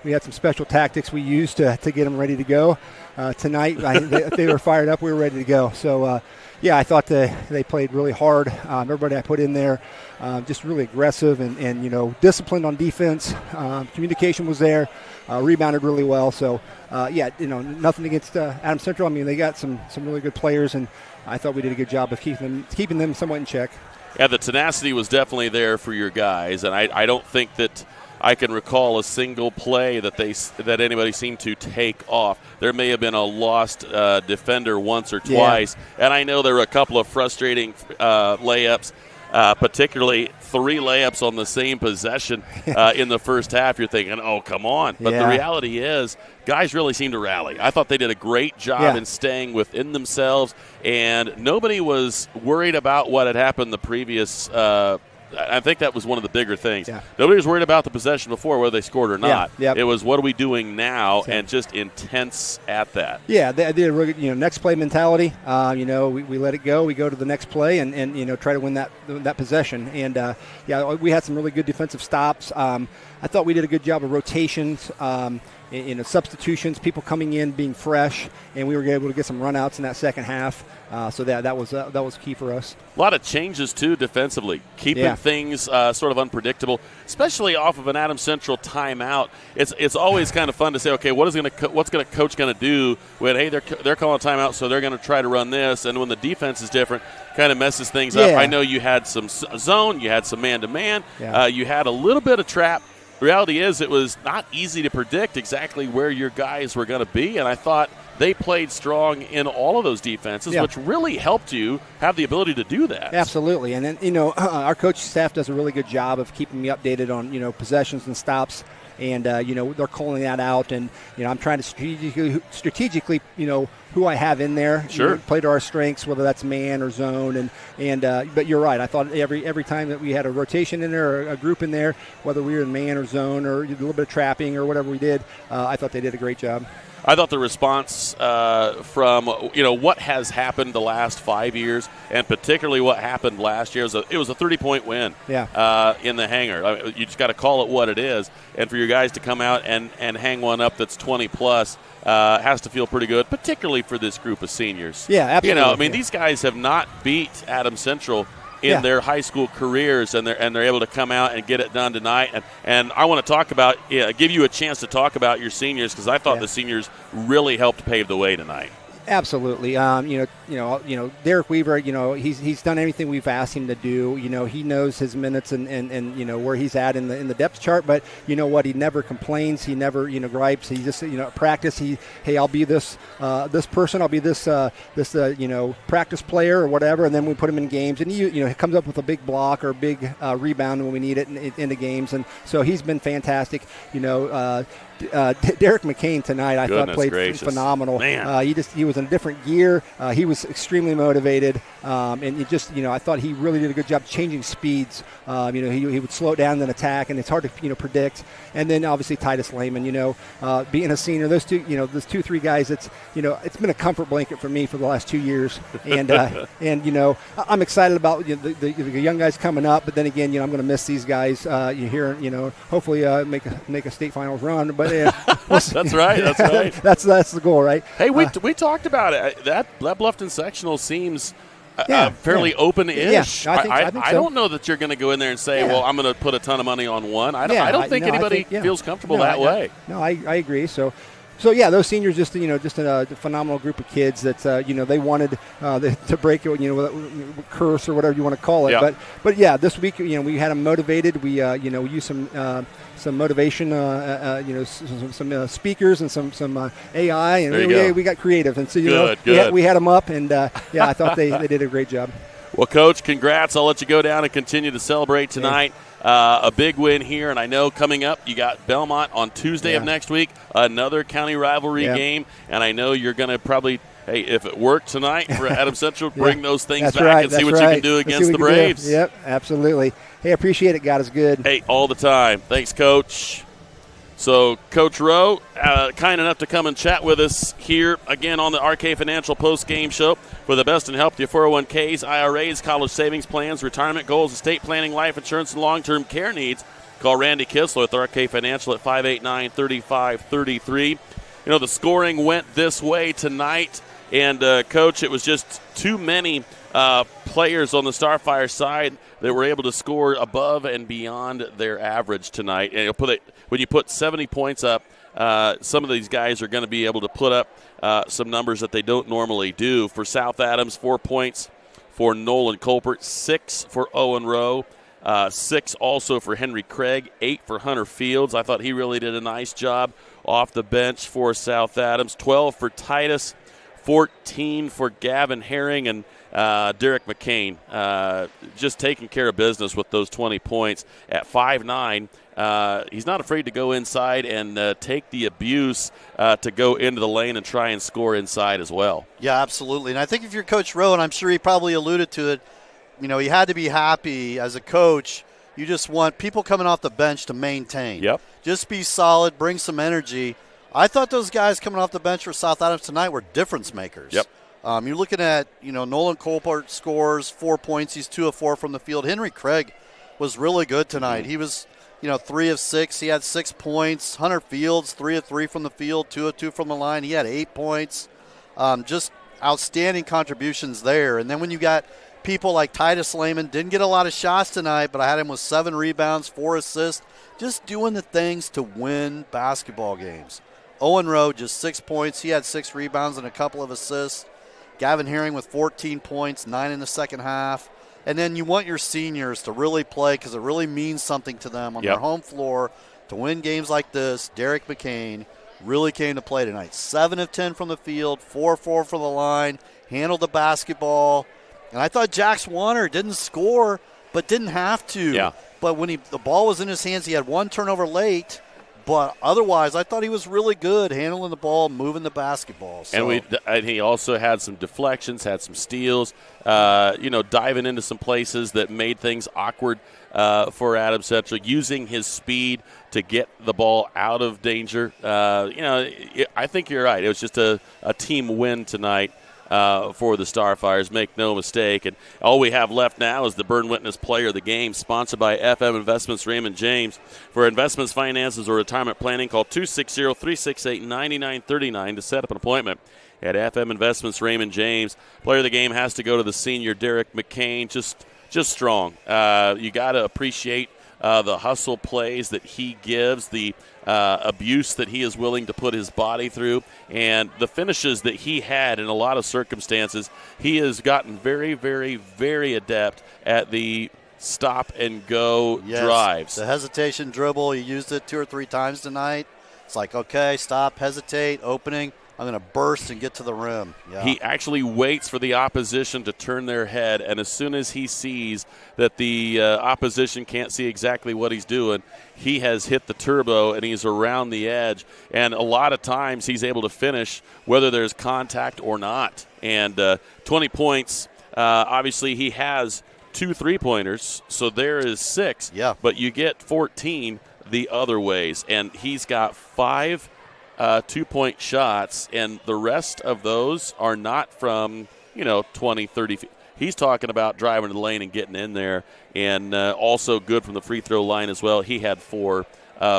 We had some special tactics we used to get them ready to go. Tonight, they were fired up. We were ready to go. So, yeah, I thought they played really hard. Everybody I put in there, just really aggressive and disciplined on defense. Communication was there. Rebounded really well. So, yeah, nothing against Adams Central. I mean, they got some really good players, and I thought we did a good job of keeping them somewhat in check. Yeah, the tenacity was definitely there for your guys, and I don't think that I can recall a single play that anybody seemed to take off. There may have been a lost defender once or twice, and I know there were a couple of frustrating layups, particularly 3 layups on the same possession in the first half. You're thinking, oh, come on. But the reality is guys really seemed to rally. I thought they did a great job in staying within themselves, and nobody was worried about what had happened the previous I think that was one of the bigger things. Yeah. Nobody was worried about the possession before, whether they scored or not. Yeah. Yep. It was, what are we doing now, and just intense at that. Yeah, they did a really good, next play mentality. We let it go. We go to the next play and try to win that possession. And, we had some really good defensive stops. I thought we did a good job of rotations, substitutions, people coming in, being fresh, and we were able to get some runouts in that second half. So that was key for us. A lot of changes, too, defensively, keeping things sort of unpredictable, especially off of an Adams Central timeout. It's always kind of fun to say, okay, what's coach going to do when, hey, they're calling timeout, so they're going to try to run this, and when the defense is different, kind of messes things up. I know you had some zone, you had some man-to-man, you had a little bit of trap. The reality is it was not easy to predict exactly where your guys were going to be, and I thought they played strong in all of those defenses, which really helped you have the ability to do that. Absolutely. And then, our coaching staff does a really good job of keeping me updated on, possessions and stops. And, they're calling that out. And, I'm trying to strategically, who I have in there. Sure. Play to our strengths, whether that's man or zone. But you're right. I thought every time that we had a rotation in there or a group in there, whether we were in man or zone or a little bit of trapping or whatever we did, I thought they did a great job. I thought the response from what has happened the last 5 years, and particularly what happened last year, it was a 30-point win in the hangar. You just got to call it what it is, and for your guys to come out and hang one up that's 20-plus has to feel pretty good, particularly for this group of seniors. Yeah, absolutely. These guys have not beat Adams Central in their high school careers, and they're able to come out and get it done tonight. And I want to talk about, give you a chance to talk about your seniors, because I thought the seniors really helped pave the way tonight. Absolutely. Derek Weaver, he's done everything we've asked him to do. He knows his minutes and where he's at in the depth chart, but you know what? He never complains. He never, gripes. He just, practice. Hey, I'll be this person. I'll be this practice player or whatever. And then we put him in games and he comes up with a big block or a big rebound when we need it in the games. And so he's been fantastic. Derek McCain tonight, I thought played phenomenal. He was in a different gear. He was extremely motivated, and I thought he really did a good job changing speeds. He would slow it down and then attack, and it's hard to predict. And then obviously Titus Lehman, being a senior, those 2-3 guys. It's been a comfort blanket for me for the last 2 years, and I'm excited about the young guys coming up. But then again, I'm going to miss these guys. Hopefully make a state finals run, but. That's right. That's the goal, right? Hey, we talked about it. That Bluffton sectional seems fairly open-ish. Yeah, I think so. I don't know that you're going to go in there and say, "Well, I'm going to put a ton of money on one." I don't think anybody feels comfortable that way. No, I agree. So yeah, those seniors just a phenomenal group of kids that they wanted to break it, curse or whatever you want to call it. Yeah. But yeah, this week we had them motivated. We used some motivation, some speakers and some AI, and we got creative. And so we had them up, and I thought they did a great job. Well, Coach, congrats. I'll let you go down and continue to celebrate tonight. A big win here, and I know coming up you got Belmont on Tuesday of next week, another county rivalry game, and I know you're going to probably, hey, if it worked tonight for Adams Central, bring those things back and see what you can do against the Braves. Yep, absolutely. Hey, appreciate it. God is good. Hey, all the time. Thanks, Coach. So, Coach Rowe, kind enough to come and chat with us here again on the RK Financial Post-Game Show for the best in help to your 401ks, IRAs, college savings plans, retirement goals, estate planning, life insurance, and long-term care needs. Call Randy Kistler with RK Financial at 589-3533. The scoring went this way tonight, and, Coach, it was just too many players on the Starfire side that were able to score above and beyond their average tonight. And when you put 70 points up, some of these guys are going to be able to put up some numbers that they don't normally do. For South Adams, 4 points for Nolan Colbert, 6 for Owen Rowe, 6 also for Henry Craig, 8 for Hunter Fields. I thought he really did a nice job off the bench for South Adams, 12 for Titus, 14 for Gavin Herring, and Derek McCain just taking care of business with those 20 points. At 5'9", he's not afraid to go inside and take the abuse to go into the lane and try and score inside as well. Yeah, absolutely. And I think if you're Coach Rowe, and I'm sure he probably alluded to it, he had to be happy as a coach. You just want people coming off the bench to maintain. Yep. Just be solid, bring some energy. I thought those guys coming off the bench for South Adams tonight were difference makers. Yep. You're looking at, Nolan Colbert scores 4 points. He's 2 of 4 from the field. Henry Craig was really good tonight. He was, 3 of 6. He had 6 points. Hunter Fields, 3 of 3 from the field, 2 of 2 from the line. He had 8 points. Just outstanding contributions there. And then when you got people like Titus Lehman, didn't get a lot of shots tonight, but I had him with 7 rebounds, 4 assists, just doing the things to win basketball games. Owen Rowe, just 6 points. He had 6 rebounds and a couple of assists. Gavin Herring with 14 points, 9 in the second half. And then you want your seniors to really play because it really means something to them on their home floor to win games like this. Derek McCain really came to play tonight. 7 of 10 from the field, 4 of 4 from the line, handled the basketball. And I thought Jax Warner didn't score but didn't have to. Yeah. But when the ball was in his hands, he had 1 turnover late. But otherwise, I thought he was really good handling the ball, moving the basketball. So. And he also had some deflections, had some steals, diving into some places that made things awkward for Adams Central, using his speed to get the ball out of danger. I think you're right. It was just a team win tonight for the Starfires, make no mistake. And all we have left now is the Berne Witness Player of the Game, sponsored by FM Investments Raymond James. For investments, finances, or retirement planning, call 260-368-9939 to set up an appointment at FM Investments Raymond James. Player of the Game has to go to the senior Derek McCain, just strong. You got to appreciate the hustle plays that he gives, the abuse that he is willing to put his body through, and the finishes that he had in a lot of circumstances. He has gotten very, very, very adept at the stop-and-go drives. The hesitation dribble, he used it 2 or 3 times tonight. It's like, okay, stop, hesitate, opening. I'm going to burst and get to the rim. Yeah. He actually waits for the opposition to turn their head, and as soon as he sees that the opposition can't see exactly what he's doing, he has hit the turbo and he's around the edge. And a lot of times he's able to finish whether there's contact or not. And 20 points, obviously he has 2 3-pointers, so there is 6. Yeah. But you get 14 the other ways, and he's got 5 2-point shots, and the rest of those are not from 20, 30 feet. He's talking about driving to the lane and getting in there, and also good from the free throw line as well. He had 4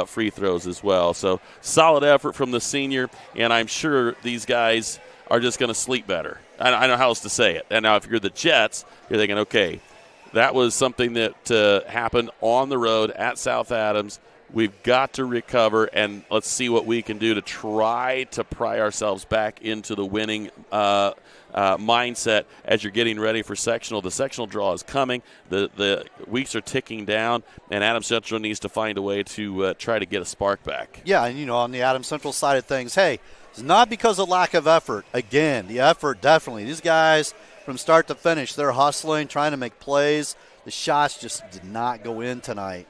free throws as well. So solid effort from the senior, and I'm sure these guys are just going to sleep better. I don't know how else to say it. And now if you're the Jets, you're thinking, okay, that was something that happened on the road at South Adams. We've got to recover, and let's see what we can do to try to pry ourselves back into the winning mindset as you're getting ready for sectional. The sectional draw is coming. The weeks are ticking down, and Adams Central needs to find a way to try to get a spark back. Yeah, and, on the Adams Central side of things, hey, it's not because of lack of effort. Again, the effort definitely. These guys, from start to finish, they're hustling, trying to make plays. The shots just did not go in tonight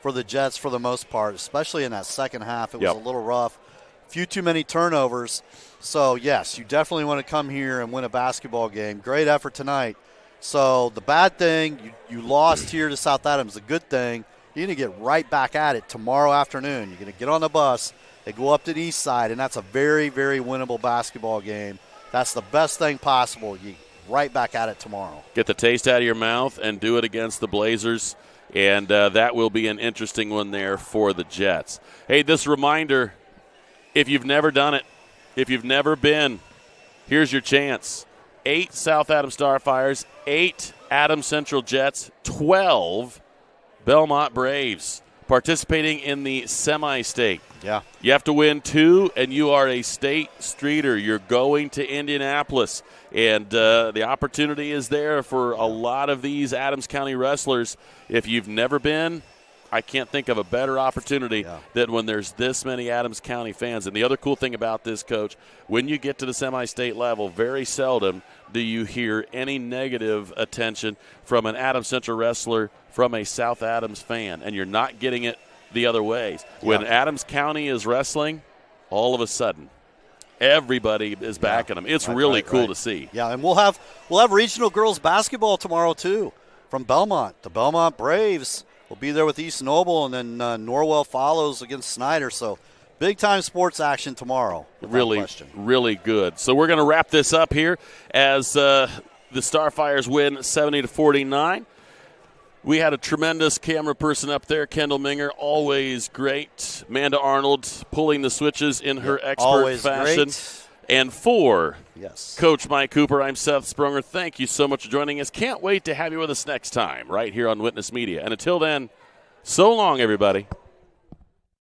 for the Jets for the most part, especially in that second half. It was a little rough. A few too many turnovers. So, yes, you definitely want to come here and win a basketball game. Great effort tonight. So, the bad thing, you lost here to South Adams. The good thing, you're going to get right back at it tomorrow afternoon. You're going to get on the bus. They go up to the east side, and that's a very, very winnable basketball game. That's the best thing possible. You right back at it tomorrow. Get the taste out of your mouth and do it against the Blazers. And that will be an interesting one there for the Jets. Hey, this reminder, if you've never done it, if you've never been, here's your chance. 8 South Adams Starfires, 8 Adams Central Jets, 12 Belmont Braves participating in the semi-state. Yeah. You have to win 2, and you are a state streeter. You're going to Indianapolis, and the opportunity is there for a lot of these Adams County wrestlers. If you've never been, I can't think of a better opportunity than when there's this many Adams County fans. And the other cool thing about this, Coach, when you get to the semi-state level, very seldom do you hear any negative attention from an Adams Central wrestler from a South Adams fan, and you're not getting it the other ways. When Adams County is wrestling, all of a sudden, everybody is backing them. It's really cool to see. Yeah, and we'll have regional girls basketball tomorrow too from Belmont. The Belmont Braves will be there with East Noble, and then Norwell follows against Snyder. So big-time sports action tomorrow. Really good. So we're going to wrap this up here as the Starfires win 70-49. We had a tremendous camera person up there, Kendall Minger, always great. Amanda Arnold pulling the switches in her expert fashion. Great. And for Coach Mike Cooper, I'm Seth Sprunger. Thank you so much for joining us. Can't wait to have you with us next time right here on Witness Media. And until then, so long, everybody.